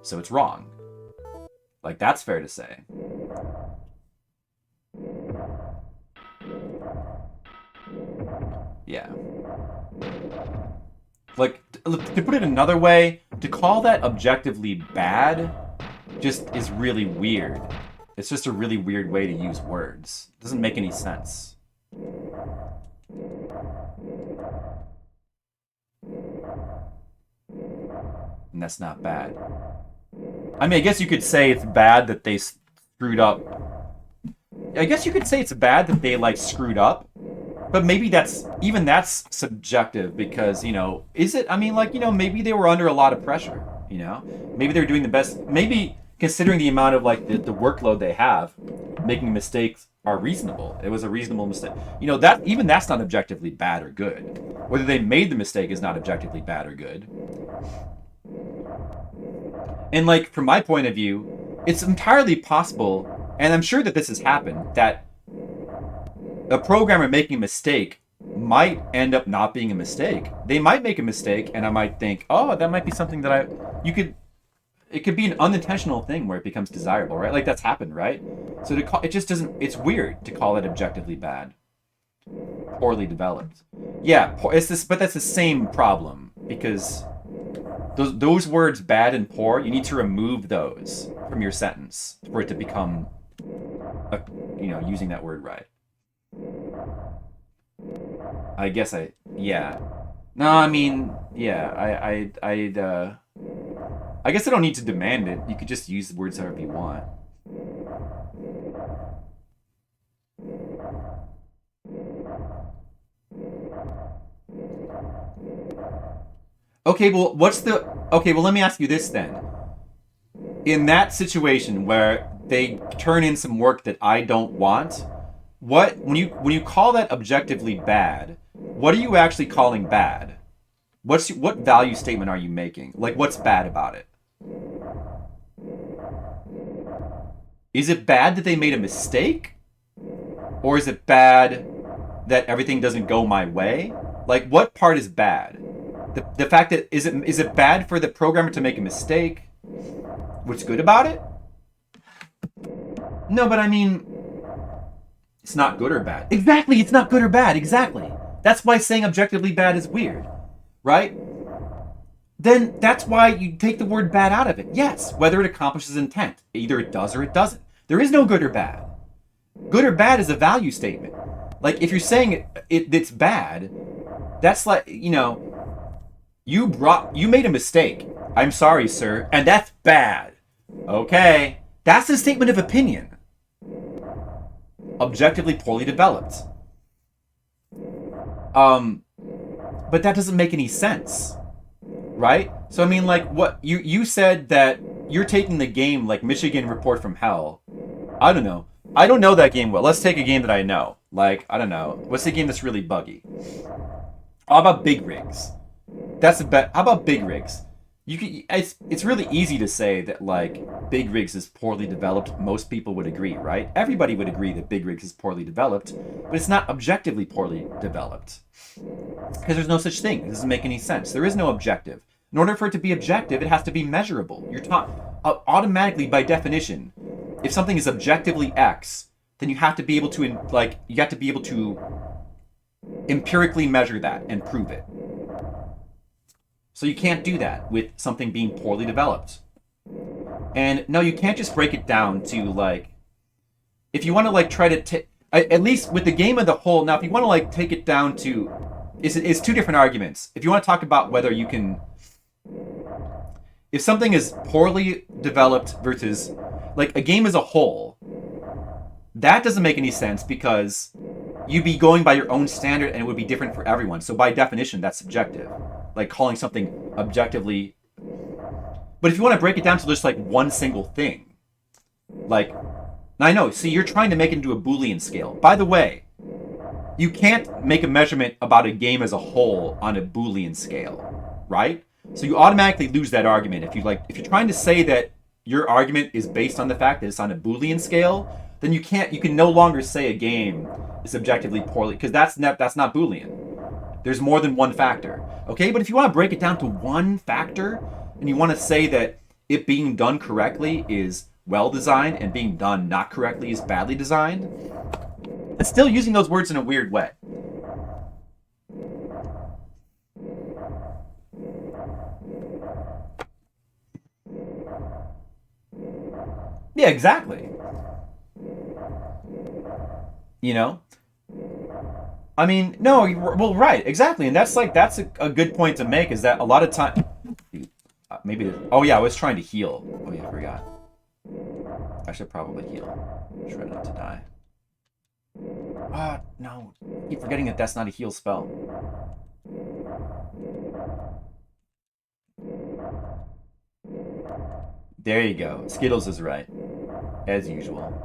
So it's wrong. Like, that's fair to say. Yeah. Like, to put it another way, to call that objectively bad just is really weird. It's just a really weird way to use words. It doesn't make any sense. And that's not bad. I mean, I guess you could say it's bad that they screwed up. I guess you could say it's bad that they, like, screwed up. But maybe that's subjective because, you know, is it? I mean, like, you know, maybe they were under a lot of pressure, you know? Maybe they're doing the best. Maybe, considering the amount of, like, the workload they have, making mistakes are reasonable. It was a reasonable mistake. You know, that's not objectively bad or good. Whether they made the mistake is not objectively bad or good. And, like, from my point of view, it's entirely possible, and I'm sure that this has happened, that a programmer making a mistake might end up not being a mistake. They might make a mistake, and I might think, oh, that might be something that it could be an unintentional thing where it becomes desirable, right? Like, that's happened, right? So it just doesn't, it's weird to call it objectively bad. Poorly developed. Yeah, but that's the same problem, because those words bad and poor, you need to remove those from your sentence for it to become, using that word right. I guess yeah. No, I mean, yeah, I guess I don't need to demand it. You could just use the words however you want. Okay, well, let me ask you this then. In that situation where they turn in some work that I don't want, when you call that objectively bad, what are you actually calling bad? What value statement are you making? Like, what's bad about it? Is it bad that they made a mistake? Or is it bad that everything doesn't go my way? Like, what part is bad? The fact that is it bad for the programmer to make a mistake? What's good about it? No, but I mean, it's not good or bad. Exactly, it's not good or bad. Exactly. That's why saying objectively bad is weird, right? Then that's why you take the word bad out of it. Yes, whether it accomplishes intent. Either it does or it doesn't. There is no good or bad. Good or bad is a value statement. Like, if you're saying it's bad, that's like, you know, you made a mistake. I'm sorry, sir, and that's bad. Okay, that's a statement of opinion. Objectively poorly developed. But that doesn't make any sense, right? So I mean, like, what you said that you're taking the game like Michigan Report from Hell. I don't know. I don't know that game well. Let's take a game that I know. Like, I don't know. What's the game that's really buggy? How about Big Rigs? That's a bet. How about Big Rigs? It's really easy to say that, like, Big Rigs is poorly developed. Most people would agree, right? Everybody would agree that Big Rigs is poorly developed, but it's not objectively poorly developed. Because there's no such thing. It doesn't make any sense. There is no objective. In order for it to be objective, it has to be measurable. You're taught automatically, by definition, if something is objectively X, then you have to be able to empirically measure that and prove it. So you can't do that with something being poorly developed. And no, you can't just break it down to, like, if you want to, like, try to at least with the game as a whole. Now, if you want to, like, take it down to, it's two different arguments. If you want to talk about whether you can, if something is poorly developed versus, like, a game as a whole, that doesn't make any sense because you'd be going by your own standard and it would be different for everyone. So by definition, that's subjective. Like calling something objectively. But if you want to break it down to just like one single thing, like, now I know, see, you're trying to make it into a Boolean scale. By the way, you can't make a measurement about a game as a whole on a Boolean scale, right? So you automatically lose that argument. If you're trying to say that your argument is based on the fact that it's on a Boolean scale, then you can no longer say a game is objectively poorly, because that's not Boolean. There's more than one factor. Okay, but if you want to break it down to one factor, and you want to say that it being done correctly is well designed and being done not correctly is badly designed, it's still using those words in a weird way. Yeah, exactly. You know? I mean, no, well, right, exactly. And that's a good point to make, is that a lot of time, oh yeah, I was trying to heal. Oh yeah, I forgot. I should probably heal. Try not to die. No. I keep forgetting that that's not a heal spell. There you go. Skittles is right. As usual.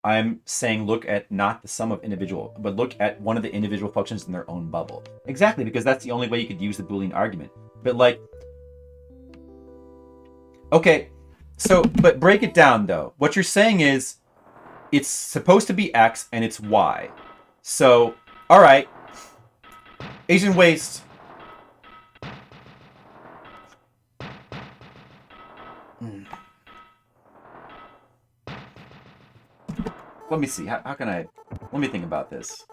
I'm saying look at not the sum of individual, but look at one of the individual functions in their own bubble. Exactly, because that's the only way you could use the Boolean argument. But like, okay, so, but break it down though. What you're saying is, it's supposed to be X and it's Y. So, alright, Asian Waste. Let me see. How can I... Let me think about this.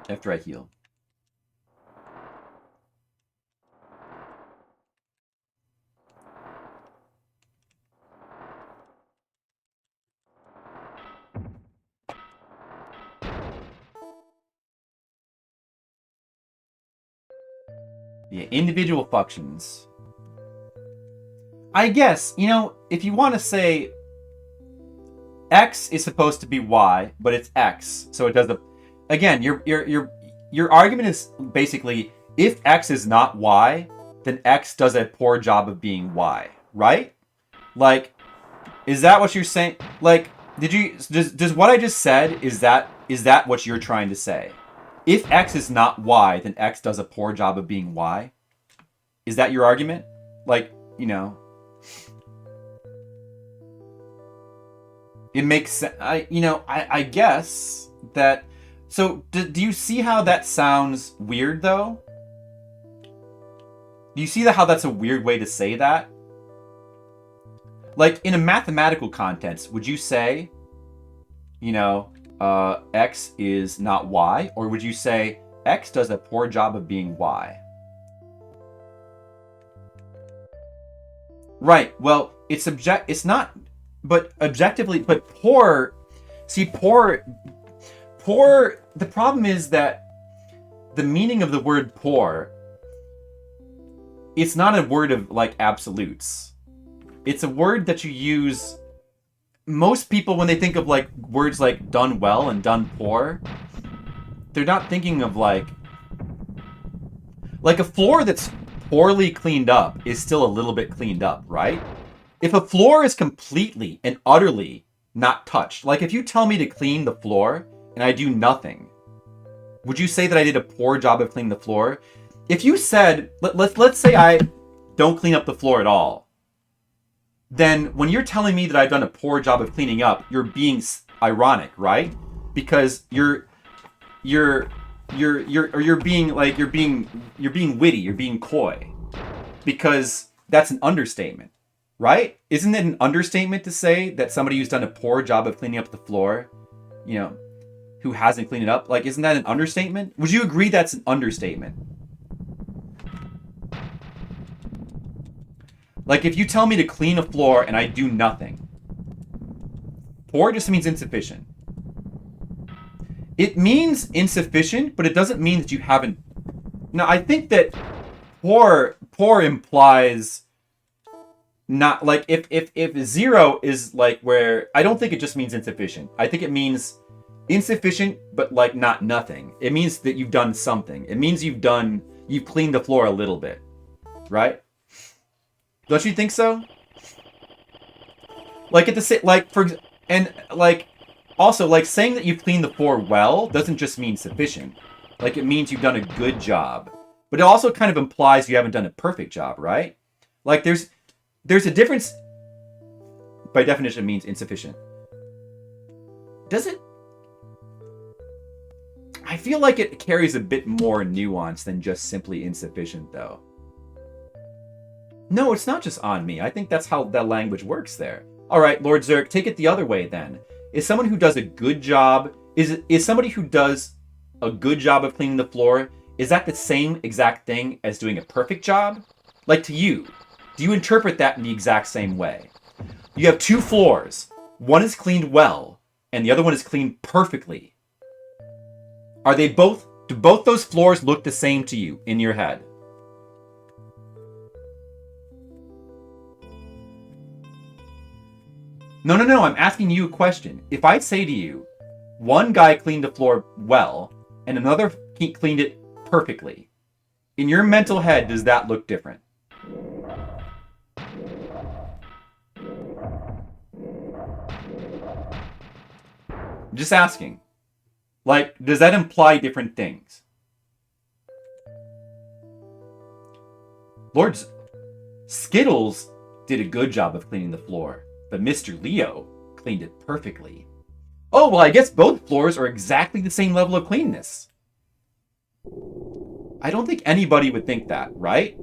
After I heal. Yeah, individual functions. I guess, you know, if you want to say X is supposed to be Y, but it's X, so it does the... Again, your argument is basically, if X is not Y, then X does a poor job of being Y, right? Like, is that what you're saying? Like, does what I just said, is that what you're trying to say? If X is not Y, then X does a poor job of being Y? Is that your argument? Like, you know... It makes sense. I guess that... So, do you see how that sounds weird, though? Do you see how that's a weird way to say that? Like, in a mathematical context, would you say you know, X is not Y? Or would you say X does a poor job of being Y? Right. Well, it's not, but objectively, but poor. See, poor. The problem is that the meaning of the word poor, it's not a word of like absolutes. It's a word that you use. Most people, when they think of like words like done well and done poor, they're not thinking of like a floor that's poorly cleaned up is still a little bit cleaned up, right? If a floor is completely and utterly not touched, like if you tell me to clean the floor and I do nothing, would you say that I did a poor job of cleaning the floor? If you said, let's say I don't clean up the floor at all, then when you're telling me that I've done a poor job of cleaning up, you're being ironic, right? Because you're being like you're being witty, you're being coy, because that's an understatement, right? Isn't it an understatement to say that somebody who's done a poor job of cleaning up the floor, you know, who hasn't cleaned it up, like, isn't that an understatement? Would you agree that's an understatement? Like, if you tell me to clean a floor and I do nothing, poor just means insufficient. It means insufficient, but it doesn't mean that you haven't. Now, I think that poor implies not like if zero is like where I don't think it just means insufficient. I think it means insufficient, but like not nothing. It means that you've done something. It means you've cleaned the floor a little bit, right? Don't you think so? Like at the like for and like. Also, like, saying that you've cleaned the floor well doesn't just mean sufficient. Like, it means you've done a good job. But it also kind of implies you haven't done a perfect job, right? Like, there's a difference. By definition, it means insufficient. Does it? I feel like it carries a bit more nuance than just simply insufficient, though. No, it's not just on me. I think that's how that language works there. All right, Lord Zerk, take it the other way, then. Is someone who does a good job, is somebody who does a good job of cleaning the floor, is that the same exact thing as doing a perfect job? Like, to you, do you interpret that in the exact same way? You have two floors. One is cleaned well, and the other one is cleaned perfectly. Do both those floors look the same to you in your head? No, I'm asking you a question. If I say to you, one guy cleaned the floor well, and another cleaned it perfectly, in your mental head, does that look different? I'm just asking. Like, does that imply different things? Lord Skittles did a good job of cleaning the floor. But Mr. Leo cleaned it perfectly. Oh, well, I guess both floors are exactly the same level of cleanness. I don't think anybody would think that, right?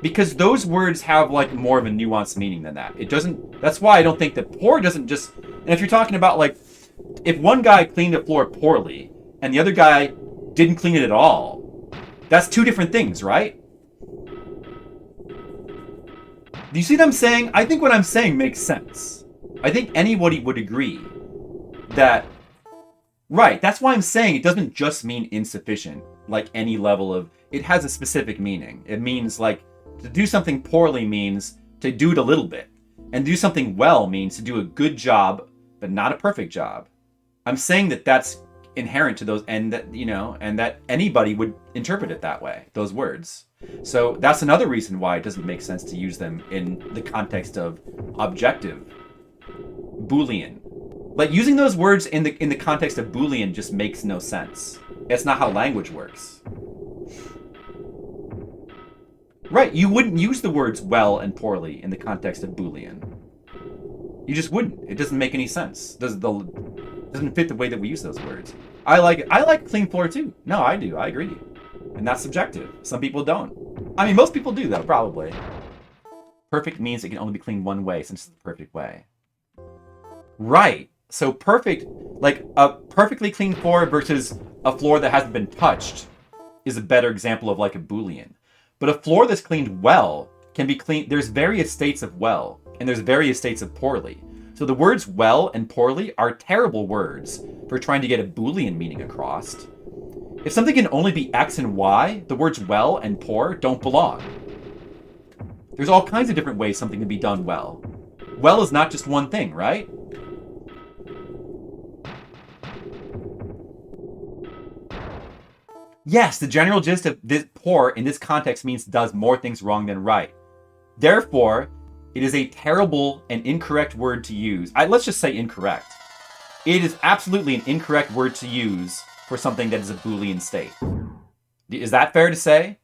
Because those words have, like, more of a nuanced meaning than that. It doesn't... That's why I don't think that poor doesn't just... And if you're talking about, like, if one guy cleaned a floor poorly, and the other guy didn't clean it at all, that's two different things, right? Do you see what I'm saying? I think what I'm saying makes sense. I think anybody would agree that... Right, that's why I'm saying it doesn't just mean insufficient, like any level of... It has a specific meaning. It means, like, to do something poorly means to do it a little bit. And do something well means to do a good job, but not a perfect job. I'm saying that that's inherent to those, and that, you know, and that anybody would interpret it that way, those words. So that's another reason why it doesn't make sense to use them in the context of objective, Boolean. Like, using those words in the context of Boolean just makes no sense. It's not how language works. Right, you wouldn't use the words well and poorly in the context of Boolean. You just wouldn't. It doesn't make any sense. Doesn't fit the way that we use those words. I like clean floor too. No, I do. I agree. And that's subjective. Some people don't. I mean, most people do, though, probably. Perfect means it can only be cleaned one way, since it's the perfect way. Right. So perfect, like a perfectly clean floor versus a floor that hasn't been touched is a better example of like a Boolean. But a floor that's cleaned well can be cleaned. There's various states of well, and there's various states of poorly. So the words well and poorly are terrible words for trying to get a Boolean meaning across. If something can only be X and Y, the words well and poor don't belong. There's all kinds of different ways something can be done well. Well is not just one thing, right? Yes, the general gist of this poor in this context means does more things wrong than right. Therefore, it is a terrible and incorrect word to use. Let's just say incorrect. It is absolutely an incorrect word to use for something that is a Boolean state. Is that fair to say?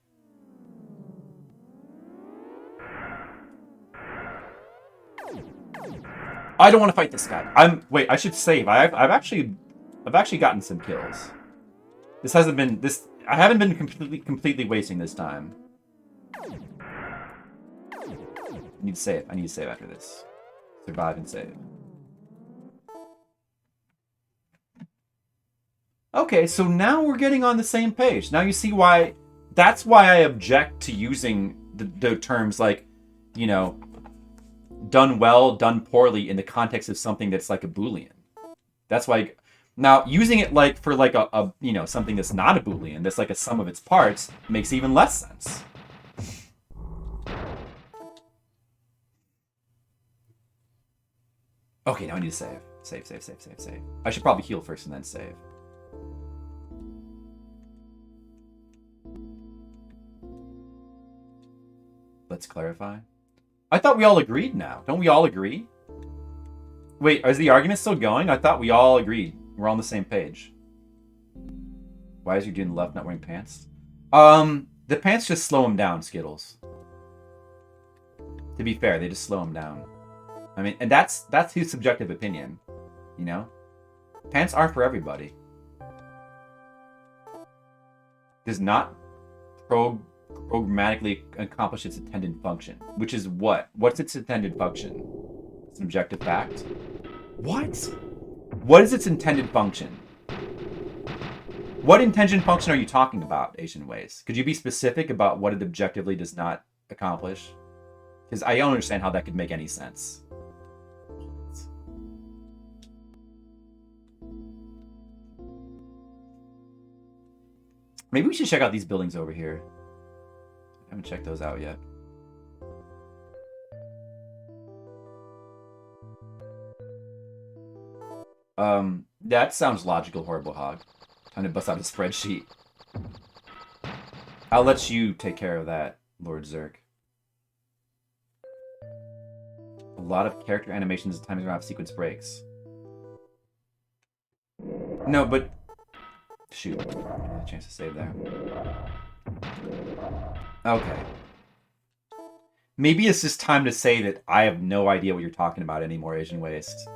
I don't want to fight this guy. Wait, I should save. I've actually gotten some kills. This hasn't been this. I haven't been completely wasting this time. I need to save. I need to save after this. Survive and save. Okay, so now we're getting on the same page. Now you see why. That's why I object to using the terms like, you know, done well, done poorly in the context of something that's like a Boolean. That's why. Now, using it like for like a you know, something that's not a Boolean, that's like a sum of its parts, makes even less sense. Okay, now I need to save. Save. I should probably heal first and then save. Let's clarify. I thought we all agreed now. Don't we all agree? Wait, is the argument still going? I thought we all agreed. We're on the same page. Why is your dude in the left not wearing pants? The pants just slow him down, Skittles. To be fair, they just slow him down. I mean, and that's his subjective opinion, you know? Pants aren't for everybody. Does not programmatically accomplish its intended function. Which is what? What's its intended function? It's an objective fact. What? What is its intended function? What intended function are you talking about, Asian Ways? Could you be specific about what it objectively does not accomplish? Because I don't understand how that could make any sense. Maybe we should check out these buildings over here. I haven't checked those out yet. That sounds logical, Horrible Hog. Time to bust out a spreadsheet. I'll let you take care of that, Lord Zerk. A lot of character animations at times around sequence breaks. No, but... Shoot. I had a chance to save there. Okay. Maybe it's just time to say that I have no idea what you're talking about anymore, Asian Waste.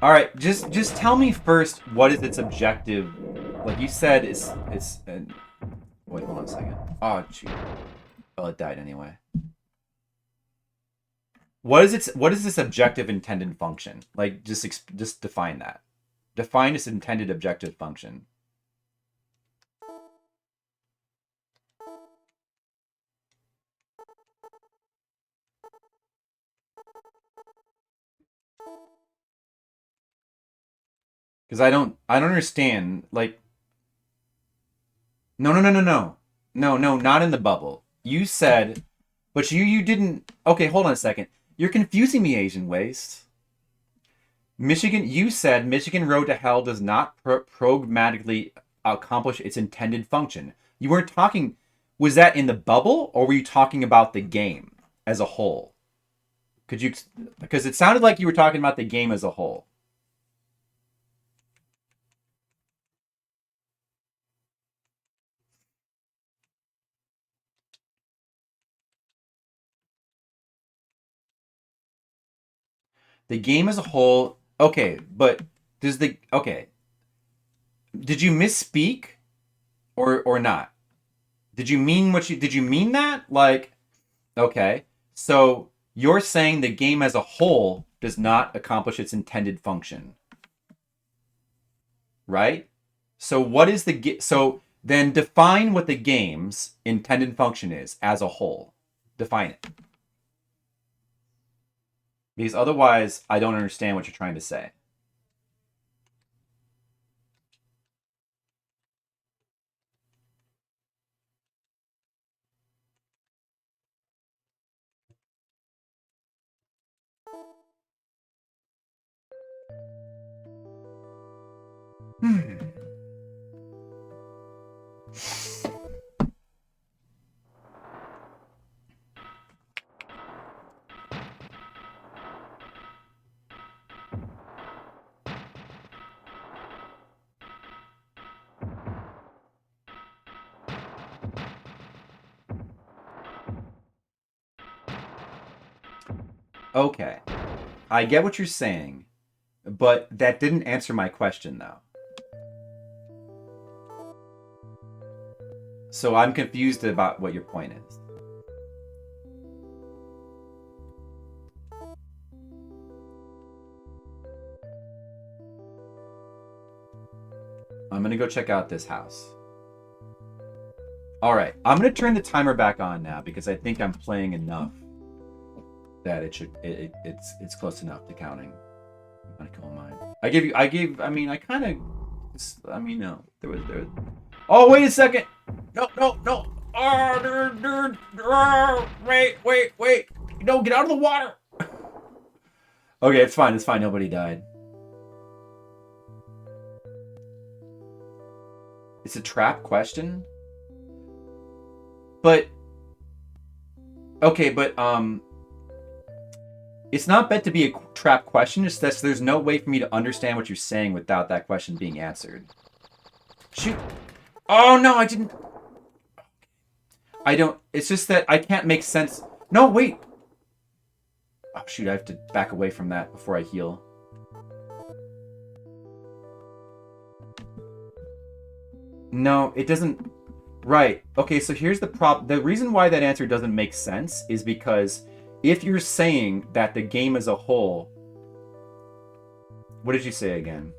All right, just tell me first what is its objective. Like you said, it's wait, hold on a second. Oh, shoot. Well, it died anyway. What is its objective intended function? Like just define that. Define its intended objective function. Because I don't understand. Like, no, not in the bubble. You said, but you didn't. Okay, hold on a second. You're confusing me, Asian Waste. Michigan, you said Michigan Road to Hell does not programmatically accomplish its intended function. You weren't talking. Was that in the bubble, or were you talking about the game as a whole? Could you? Because it sounded like you were talking about the game as a whole. The game as a whole, okay, but does the okay? Did you misspeak or not? Did you mean did you mean that? Like, okay. So you're saying the game as a whole does not accomplish its intended function, right? So what is so then define what the game's intended function is as a whole. Define it. Because otherwise I don't understand what you're trying to say. Okay. I get what you're saying, but that didn't answer my question though. So I'm confused about what your point is. I'm gonna go check out this house. All right, I'm gonna turn the timer back on now because I think I'm playing enough that it's close enough to counting. I'm gonna kill mine. I mean, I kind of, I mean, no, there was. Oh, wait a second! No. Oh, dude. Oh, wait. No, get out of the water! Okay, it's fine. Nobody died. It's a trap question? But... Okay, but, it's not meant to be a trap question. It's that there's no way for me to understand what you're saying without that question being answered. Shoot! Oh, no, I didn't... I don't... It's just that I can't make sense... No, wait! Oh, shoot, I have to back away from that before I heal. No, it doesn't... Right. Okay, so here's the problem. The reason why that answer doesn't make sense is because if you're saying that the game as a whole... What did you say again?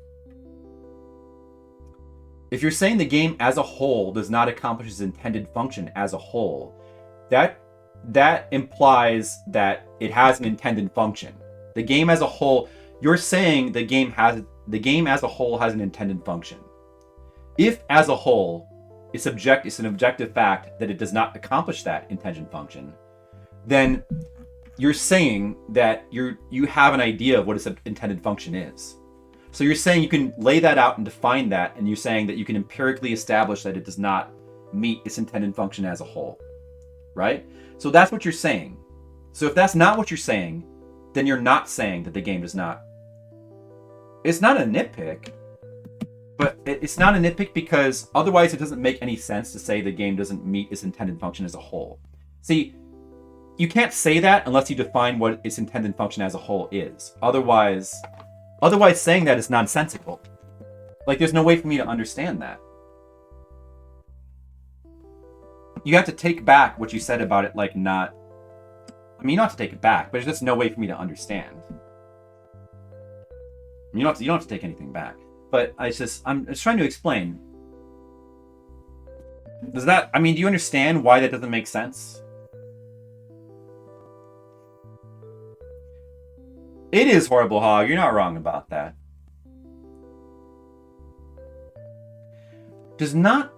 If you're saying the game as a whole does not accomplish its intended function as a whole, that implies that it has an intended function. The game as a whole, you're saying the game as a whole has an intended function. If as a whole, it's an objective fact that it does not accomplish that intended function, then you're saying that you have an idea of what its intended function is. So you're saying you can lay that out and define that, and you're saying that you can empirically establish that it does not meet its intended function as a whole, right? So that's what you're saying. So if that's not what you're saying, then you're not saying that the game does not. It's not a nitpick, but it's not a nitpick because otherwise it doesn't make any sense to say the game doesn't meet its intended function as a whole. See, you can't say that unless you define what its intended function as a whole is. Otherwise saying that is nonsensical. Like, there's no way for me to understand that. You have to take back what you said about it, like, not... I mean, you don't have to take it back, but there's just no way for me to understand. You don't have to take anything back. But I'm just trying to explain. Do you understand why that doesn't make sense? It is Horrible Hog. You're not wrong about that. Does not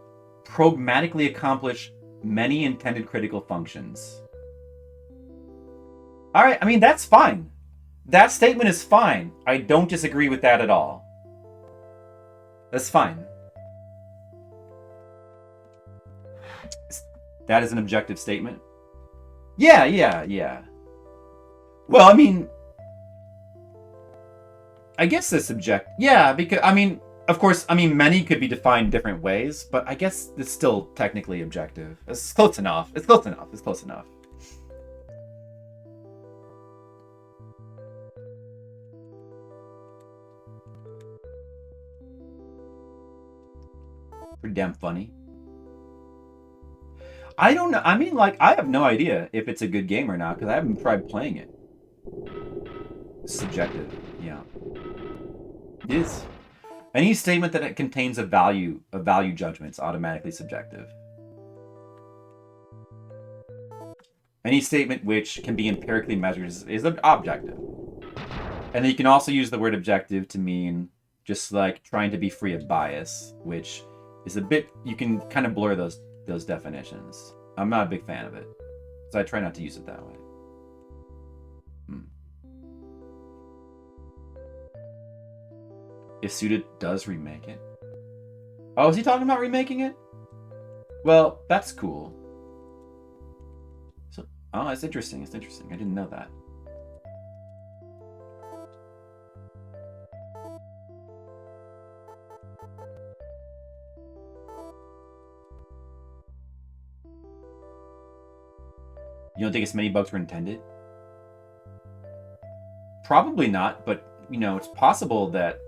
pragmatically accomplish many intended critical functions. All right, I mean, that's fine. That statement is fine. I don't disagree with that at all. That's fine. That is an objective statement. Yeah. Well, I mean... I guess that's subjective. Yeah, because, I mean, of course, many could be defined different ways, but I guess it's still technically objective. It's close enough. It's close enough. pretty damn funny. I don't know. I mean, like, I have no idea if it's a good game or not because I haven't tried playing it. It's subjective. Yeah. It is. Any statement that it contains a value judgment is automatically subjective. Any statement which can be empirically measured is objective. And then you can also use the word objective to mean just like trying to be free of bias, which is a bit, you can kind of blur those definitions. I'm not a big fan of it, so I try not to use it that way. If Suda does remake it. Oh, is he talking about remaking it? Well, that's cool. So, oh, that's interesting. It's interesting. I didn't know that. You don't think as many bugs were intended? Probably not, but, you know, it's possible that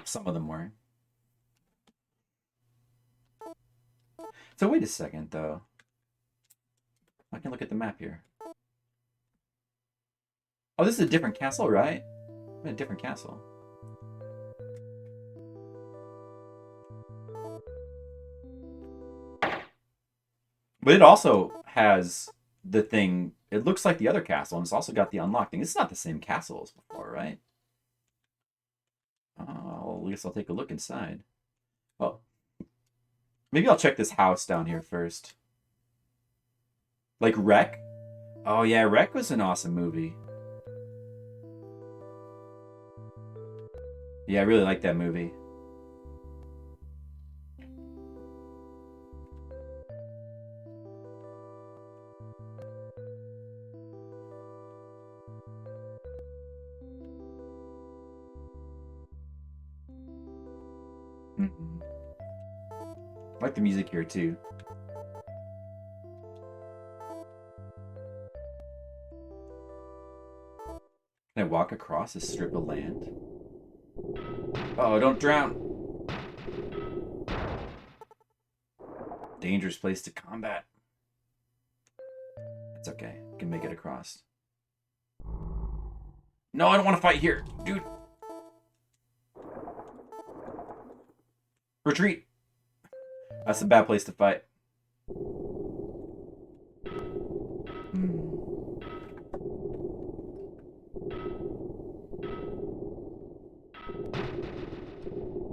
some of them were. So wait a second, though. I can look at the map here. Oh, this is a different castle, right? A different castle. But it also has the thing. It looks like the other castle, and it's also got the unlock thing. It's not the same castle as before, right? Oh, I guess I'll take a look inside. Oh, maybe I'll check this house down here first. Like Wreck? Oh yeah, Wreck was an awesome movie. Yeah, I really like that movie. I like the music here too. Can I walk across this strip of land? Oh, don't drown! Dangerous place to combat. It's okay. I can make it across. No, I don't want to fight here, dude. Retreat. That's a bad place to fight.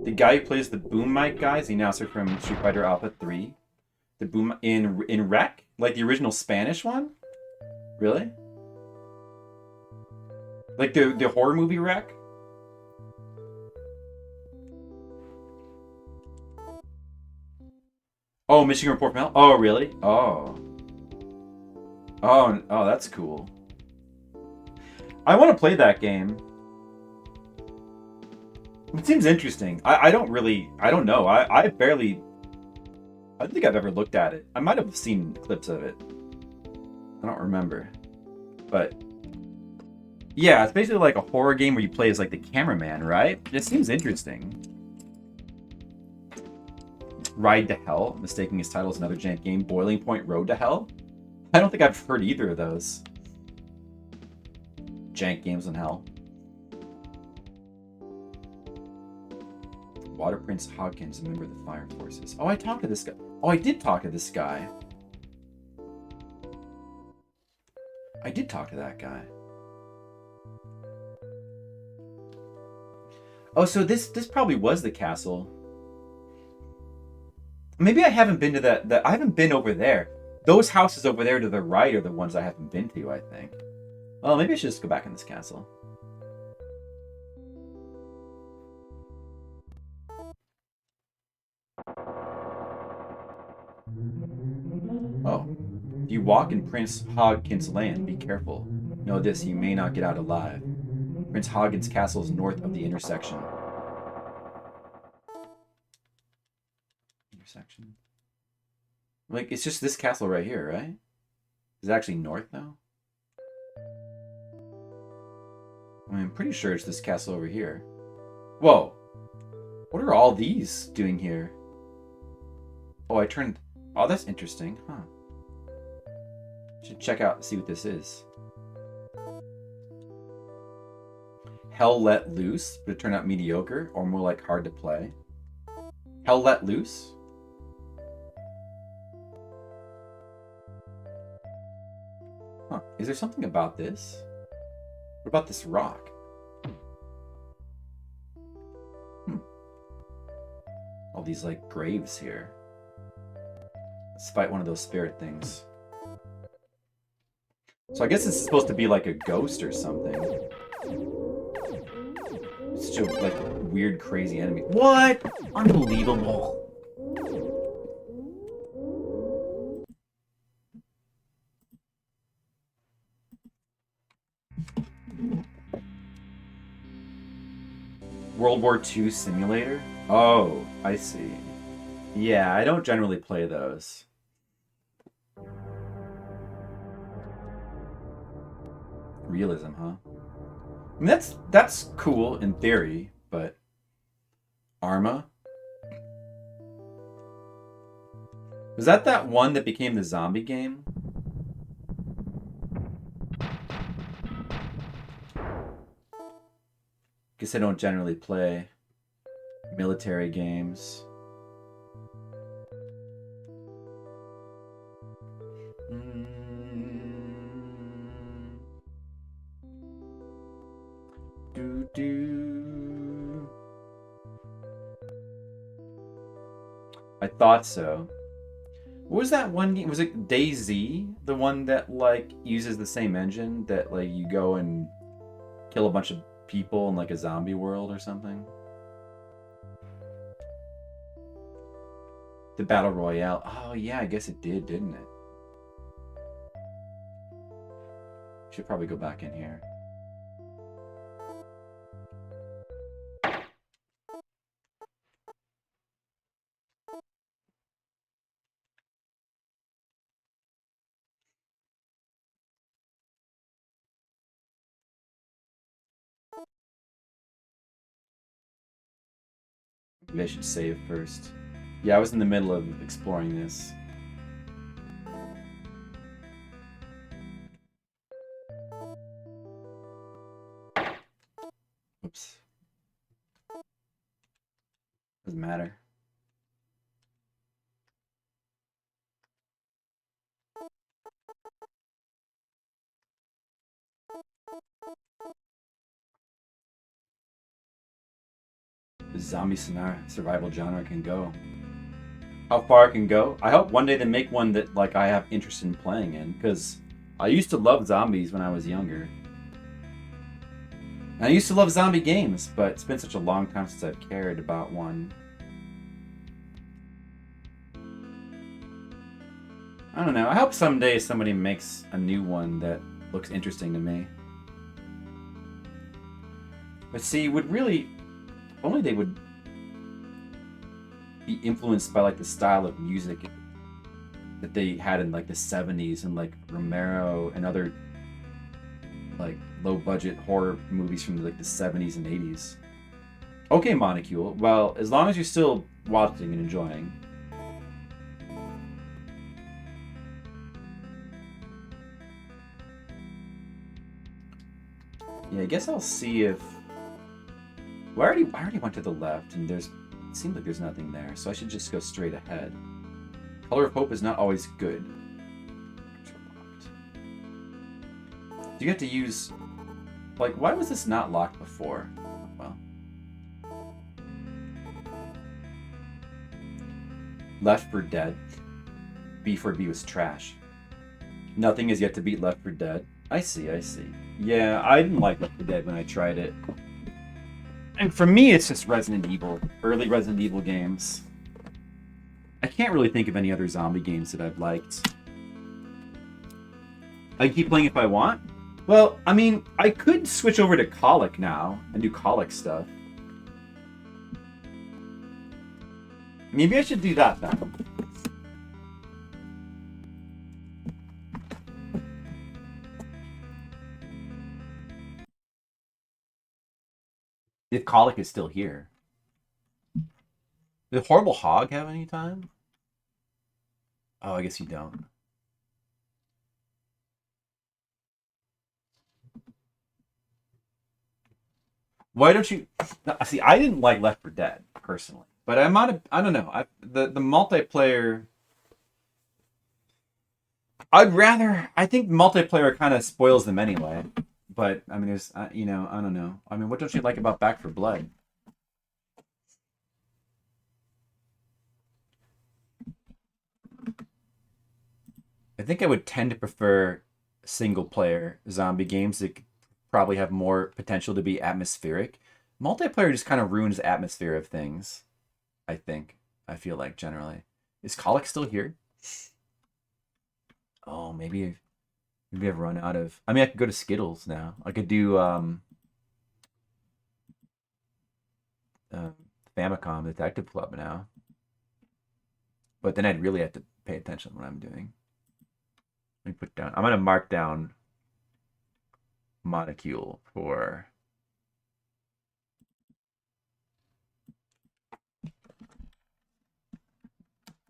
The guy who plays the boom mic guy is the announcer from Street Fighter Alpha 3. The boom in Rec? Like the original Spanish one? Really? Like the horror movie Rec? Oh, Michigan Report from Hell? Oh, really? Oh. Oh, that's cool. I want to play that game. It seems interesting. I don't know. I don't think I've ever looked at it. I might have seen clips of it. I don't remember. But yeah, it's basically like a horror game where you play as like the cameraman, right? It seems interesting. Ride to Hell, mistaking his title as another jank game. Boiling Point Road to Hell? I don't think I've heard either of those. Jank games in hell. Water Prince Hawkins, a member of the Fire Forces. Oh, I talked to this guy. Oh, I did talk to this guy. I did talk to that guy. Oh, so this probably was the castle. Maybe I haven't been to that. I haven't been over there. Those houses over there to the right are the ones I haven't been to, I think. Well, maybe I should just go back in this castle. Oh. If you walk in Prince Hawkins' land, be careful. Know this, you may not get out alive. Prince Hawkins' castle is north of the intersection. Intersection? Like, it's just this castle right here, right? Is it actually north now? I mean, I'm pretty sure it's this castle over here. Whoa! What are all these doing here? Oh, I turned... Oh, that's interesting. Huh. Should check out, see what this is. Hell Let Loose, but it turned out mediocre, or more like hard to play. Hell Let Loose? Huh. Is there something about this? What about this rock? All these, like, graves here. Let's fight one of those spirit things. So I guess this is supposed to be like a ghost or something. It's such a, like, weird, crazy enemy. What? Unbelievable. World War II simulator? Oh, I see. Yeah, I don't generally play those. Realism, huh? I mean, that's cool in theory, but Arma? Was that one that became the zombie game? Guess I don't generally play military games. I thought so. What was that one game? Was it DayZ? The one that, like, uses the same engine that, like, you go and kill a bunch of people in, like, a zombie world or something? The Battle Royale. Oh, yeah, I guess it did, didn't it? Should probably go back in here. Maybe I should save first. Yeah, I was in the middle of exploring this. Oops. Doesn't matter. The zombie survival genre can go. How far it can go? I hope one day they make one that, like, I have interest in playing in, because I used to love zombies when I was younger. And I used to love zombie games, but it's been such a long time since I've cared about one. I don't know. I hope someday somebody makes a new one that looks interesting to me. But see, would really... Only they would be influenced by, like, the style of music that they had in, like, the 70s and, like, Romero and other, like, low-budget horror movies from, like, the 70s and 80s. Okay, Monocule. Well, as long as you're still watching and enjoying. Yeah, I guess I'll see if... Well, I already went to the left, and it seems like there's nothing there, so I should just go straight ahead. Color of Hope is not always good. Do you get to use... Like, why was this not locked before? Well. Left 4 Dead. B4B was trash. Nothing is yet to beat Left 4 Dead. I see. Yeah, I didn't like Left 4 Dead when I tried it. And for me, it's just Resident Evil. Early Resident Evil games. I can't really think of any other zombie games that I've liked. I can keep playing if I want. Well, I mean, I could switch over to Colic now and do Colic stuff. Maybe I should do that then. If Colic is still here. Did Horrible Hog have any time? Oh, I guess you don't. Why don't you? See, I didn't like Left 4 Dead personally, but I might have. I don't know. The multiplayer. I'd rather. I think multiplayer kind of spoils them anyway. But I mean, there's. You know, I don't know. I mean, what don't you like about Back 4 Blood? I think I would tend to prefer single player zombie games that could probably have more potential to be atmospheric. Multiplayer just kind of ruins the atmosphere of things, I think. I feel like generally. Is Colic still here? Oh, maybe I've run out of. I mean, I could go to Skittles now. I could do uh, Famicom Detective Club now. But then I'd really have to pay attention to what I'm doing. Let me put down. I'm gonna mark down Monocule for.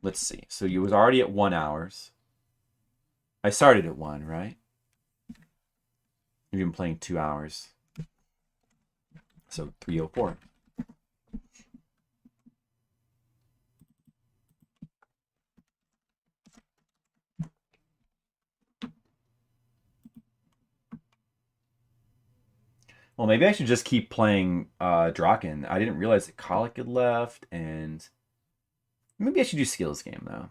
Let's see. So you was already at 1 hours. I started at 1, right? You've been playing 2 hours. So 304. Well, maybe I should just keep playing Drakkhen. I didn't realize that Colic had left, and maybe I should do Skills game though.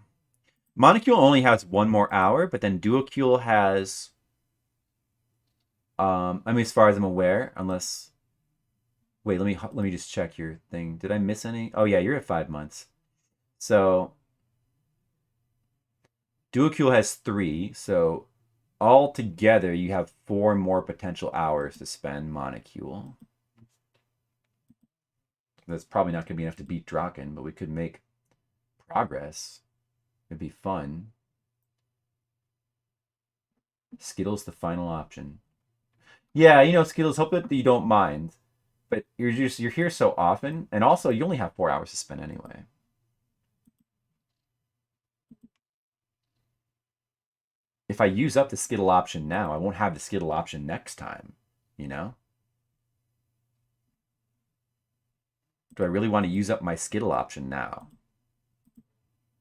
Monocule only has 1 more hour, but then Duocule has. I mean, as far as I'm aware, unless. Wait, let me just check your thing. Did I miss any? Oh yeah, you're at 5 months. So Duocule has 3, so all together you have 4 more potential hours to spend Monocule. That's probably not going to be enough to beat Drakkhen, but we could make progress. It'd be fun. Skittles the final option. Yeah, you know, Skittles, hope that you don't mind. But you're here so often, and also you only have 4 hours to spend anyway. If I use up the Skittle option now, I won't have the Skittle option next time, you know? Do I really want to use up my Skittle option now?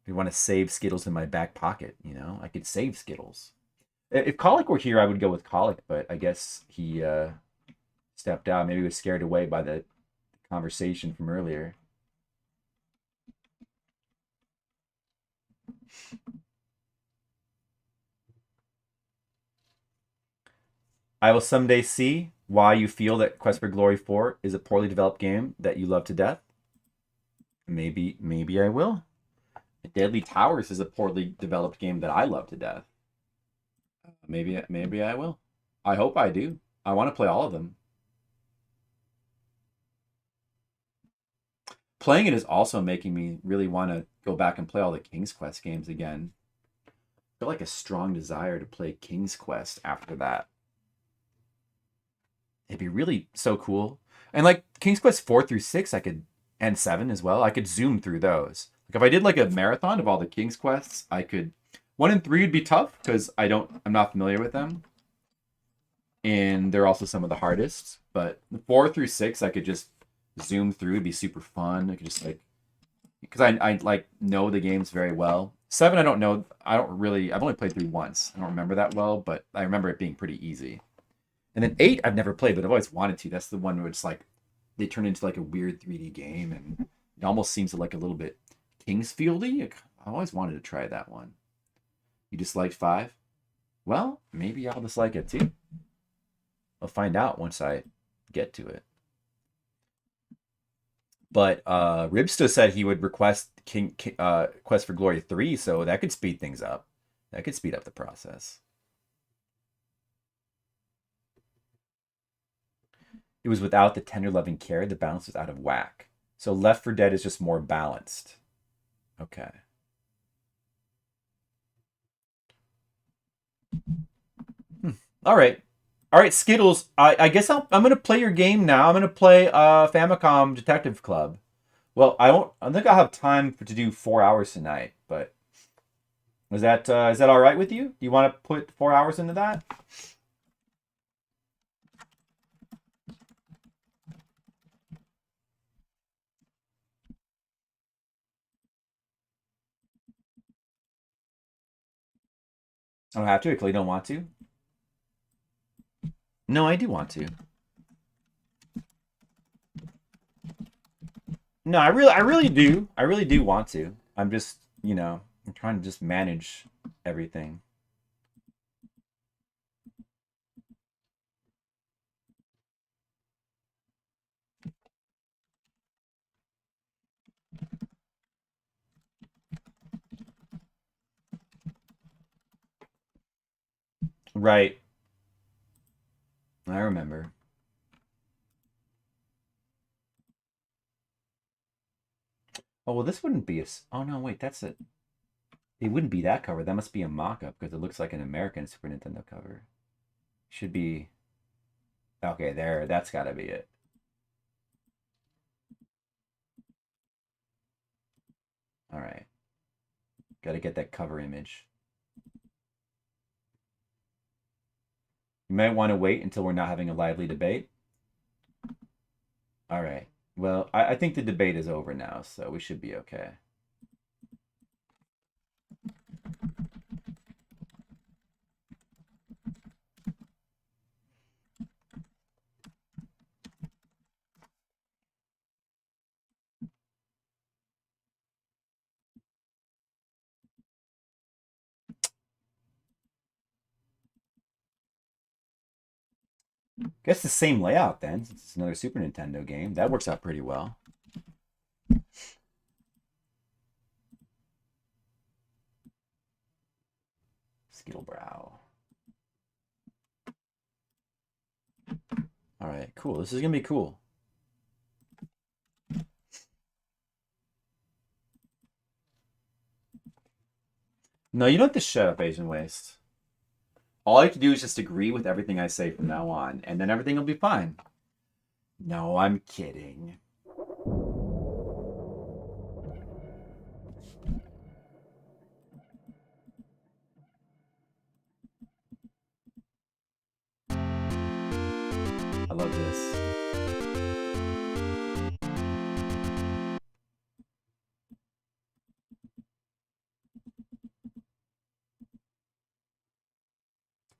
Do I want to save Skittles in my back pocket, you know? I could save Skittles. If Colic were here, I would go with Colic, but I guess he stepped out. Maybe he was scared away by the conversation from earlier. I will someday see why you feel that Quest for Glory 4 is a poorly developed game that you love to death. Maybe I will. Deadly Towers is a poorly developed game that I love to death. Maybe I will. I hope I do. I want to play all of them. Playing it is also making me really want to go back and play all the King's Quest games again. I feel like a strong desire to play King's Quest after that. It'd be really so cool. And like King's Quest 4 through 6, I could, and 7 as well, I could zoom through those. Like if I did like a marathon of all the King's Quests, I could. 1 and 3 would be tough because I'm not familiar with them. And they're also some of the hardest. But 4 through 6, I could just zoom through. It'd be super fun. I could just like, because I like know the games very well. 7, I don't know. I've only played through once. I don't remember that well, but I remember it being pretty easy. And then 8, I've never played, but I've always wanted to. That's the one where it's like they turn into like a weird 3D game, and it almost seems like a little bit Kingsfieldy. I always wanted to try that one. You disliked 5? Well, maybe I'll dislike it too. I'll find out once I get to it. But Ribsta said he would request Quest for Glory 3, so that could speed things up. That could speed up the process. It was without the tender loving care. The balance was out of whack. So Left 4 Dead is just more balanced. Okay. All right. All right, Skittles. I guess I'm going to play your game now. I'm going to play Famicom Detective Club. Well, I think I'll have time to do 4 hours tonight, but Is that all right with you? Do you want to put 4 hours into that? I don't have to. I clearly don't want to. No, I do want to. No, I really do. I really do want to. I'm just, I'm trying to just manage everything. Right. I remember. Oh, well, this wouldn't be a... Oh, no, wait, that's it. It wouldn't be that cover. That must be a mock-up because it looks like an American Super Nintendo cover. Should be... Okay, there. That's got to be it. All right. Got to get that cover image. You might want to wait until we're not having a lively debate. All right. Well, I think the debate is over now, so we should be okay. Guess the same layout then, since it's another Super Nintendo game. That works out pretty well. Skittlebrow. All right, cool. This is gonna be cool. No, you don't have to shut up, Asian Waste. All I have to do is just agree with everything I say from now on, and then everything will be fine. No, I'm kidding. I love this.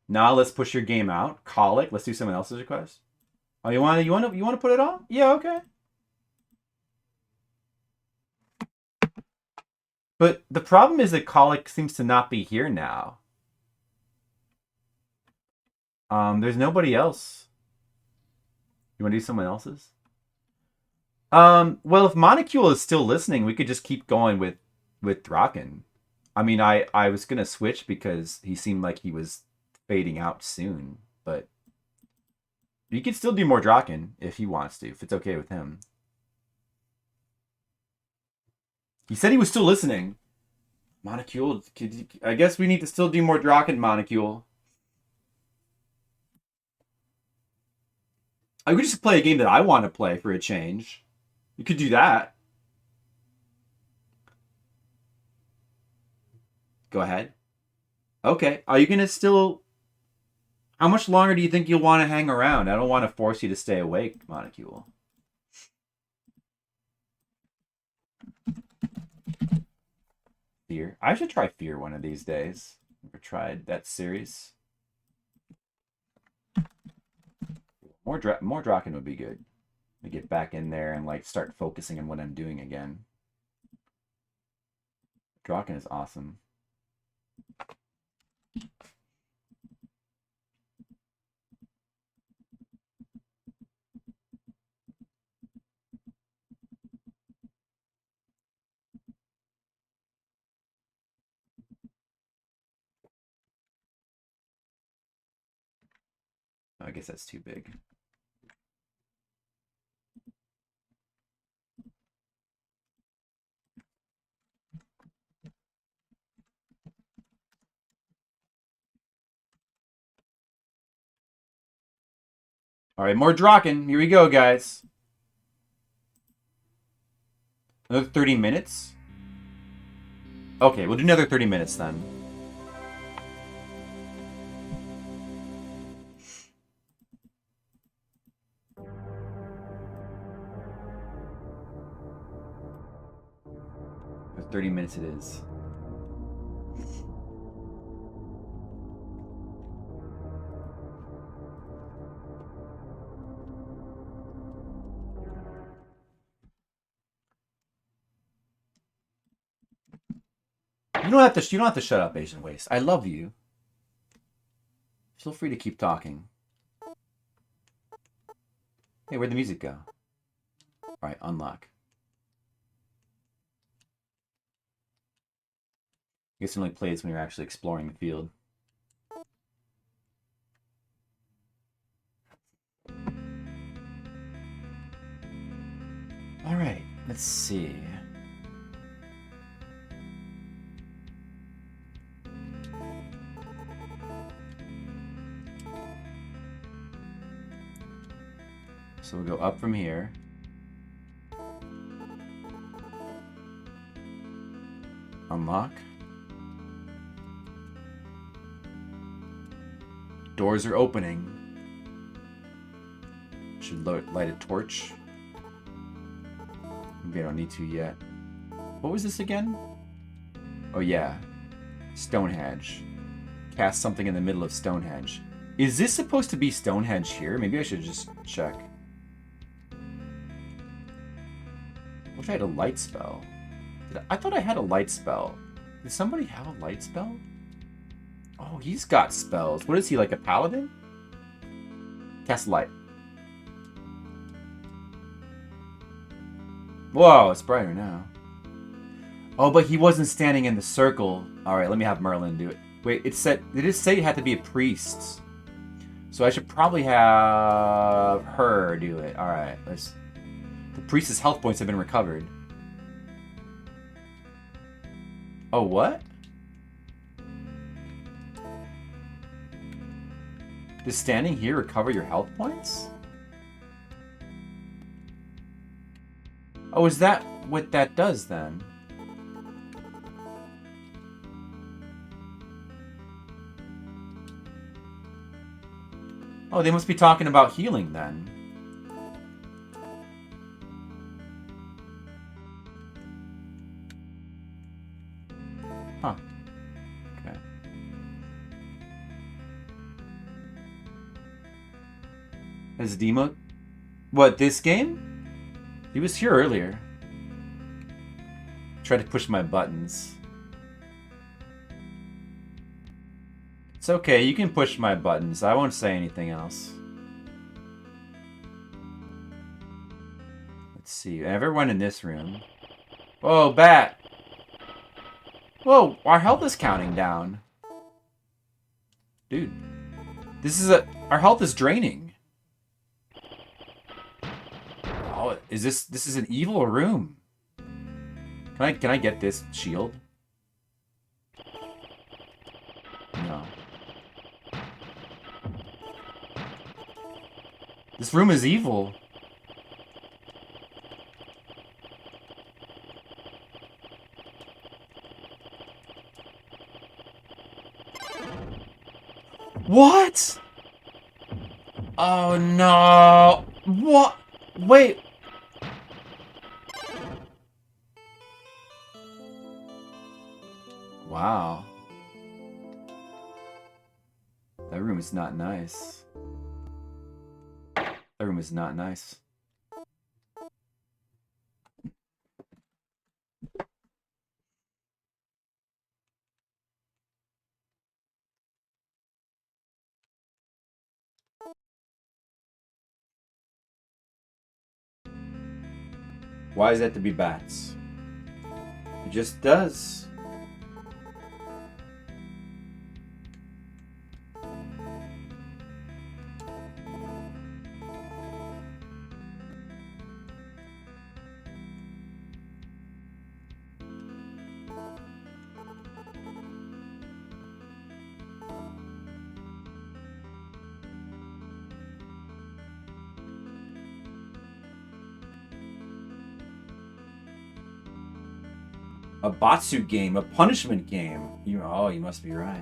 Now let's push your game out. Call it. Let's do someone else's request. Oh, you want to put it on? Yeah, okay. But the problem is that Colic seems to not be here now. There's nobody else. You want to do someone else's? Well, if Monocule is still listening, we could just keep going with Drakkhen. I mean, I was gonna switch because he seemed like he was fading out soon, but you could still do more Drakkhen if he wants to, if it's okay with him. He said he was still listening. Monocule, I guess we need to still do more Drakkhen, Monocule. I could just play a game that I want to play for a change. You could do that. Go ahead. Okay. Are you going to still... How much longer do you think you'll want to hang around? I don't want to force you to stay awake, Monocule. Fear. I should try Fear one of these days. Never tried that series. More Drakkhen would be good. To get back in there and like start focusing on what I'm doing again. Drakkhen is awesome. I guess that's too big. All right, more Drakkhen. Here we go, guys. Another 30 minutes? Okay, we'll do another 30 minutes then. 30 minutes it is. You don't have to shut up, Asian Waste. I love you. Feel free to keep talking. Hey, where'd the music go? Alright, unlock. I guess it only plays when you're actually exploring the field. Alright, let's see. So we'll go up from here. Unlock. Doors are opening. Should light a torch. Maybe I don't need to yet. What was this again? Oh yeah. Stonehenge. Cast something in the middle of Stonehenge. Is this supposed to be Stonehenge here? Maybe I should just check. What if I had a light spell? I thought I had a light spell. Does somebody have a light spell? Oh, he's got spells. What is he, like a paladin? Cast light. Whoa, it's brighter now. Oh, but he wasn't standing in the circle. Alright, let me have Merlin do it. Wait, it did say it had to be a priest. So I should probably have her do it. Alright, let's... The priest's health points have been recovered. Oh, what? Does standing here recover your health points? Oh, is that what that does then? Oh, they must be talking about healing then. Huh. Okay. Has Demo... What, this game? He was here earlier. Tried to push my buttons. It's okay, you can push my buttons. I won't say anything else. Let's see. Everyone in this room. Whoa, bat! Whoa, our health is counting down. Dude. Our health is draining. Oh, is this is an evil room. Can I get this shield? No. This room is evil. What? Oh no. What? Wait. Wow. That room is not nice. That room is not nice. Why is that to be bats? It just does. A Batsu game, a punishment game. You must be right.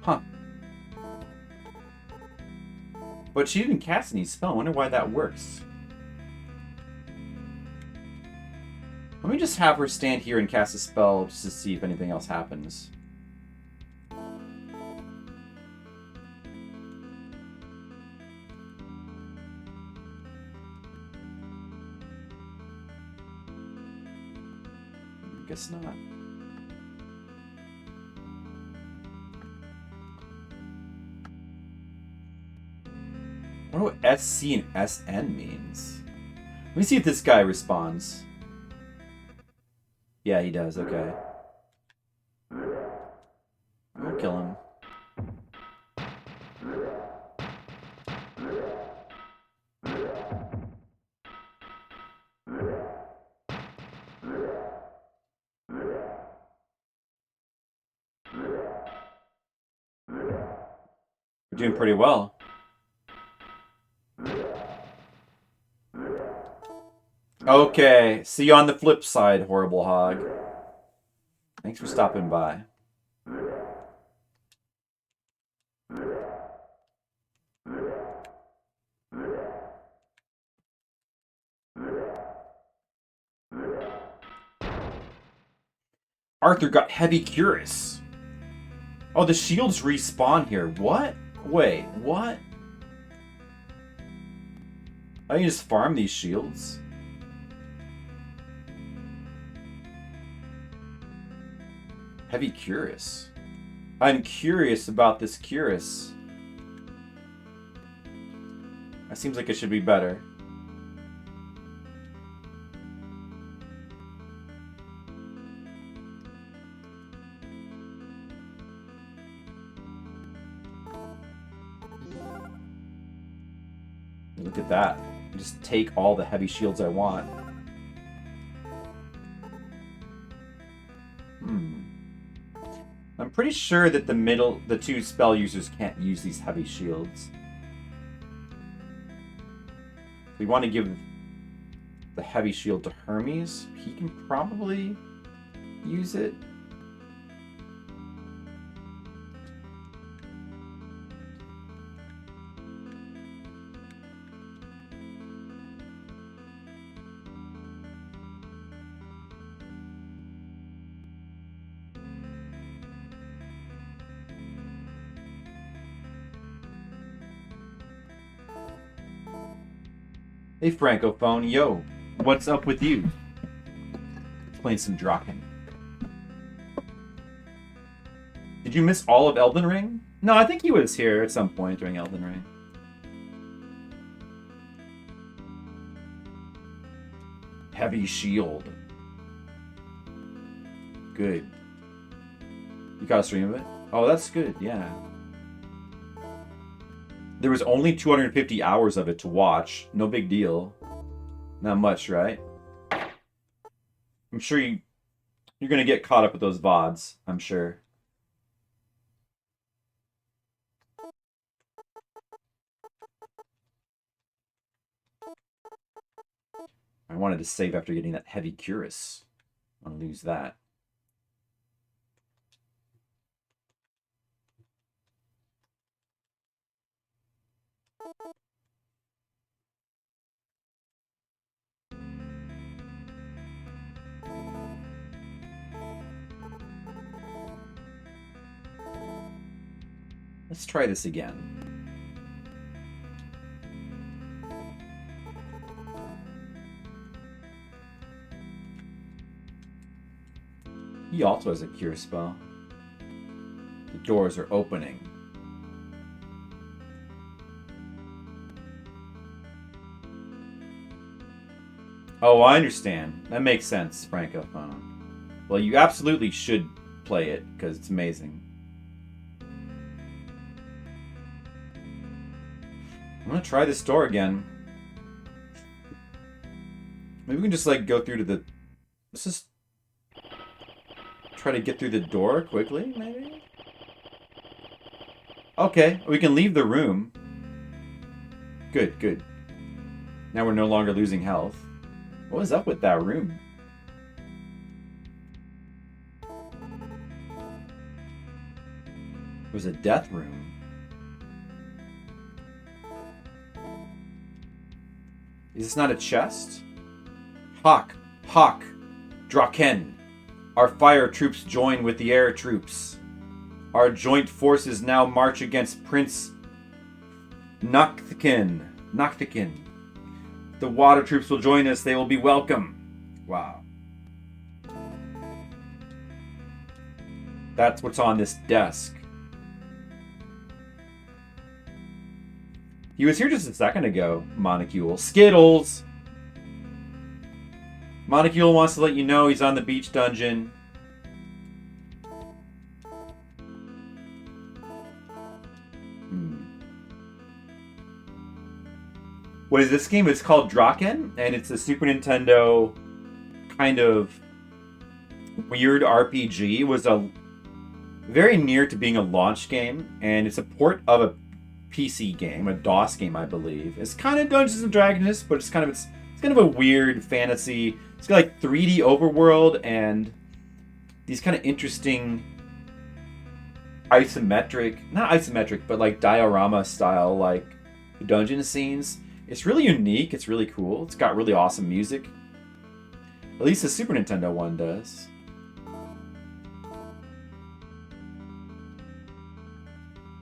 Huh. But she didn't cast any spell. I wonder why that works. Let me just have her stand here and cast a spell just to see if anything else happens. Guess not. I wonder what SC and SN means. Let me see if this guy responds. Yeah, he does. Okay. I'll kill him. We're doing pretty well. Okay, see you on the flip side, horrible hog. Thanks for stopping by. Arthur got heavy curious. Oh, the shields respawn here. What? Wait, what? I can just farm these shields. Heavy curious. I'm curious about this curious. That seems like it should be better. Look at that. Just take all the heavy shields I want. I'm pretty sure that the two spell users can't use these heavy shields. We want to give the heavy shield to Hermes. He can probably use it. Hey Francophone, yo, what's up with you? Playing some Drakkhen. Did you miss all of Elden Ring? No, I think he was here at some point during Elden Ring. Heavy shield. Good. You got a stream of it? Oh, that's good, yeah. There was only 250 hours of it to watch. No big deal. Not much, right? I'm sure you're going to get caught up with those VODs. I'm sure. I wanted to save after getting that heavy cuirass. I'll lose that. Let's try this again. He also has a cure spell. The doors are opening. Oh, I understand. That makes sense, Francophone. Well, you absolutely should play it, because it's amazing. I'm gonna try this door again. Maybe we can just, like, go through to the... Let's just try to get through the door quickly, maybe? Okay, we can leave the room. Good, good. Now we're no longer losing health. What was up with that room? It was a death room. Is this not a chest? Hawk! Hawk! Drakkhen. Our fire troops join with the air troops. Our joint forces now march against Prince Drakkhen. The water troops will join us. They will be welcome. Wow. That's what's on this desk. He was here just a second ago, Monocule. Skittles! Monocule wants to let you know he's on the beach dungeon. What is this game? It's called Drakkhen, and it's a Super Nintendo kind of weird RPG. It was a very near to being a launch game, and it's a port of a PC game, a DOS game, I believe. It's kind of Dungeons and Dragons, but it's kind of a weird fantasy. It's got like 3D overworld and these kind of interesting not isometric, but like diorama style like dungeon scenes. It's really unique. It's really cool. It's got really awesome music. At least the Super Nintendo one does.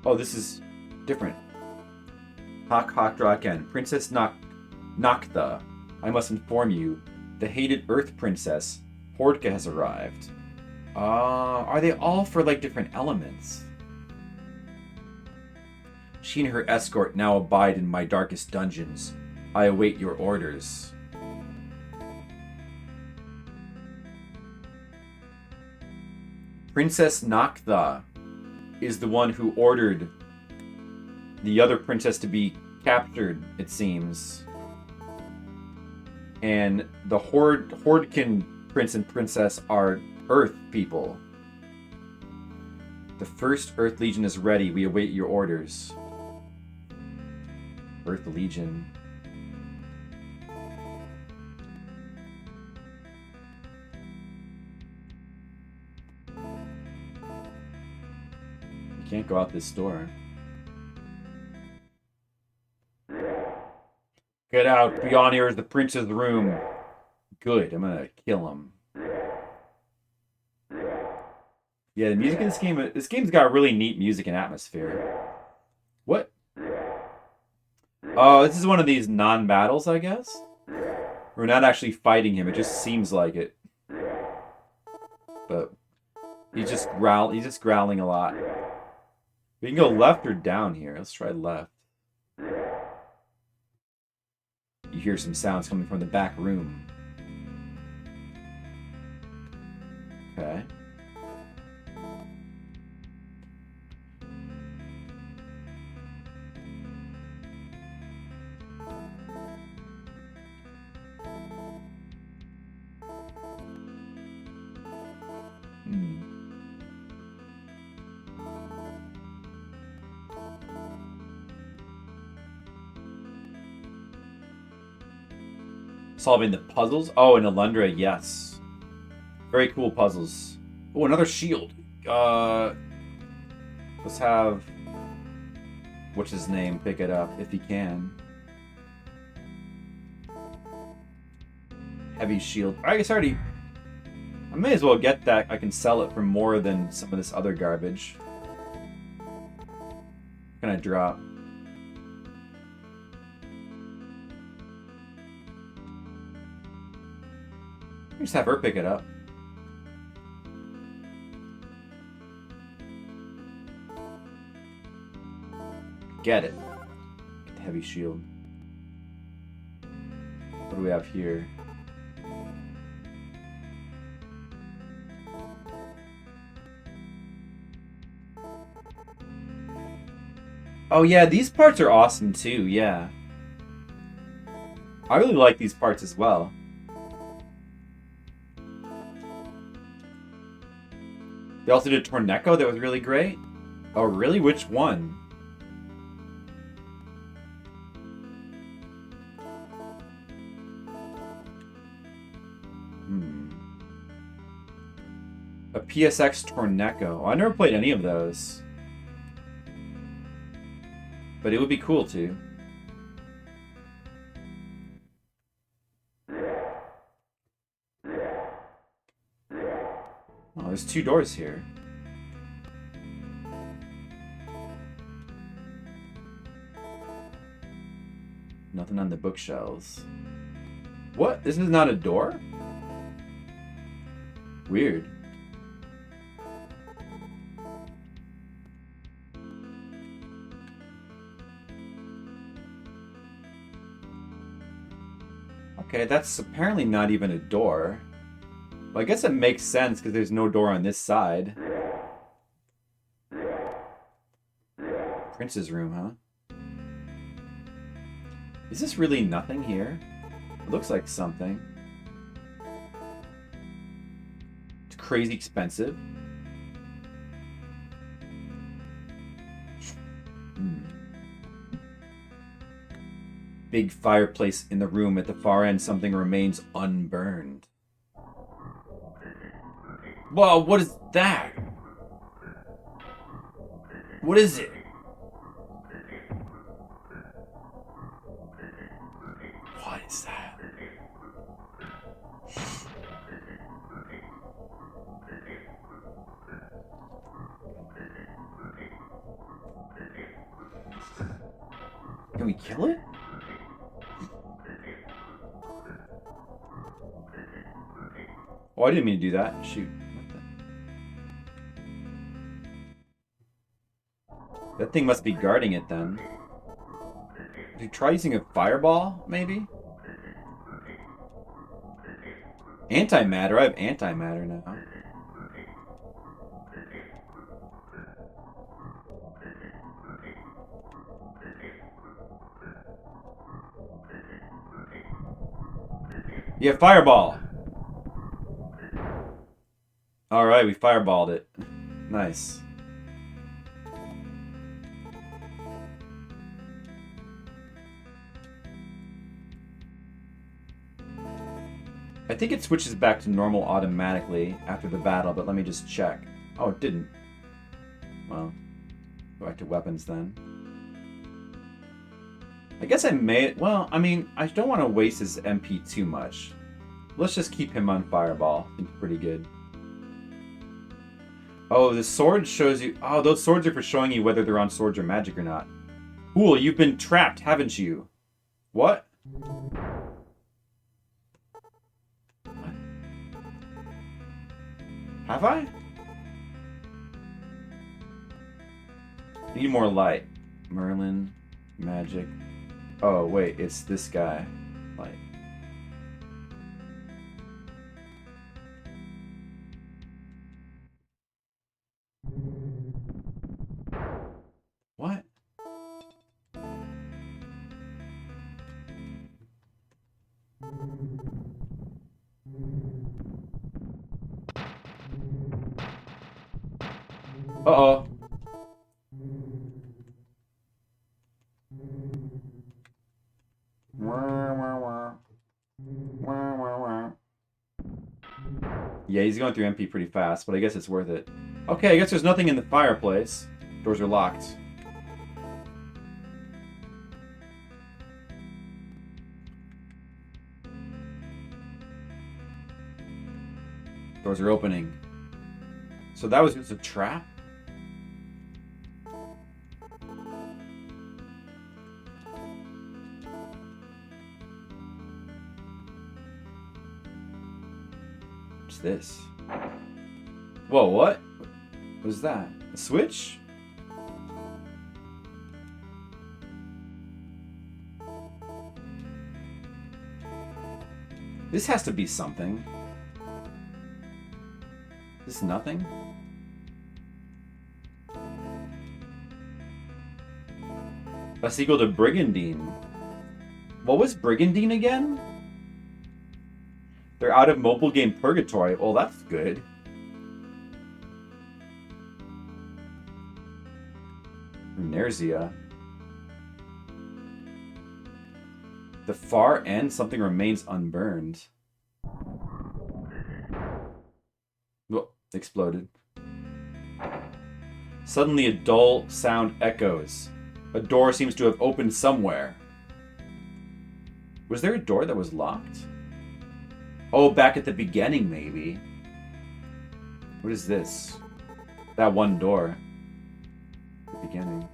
Oh, this is different. Hak Drakkhen. Princess Naktha. I must inform you, the hated Earth Princess, Hordka, has arrived. Are they all for like different elements? She and her escort now abide in my darkest dungeons. I await your orders. Princess Naktha is the one who ordered the other princess to be captured, it seems. And the Hordkin prince and princess are Earth people. The first Earth Legion is ready. We await your orders. Earth Legion. You can't go out this door. Get out. Beyond here is the prince's room. Good. I'm gonna kill him. Yeah, the music in this game's got really neat music and atmosphere. What? Oh, this is one of these non-battles, I guess? We're not actually fighting him, it just seems like it. But he's just growling a lot. We can go left or down here. Let's try left. You hear some sounds coming from the back room. Okay. Solving the puzzles? Oh, in Alundra, yes. Very cool puzzles. Oh, another shield. Let's have... what's his name pick it up, if he can. Heavy shield. I guess I may as well get that. I can sell it for more than some of this other garbage. What can I drop? Just have her pick it up. Get it. Get the heavy shield. What do we have here? Oh yeah, these parts are awesome too, yeah. I really like these parts as well. They also did Torneko, that was really great. Oh, really? Which one? A PSX Torneko. Oh, I never played any of those. But it would be cool too. there's 2 doors here. Nothing on the bookshelves. What? This is not a door? Weird. Okay, that's apparently not even a door. Well, I guess it makes sense because there's no door on this side. Prince's room, huh? Is this really nothing here? It looks like something. It's crazy expensive. Big fireplace in the room. At the far end, something remains unburned. Whoa, what is that? What is it? What is that? Can we kill it? Oh, I didn't mean to do that. Shoot. That thing must be guarding it then. Did you try using a fireball, maybe? Antimatter? I have antimatter now. Yeah, fireball! Alright, we fireballed it. Nice. I think it switches back to normal automatically after the battle, but let me just check. Oh, it didn't. Well, go back to weapons then. I guess I may... Well, I mean, I don't want to waste his MP too much. Let's just keep him on fireball. Seems pretty good. Oh, the sword shows you... Oh, those swords are for showing you whether they're on swords or magic or not. Fool, you've been trapped, haven't you? What? Have I? Need more light. Merlin, magic. Oh, wait, it's this guy. Light. What? Uh-oh. Yeah, he's going through MP pretty fast, but I guess it's worth it. Okay, I guess there's nothing in the fireplace. Doors are locked. Doors are opening. So that was just a trap? What's this? Whoa, what? What was that? A switch? This has to be something. Is this nothing? That's equal to Brigandine. What was Brigandine again? They're out of mobile game purgatory. Oh, that's good. Inertia. The far end, something remains unburned. Oh, exploded. Suddenly a dull sound echoes. A door seems to have opened somewhere. Was there a door that was locked? Oh, back at the beginning, maybe. What is this? That one door. The beginning.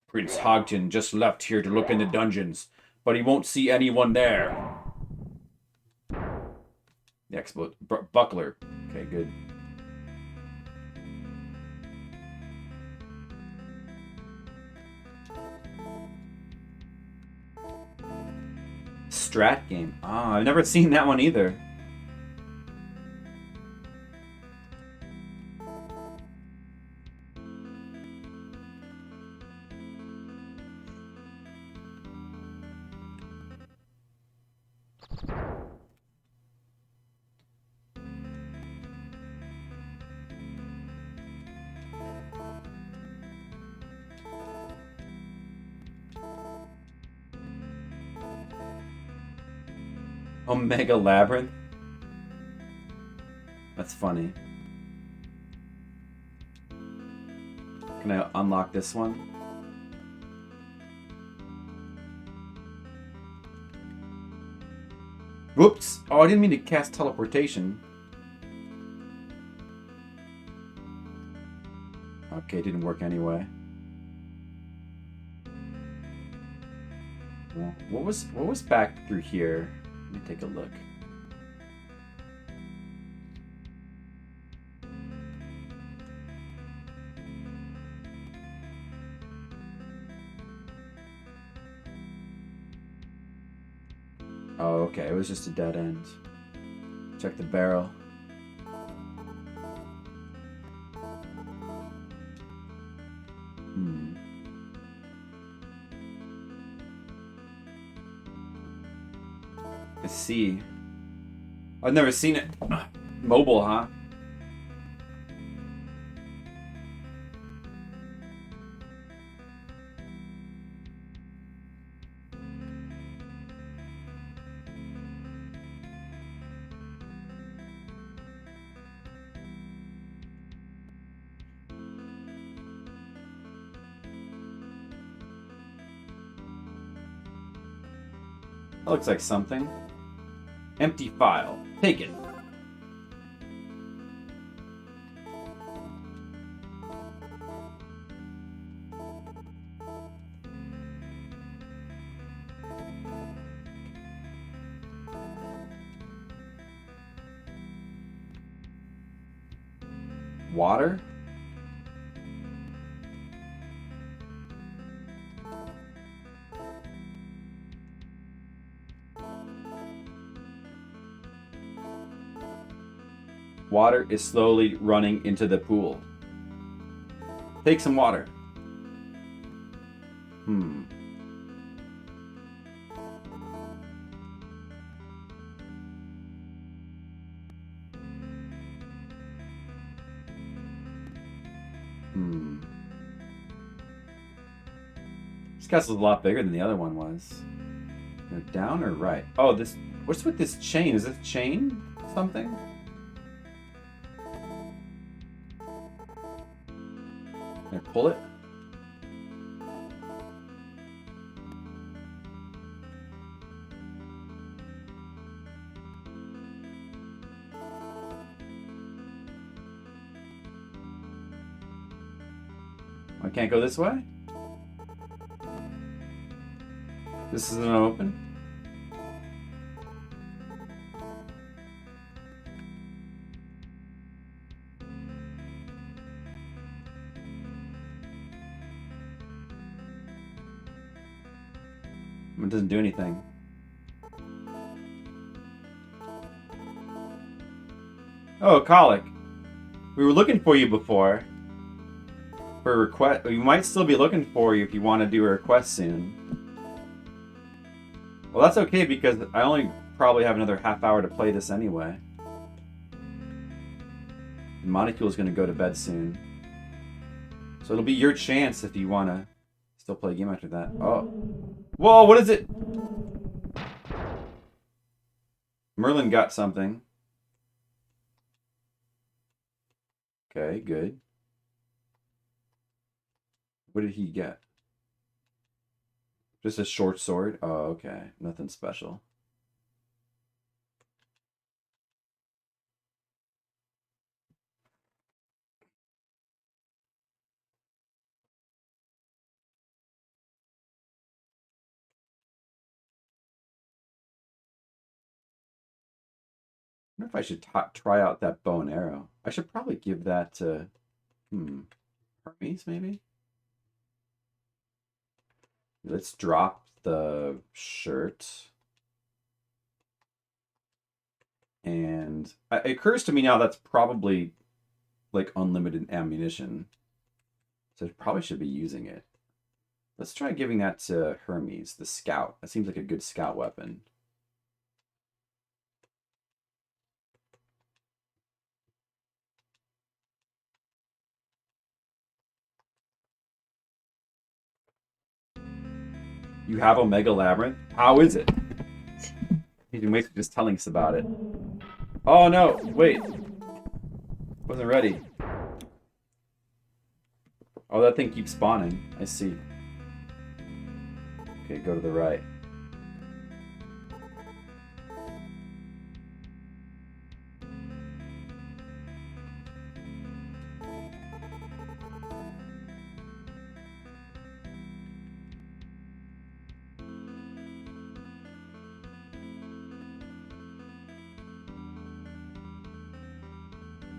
Prince Hogton just left here to look in the dungeons, but he won't see anyone there. The expo buckler. Okay, good. Strat game. Ah, I've never seen that one either. Omega Labyrinth? That's funny. Can I unlock this one? Whoops! Oh, I didn't mean to cast teleportation. Okay, it didn't work anyway. What was back through here? Let me take a look. Oh, okay. It was just a dead end. Check the barrel. I see. I've never seen it. Mobile, huh? That looks like something. Empty file. Taken. Water? Water is slowly running into the pool. Take some water. This castle's a lot bigger than the other one was. Down or right? Oh, this. What's with this chain? Is this chain something? Can I pull it? I can't go this way? This isn't open? It doesn't do anything. Oh, Colic. We were looking for you before. For a request. We might still be looking for you if you want to do a request soon. Well, that's okay because I only probably have another half hour to play this anyway. Montecule's going to go to bed soon. So it'll be your chance if you want to still play a game after that. Oh. Whoa, what is it? Merlin got something. Okay, good. What did he get? Just a short sword? Oh, okay. Nothing special. I wonder if I should try out that bow and arrow. I should probably give that to, Hermes, maybe? Let's drop the shirt. And it occurs to me now that's probably like unlimited ammunition. So I probably should be using it. Let's try giving that to Hermes, the scout. That seems like a good scout weapon. You have Omega Labyrinth? How is it? He's been basically just telling us about it. Oh no, wait. Wasn't ready. Oh, that thing keeps spawning. I see. Okay, go to the right.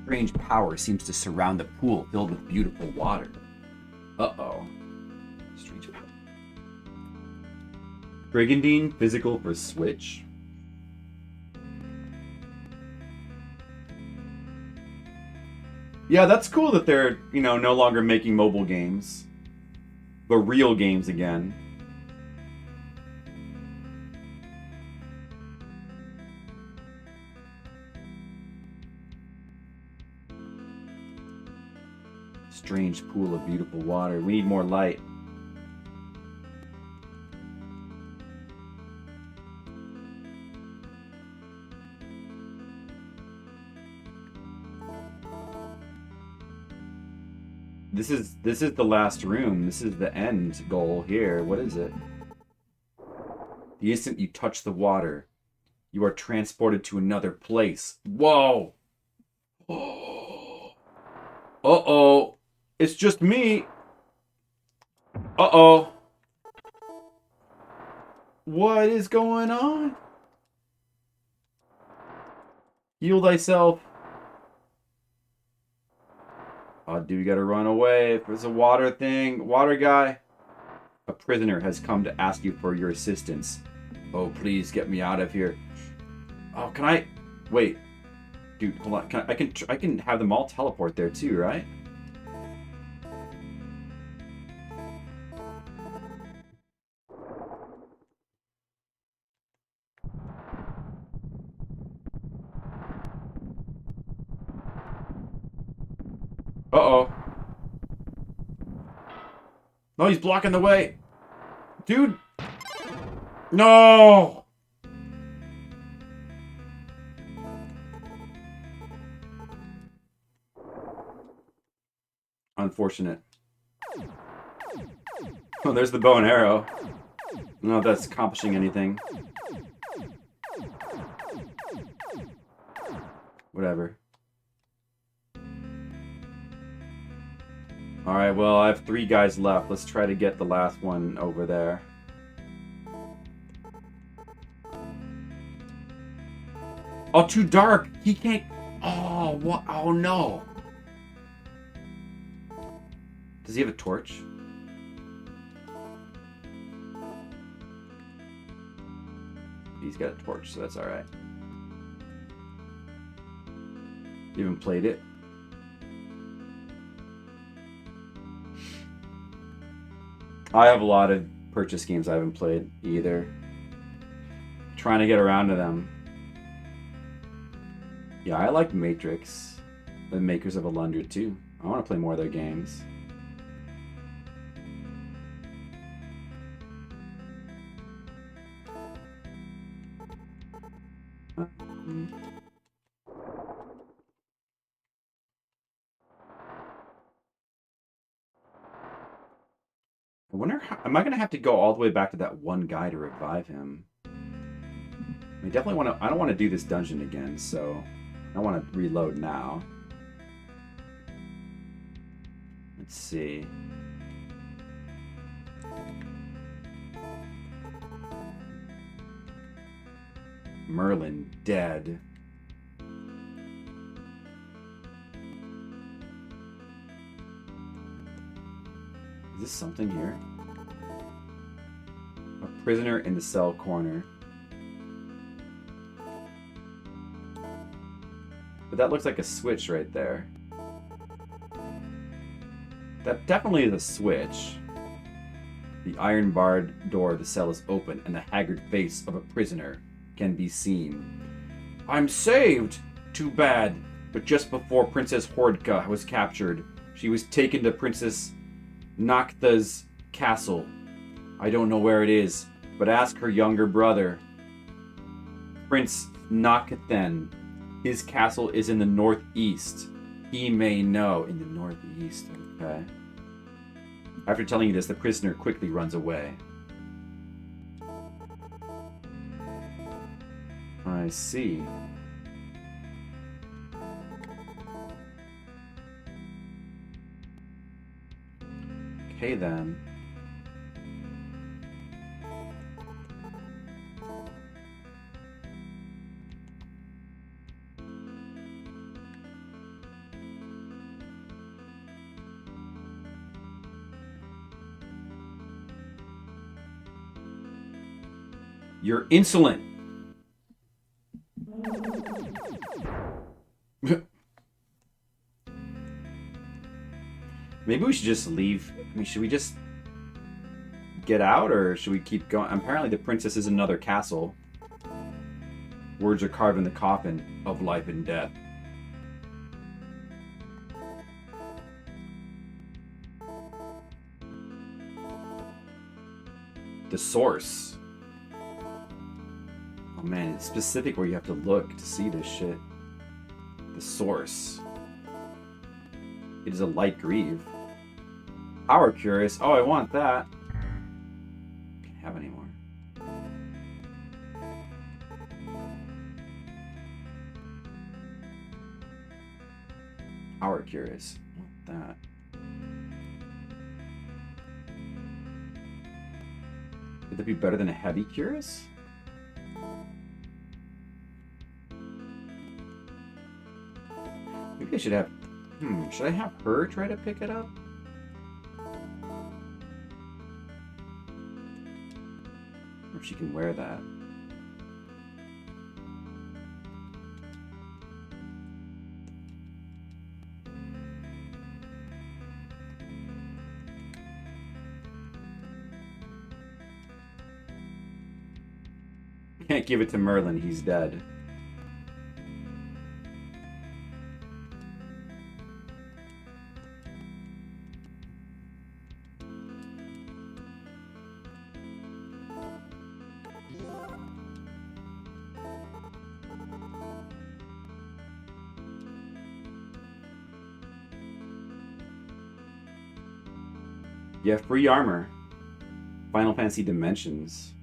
Strange power seems to surround the pool filled with beautiful water. Uh-oh. Strange power. Brigandine physical for Switch. Yeah, that's cool that they're, no longer making mobile games. But real games again. Strange pool of beautiful water. We need more light. This is the last room. This is the end goal here. What is it? The instant you touch the water, you are transported to another place. Whoa! Uh-oh. It's just me. Uh-oh. What is going on? Heal thyself. Oh, dude, you gotta run away. If there's a water thing. Water guy. A prisoner has come to ask you for your assistance. Oh, please get me out of here. Oh, can I... Wait. Dude, hold on. I can have them all teleport there too, right? Uh-oh. No, he's blocking the way. Dude. No! Unfortunate. Oh, there's the bow and arrow. I don't know if that's accomplishing anything. Whatever. Alright, well, I have 3 guys left. Let's try to get the last one over there. Oh, too dark! He can't... Oh, what? Oh, no! Does he have a torch? He's got a torch, so that's alright. You haven't played it? I have a lot of purchase games I haven't played either. Trying to get around to them. Yeah, I like Matrix, the makers of Alundra too. I want to play more of their games. I wonder am I gonna have to go all the way back to that one guy to revive him? I definitely want to. I don't want to do this dungeon again, so I want to reload now. Let's see. Merlin dead. Is this something here? A prisoner in the cell corner. But that looks like a switch right there. That definitely is a switch. The iron-barred door of the cell is open, and the haggard face of a prisoner can be seen. I'm saved! Too bad. But just before Princess Hordka was captured, she was taken to Princess Naktha's castle. I don't know where it is, but ask her younger brother, Prince Nakathen. His castle is in the northeast. He may know. In the northeast, okay. After telling you this, the prisoner quickly runs away. I see. Okay then. You're insolent. Maybe we should just leave. I mean, should we just get out, or should we keep going? Apparently the princess is in another castle. Words are carved in the coffin of life and death. The source. Oh man, it's specific where you have to look to see this shit. The source. It is a light grieve. Power curious. Oh, I want that. Can't have any more. Power curious. I want that. Would that be better than a heavy curious? Maybe I should have... should I have her try to pick it up? Or if she can wear that. Can't give it to Merlin, he's dead. Yeah, free armor. Final Fantasy Dimensions.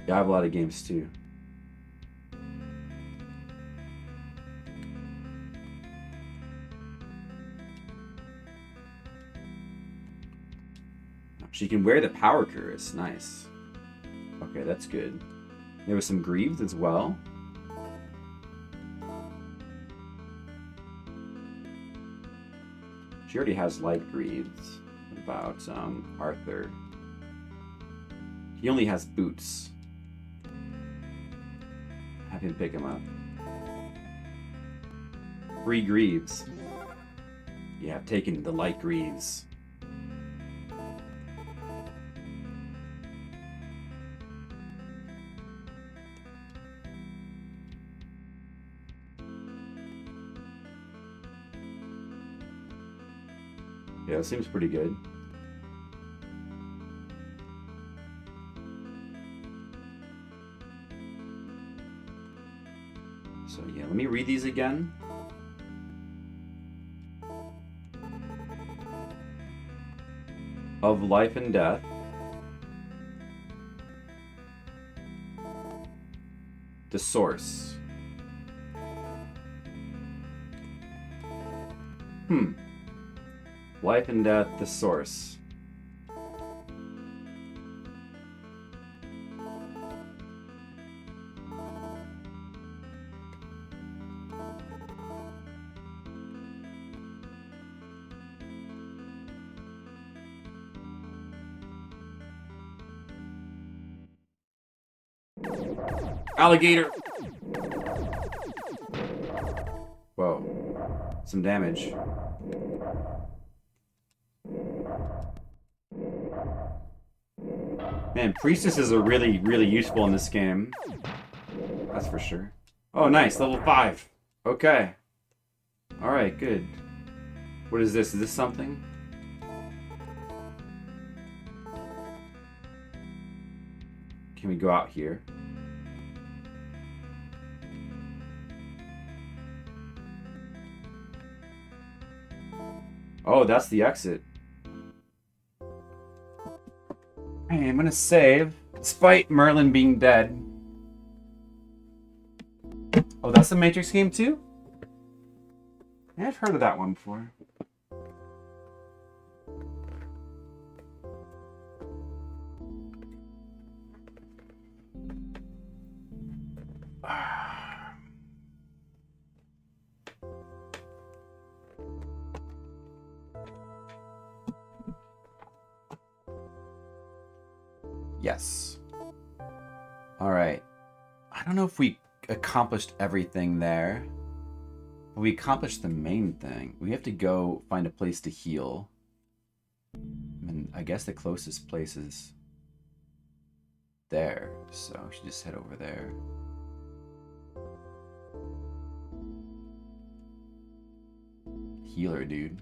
Yeah, I have a lot of games too. She can wear the power cuirass. Nice. Okay, that's good. There was some greaves as well. She already has light greaves. About Arthur. He only has boots. Have him pick him up. 3 greaves. Yeah, I've taken the light greaves. Yeah, it seems pretty good. So yeah, let me read these again. of life and death. The source. Life and death, the source. Alligator! Whoa. Some damage. Man, priestesses are really, really useful in this game. That's for sure. Oh, nice. Level 5. Okay. Alright, good. What is this? Is this something? Can we go out here? Oh, that's the exit. Hey, I'm gonna save, despite Merlin being dead. Oh, that's the Matrix game too? Yeah, I've heard of that one before. Yes. Alright. I don't know if we accomplished everything there. But we accomplished the main thing. We have to go find a place to heal. And I guess the closest place is there. So we should just head over there. Healer, dude.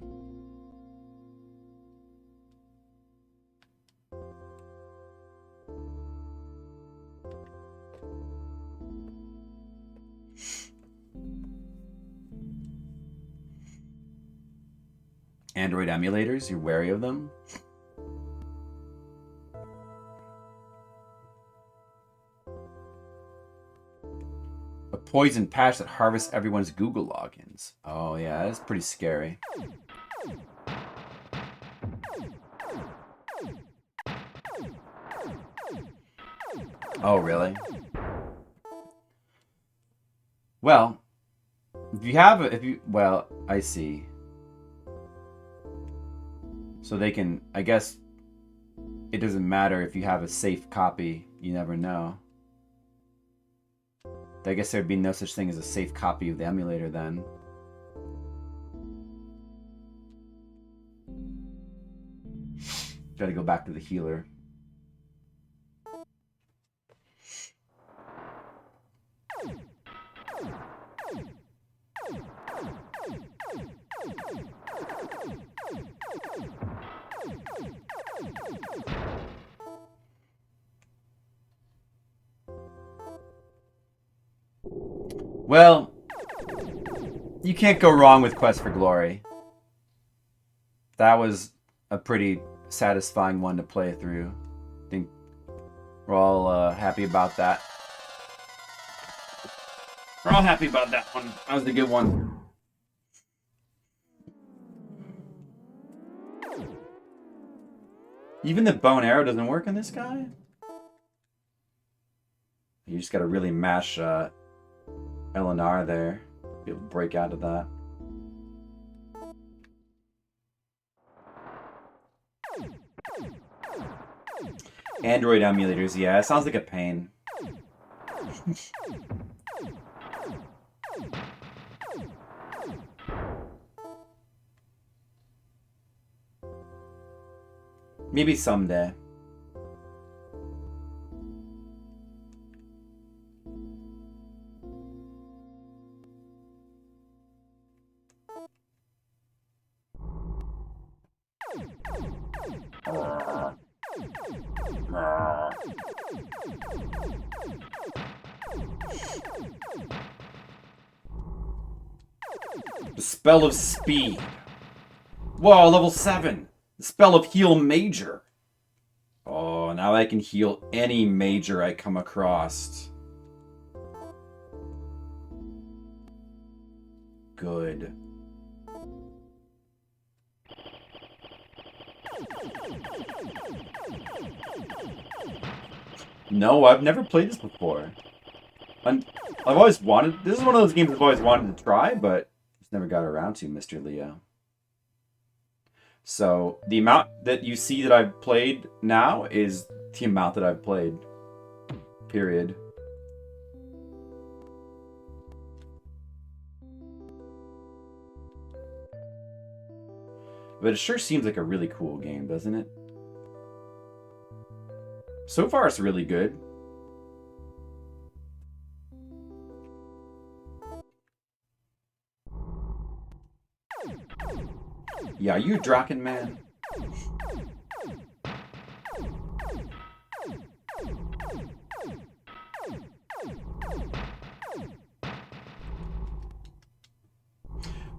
Android emulators, you're wary of them? A poison patch that harvests everyone's Google logins. Oh yeah, that's pretty scary. Oh really? Well, well, I see. So they can, I guess, it doesn't matter if you have a safe copy. You never know. I guess there'd be no such thing as a safe copy of the emulator then. Gotta go back to the healer. Well, you can't go wrong with Quest for Glory. That was a pretty satisfying one to play through. I think we're all happy about that. We're all happy about that one. That was a good one. Even the bow and arrow doesn't work on this guy? You just gotta really mash L and R there. Be able to break out of that. Android emulators, yeah, it sounds like a pain. Maybe someday. The spell of speed. Whoa, level 7. The spell of heal major. Oh, now I can heal any major I come across. Good. No, I've never played this before. I've always wanted... This is one of those games I've always wanted to try, but just never got around to, Mr. Leo. So, the amount that you see that I've played now is the amount that I've played. Period. But it sure seems like a really cool game, doesn't it? So far, it's really good. Yeah, are you a Drakkhen man?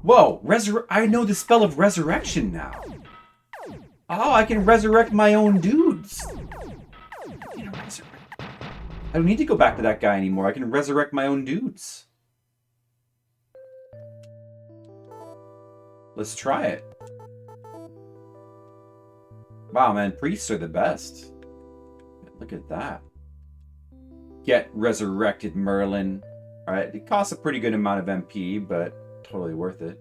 Whoa! I know the spell of resurrection now. Oh, I can resurrect my own dudes. I don't need to go back to that guy anymore. I can resurrect my own dudes. Let's try it. Wow, man, priests are the best. Look at that. Get resurrected, Merlin. Alright, it costs a pretty good amount of MP, but totally worth it.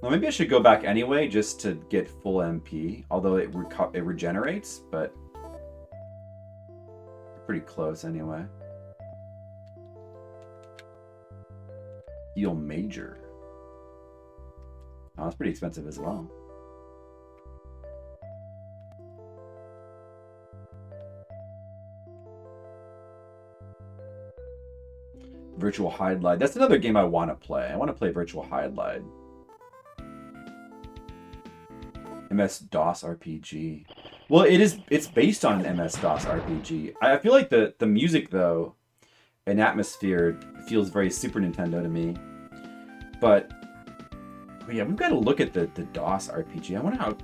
Well, maybe I should go back anyway, just to get full MP. Although it regenerates, but... pretty close anyway. Heal major. Oh, it's pretty expensive as well. Virtual Hide-Lide. That's another game I want to play. I want to play Virtual Hide-Lide. MS-DOS RPG. Well, it's based on an MS-DOS RPG. I feel like the music, though, and atmosphere feels very Super Nintendo to me. But yeah, we've got to look at the DOS RPG. I wonder how...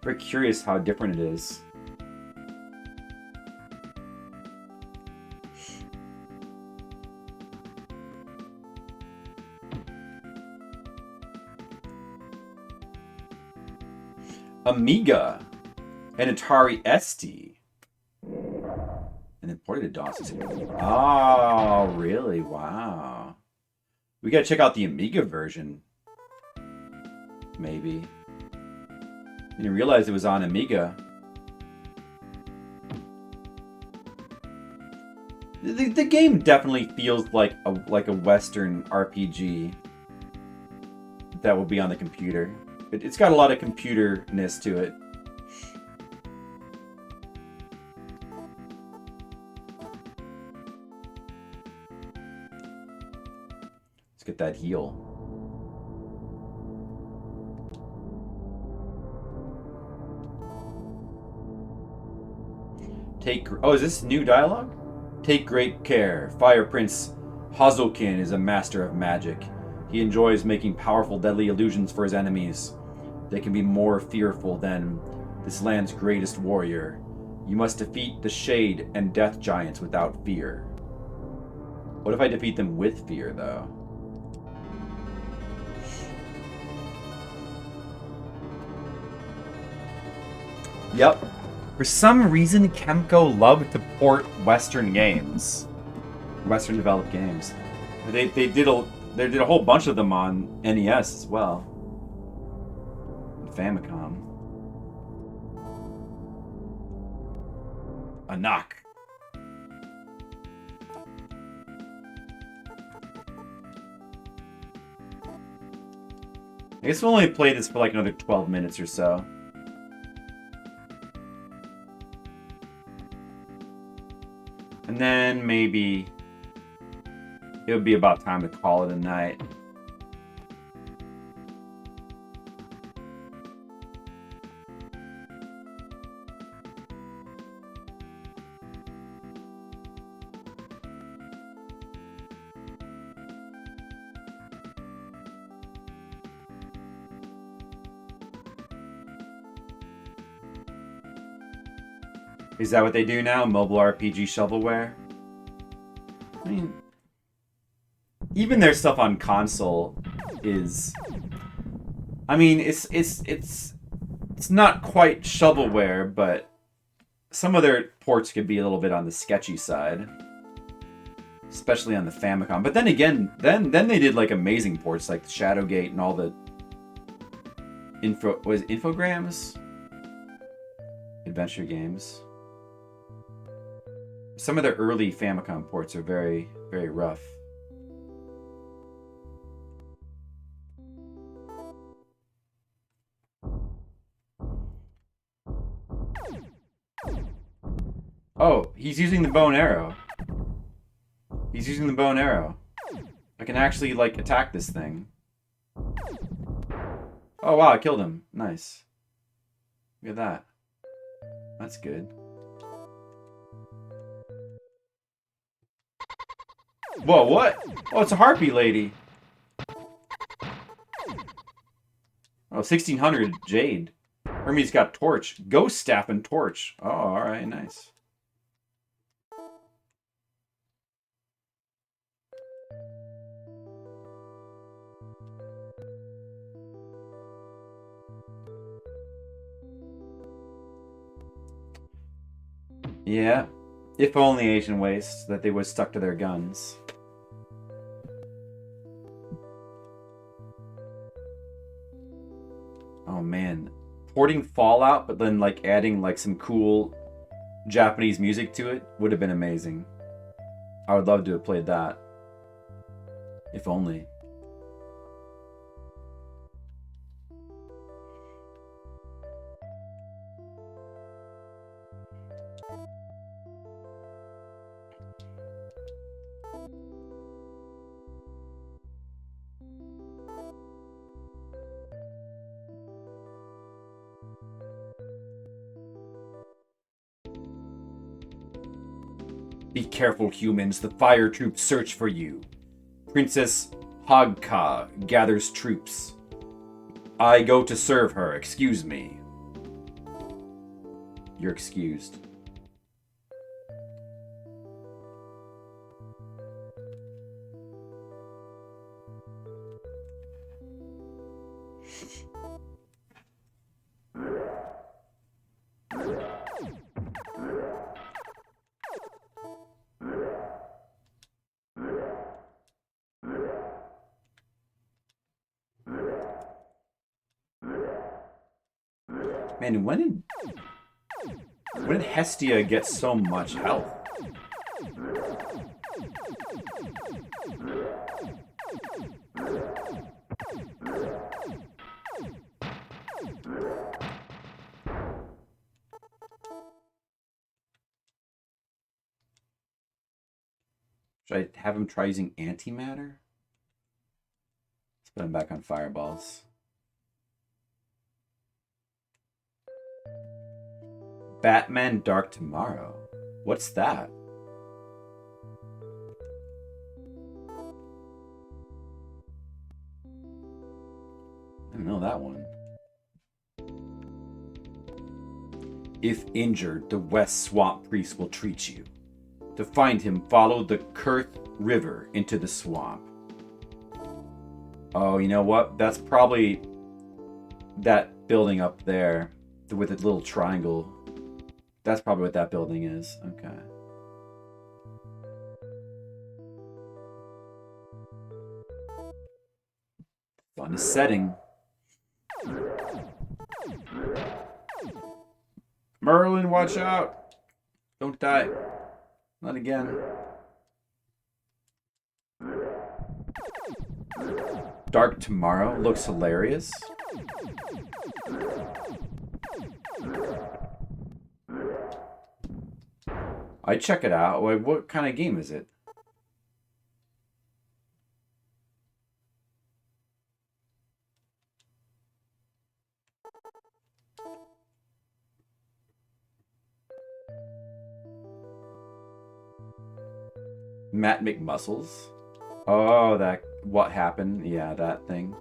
Very curious how different it is. Amiga and Atari ST. And then ported to DOS. Oh, really? Wow. We gotta check out the Amiga version. Maybe. Didn't realize it was on Amiga. The game definitely feels like a Western RPG that will be on the computer. It's got a lot of computer-ness to it. Let's get that heal. Oh, is this new dialogue? Take great care. Fire Prince Hazokin is a master of magic. He enjoys making powerful, deadly illusions for his enemies. They can be more fearful than this land's greatest warrior. You must defeat the Shade and Death Giants without fear. What if I defeat them with fear, though? Yep. For some reason, Kemco loved to port Western games. Western developed games. They did a whole bunch of them on NES as well. Famicom. A knock. I guess we'll only play this for like another 12 minutes or so. And then maybe it would be about time to call it a night. Is that what they do now? Mobile RPG shovelware? I mean, even their stuff on console is... I mean, it's not quite shovelware, but some of their ports could be a little bit on the sketchy side. Especially on the Famicom. But then again, then they did like amazing ports like Shadowgate and all the Infograms? Adventure games. Some of their early Famicom ports are very, very rough. Oh, he's using the bow and arrow. He's using the bow and arrow. I can actually, like, attack this thing. Oh, wow, I killed him. Nice. Look at that. That's good. Whoa, what? Oh, it's a harpy lady. Oh, 1600 jade. Hermes got torch. Ghost staff and torch. Oh, alright, nice. Yeah. If only Asian waste, that they would stuck to their guns. Oh man. Porting Fallout, but then like adding like some cool Japanese music to it would have been amazing. I would love to have played that. If only. Be careful, humans. The fire troops search for you. Princess Hogka gathers troops. I go to serve her. Excuse me. You're excused. Man, when did Hestia get so much health? Should I have him try using antimatter? Let's put him back on fireballs. Batman Dark Tomorrow. What's that? I don't know that one. If injured, the West Swamp Priest will treat you. To find him, follow the Kurth River into the swamp. Oh, you know what? That's probably that building up there with a little triangle. That's probably what that building is. Okay. Fun setting. Merlin, watch out! Don't die. Not again. Dark Tomorrow looks hilarious. I'd check it out. Wait, what kind of game is it? Matt McMuscles? Oh, that... What happened? Yeah, that thing.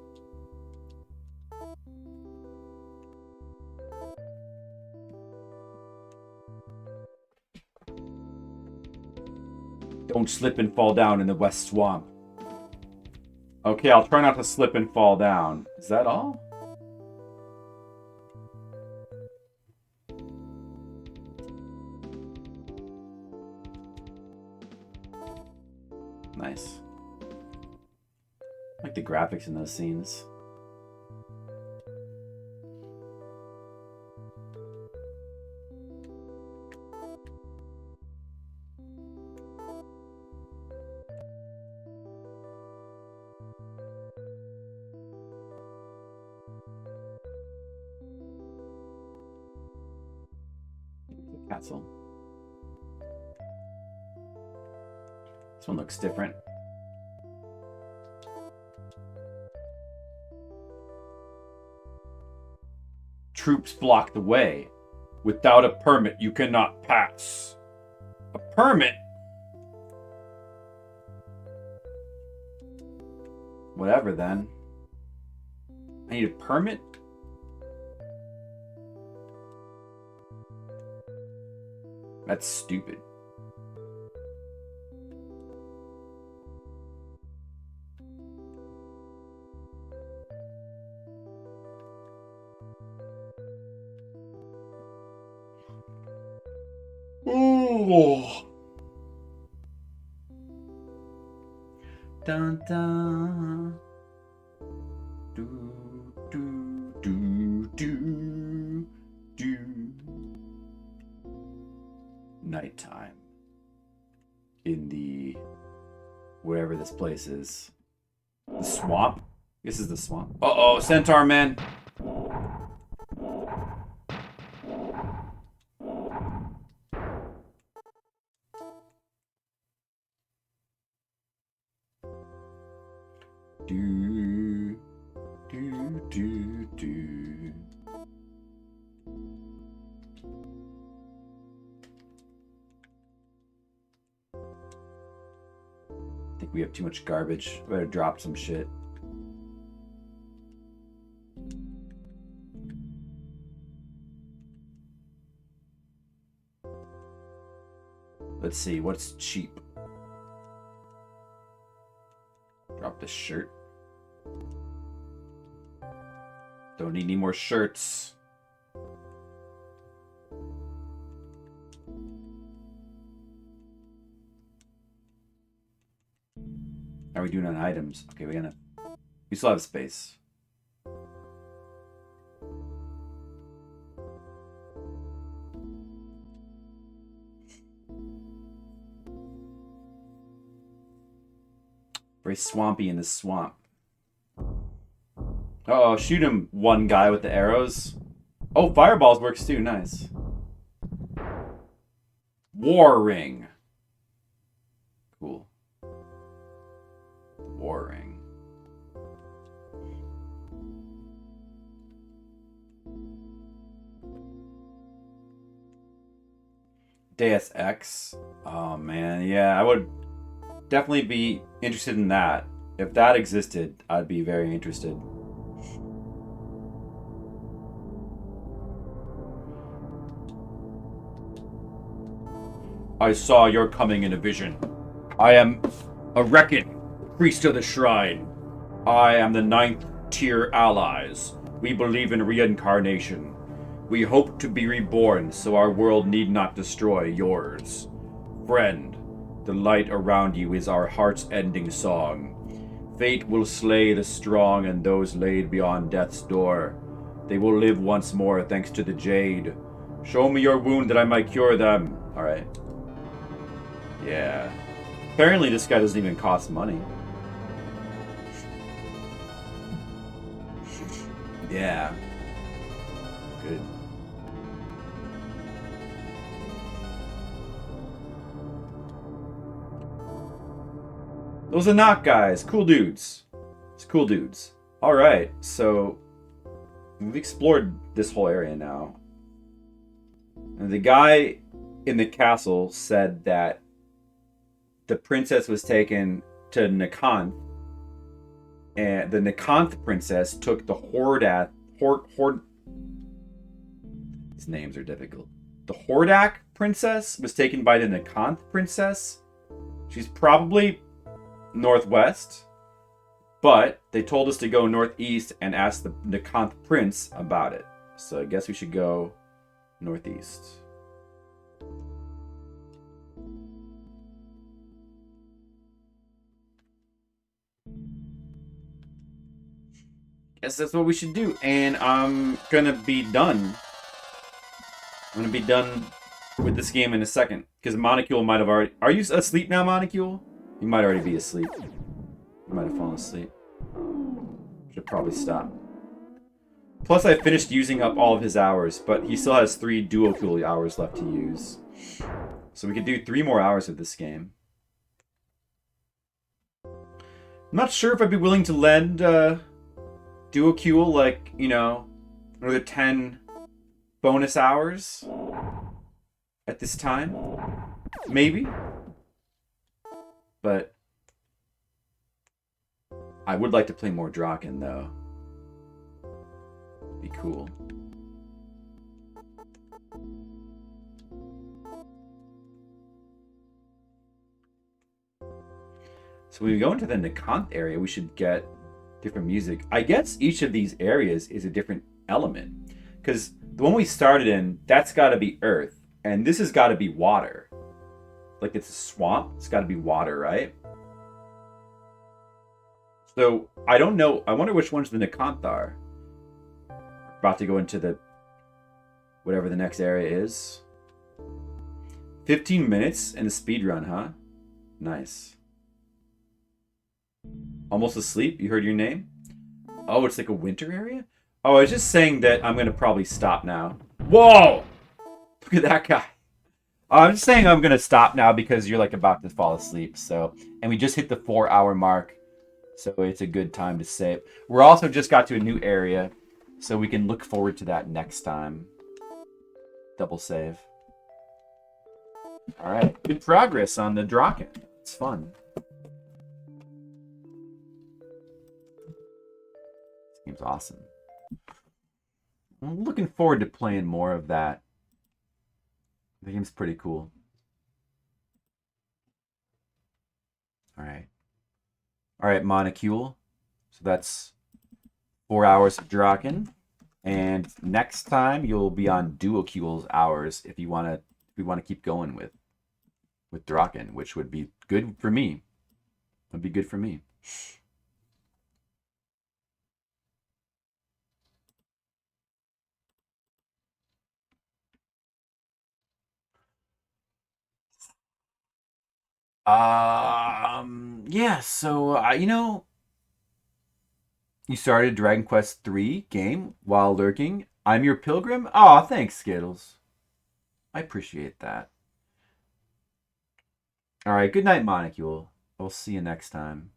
Don't slip and fall down in the West Swamp. Okay, I'll try not to slip and fall down. Is that all? Nice. I like the graphics in those scenes. Castle. This one looks different. Troops block the way. Without a permit, you cannot pass. A permit? Whatever then. I need a permit? That's stupid. Ooh. Dun dun. Do do do do do. Nighttime. In the wherever this place is. The swamp? This is the swamp. Uh-oh, Centaur Man. Do do do do. I think we have too much garbage. We better drop some shit. Let's see, what's cheap? Drop this shirt. Don't need any more shirts. How are we doing on items? Okay, we still have space. Very swampy in this swamp. Uh-oh, shoot him, one guy with the arrows. Oh, fireballs works too, nice. War ring. Cool. War ring. Deus Ex. Oh man, yeah, I would definitely be interested in that. If that existed, I'd be very interested. I saw your coming in a vision. I am a Drakkhen, priest of the shrine. I am the 9th tier allies. We believe in reincarnation. We hope to be reborn so our world need not destroy yours. Friend, the light around you is our heart's ending song. Fate will slay the strong and those laid beyond death's door. They will live once more thanks to the jade. Show me your wound that I might cure them. Alright. Yeah. Apparently this guy doesn't even cost money. Yeah. Good. Those are not guys. Cool dudes. It's cool dudes. Alright, so we've explored this whole area now. And the guy in the castle said that the princess was taken to Nakanth, and the Nakanth princess took the these names are difficult. The Hordak princess was taken by the Nakanth princess. She's probably northwest, but they told us to go northeast and ask the Nakanth Prince about it. So I guess we should go northeast. Guess that's what we should do. And I'm gonna be done. I'm gonna be done with this game in a second. Because Monocule might have already... Are you asleep now, Monocule? You might already be asleep. You might have fallen asleep. Should probably stop. Plus, I finished using up all of his hours, but he still has 3 Duocule hours left to use. So we could do 3 more hours of this game. I'm not sure if I'd be willing to lend Duocule, like, you know, another 10 bonus hours at this time. Maybe. But I would like to play more Drakkhen, though. Be cool. So when we go into the Nakanth area, we should get different music. I guess each of these areas is a different element. Because the one we started in, that's got to be earth. And this has got to be water. Like it's a swamp. It's got to be water, right? So I don't know. I wonder which ones the Nakanth are. About to go into the whatever the next area is. 15 minutes and a speed run, huh? Nice. Almost asleep? You heard your name? Oh, it's like a winter area? Oh, I was just saying that I'm going to probably stop now. Whoa! Look at that guy. I'm just saying I'm going to stop now because you're like about to fall asleep. So, and we just hit the 4-hour mark. So it's a good time to save. We're also just got to a new area. So we can look forward to that next time. Double save. Alright. Good progress on the Drakkhen. It's fun. This game's awesome. I'm looking forward to playing more of that. The game's pretty cool. Alright. Alright, Monocule. So that's 4 hours of Drakkhen. And next time you'll be on Duocule's hours if you want to keep going with Drakkhen, which would be good for me. Would be good for me. Yeah, so you know, you started Dragon Quest III game while lurking. I'm your pilgrim. Aw, thanks, Skittles. I appreciate that. Alright, good night, Monocule. We'll see you next time.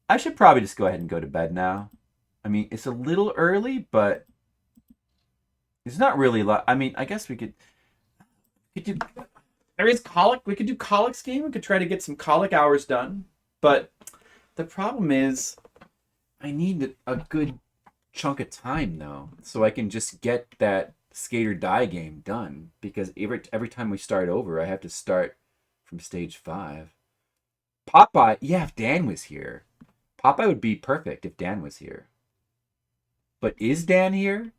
I should probably just go ahead and go to bed now. I mean, it's a little early, but it's not really a lot. I mean, I guess we could do... There is Colic. We could do Colic's game. We could try to get some Colic hours done. But the problem is I need a good chunk of time, though, so I can just get that Skate or Die game done. Because every time we start over, I have to start from stage 5. Popeye, yeah, if Dan was here. Popeye would be perfect if Dan was here. But is Dan here?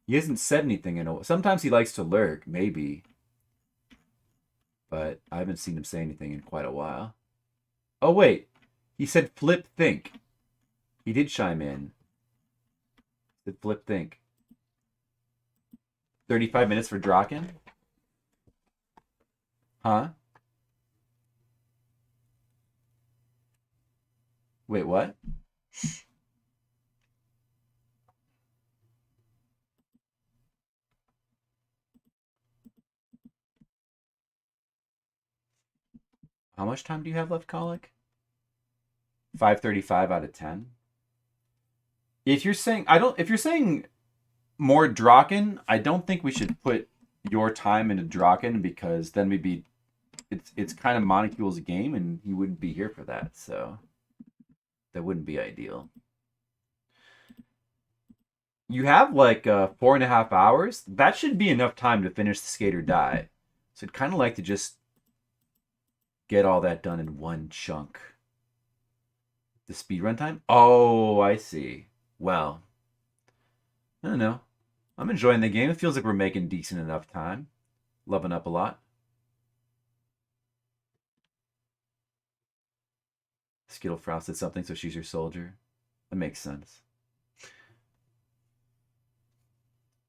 He hasn't said anything in a while. Sometimes he likes to lurk, maybe. But I haven't seen him say anything in quite a while. Oh, wait. He said flip think. He did chime in. He said flip think. 35 minutes for Drakkhen? Huh? Wait, what? How much time do you have left, Colic? 5:35 out of 10. If you're saying more Drakkhen, I don't think we should put your time into Drakkhen because then it's kind of Monocule's game and he wouldn't be here for that, so that wouldn't be ideal. You have like 4.5 hours. That should be enough time to finish the Skate or Die. So I'd kind of like to just get all that done in one chunk. The speedrun time? Oh, I see. Well, I don't know. I'm enjoying the game. It feels like we're making decent enough time. Loving up a lot. Skittle Frost did something, so she's your soldier. That makes sense.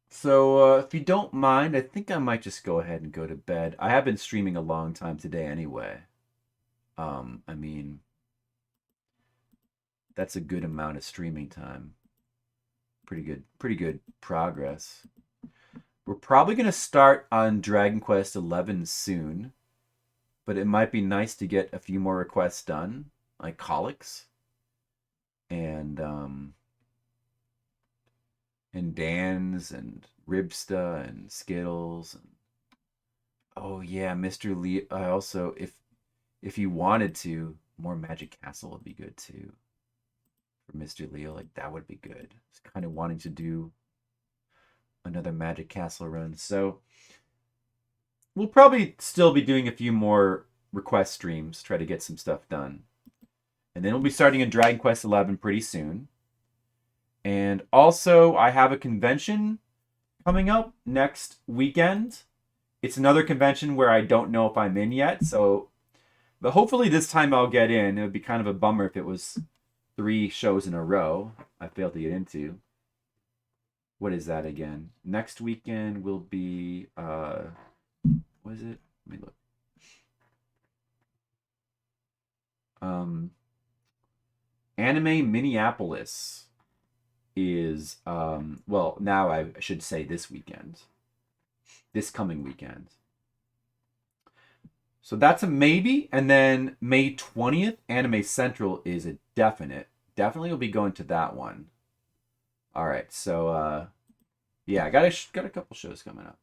So, if you don't mind, I think I might just go ahead and go to bed. I have been streaming a long time today anyway. I mean, that's a good amount of streaming time. Pretty good progress. We're probably going to start on Dragon Quest XI soon, but it might be nice to get a few more requests done, like Colics and Dan's and Ribsta and Skittles and oh yeah, Mr. Lee. I also if you wanted to, more Magic Castle would be good too. For Mr. Leo, like that would be good. Just kind of wanting to do another Magic Castle run. So we'll probably still be doing a few more request streams, try to get some stuff done. And then we'll be starting in Dragon Quest XI pretty soon. And also, I have a convention coming up next weekend. It's another convention where I don't know if I'm in yet. So, but hopefully this time I'll get in. It would be kind of a bummer if it was 3 shows in a row I failed to get into. What is that again? Next weekend will be, what is it? Let me look. Anime Minneapolis is, well, now I should say this weekend. This coming weekend. So that's a maybe. And then May 20th, Anime Central is a definite. Definitely will be going to that one. All right, so yeah, I got a couple shows coming up.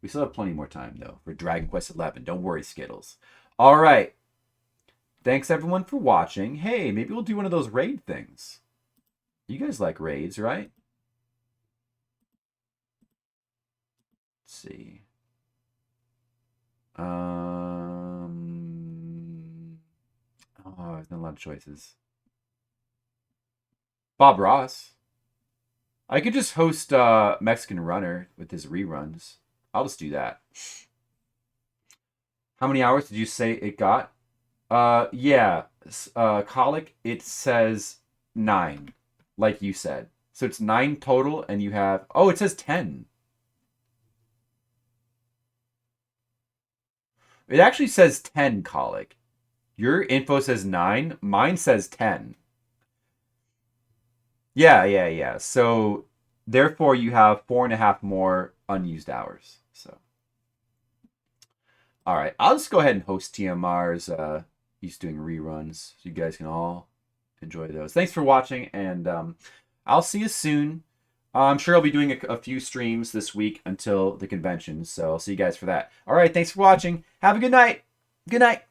We still have plenty more time though for Dragon Quest XI. Don't worry, Skittles. All right, thanks everyone for watching. Hey, maybe we'll do one of those raid things. You guys like raids, right? Let's see. Oh, there's not a lot of choices. Bob Ross. I could just host Mexican Runner with his reruns. I'll just do that. How many hours did you say it got? Yeah. Colic, it says 9, like you said. So it's 9 total, and you have... Oh, it says 10. It actually says 10, Colic. Your info says 9. Mine says 10. Yeah. So, therefore, you have 4.5 more unused hours. So, all right. I'll just go ahead and host TMR's. He's doing reruns, so you guys can all enjoy those. Thanks for watching, and I'll see you soon. I'm sure I'll be doing a few streams this week until the convention, so I'll see you guys for that. All right. Thanks for watching. Have a good night. Good night.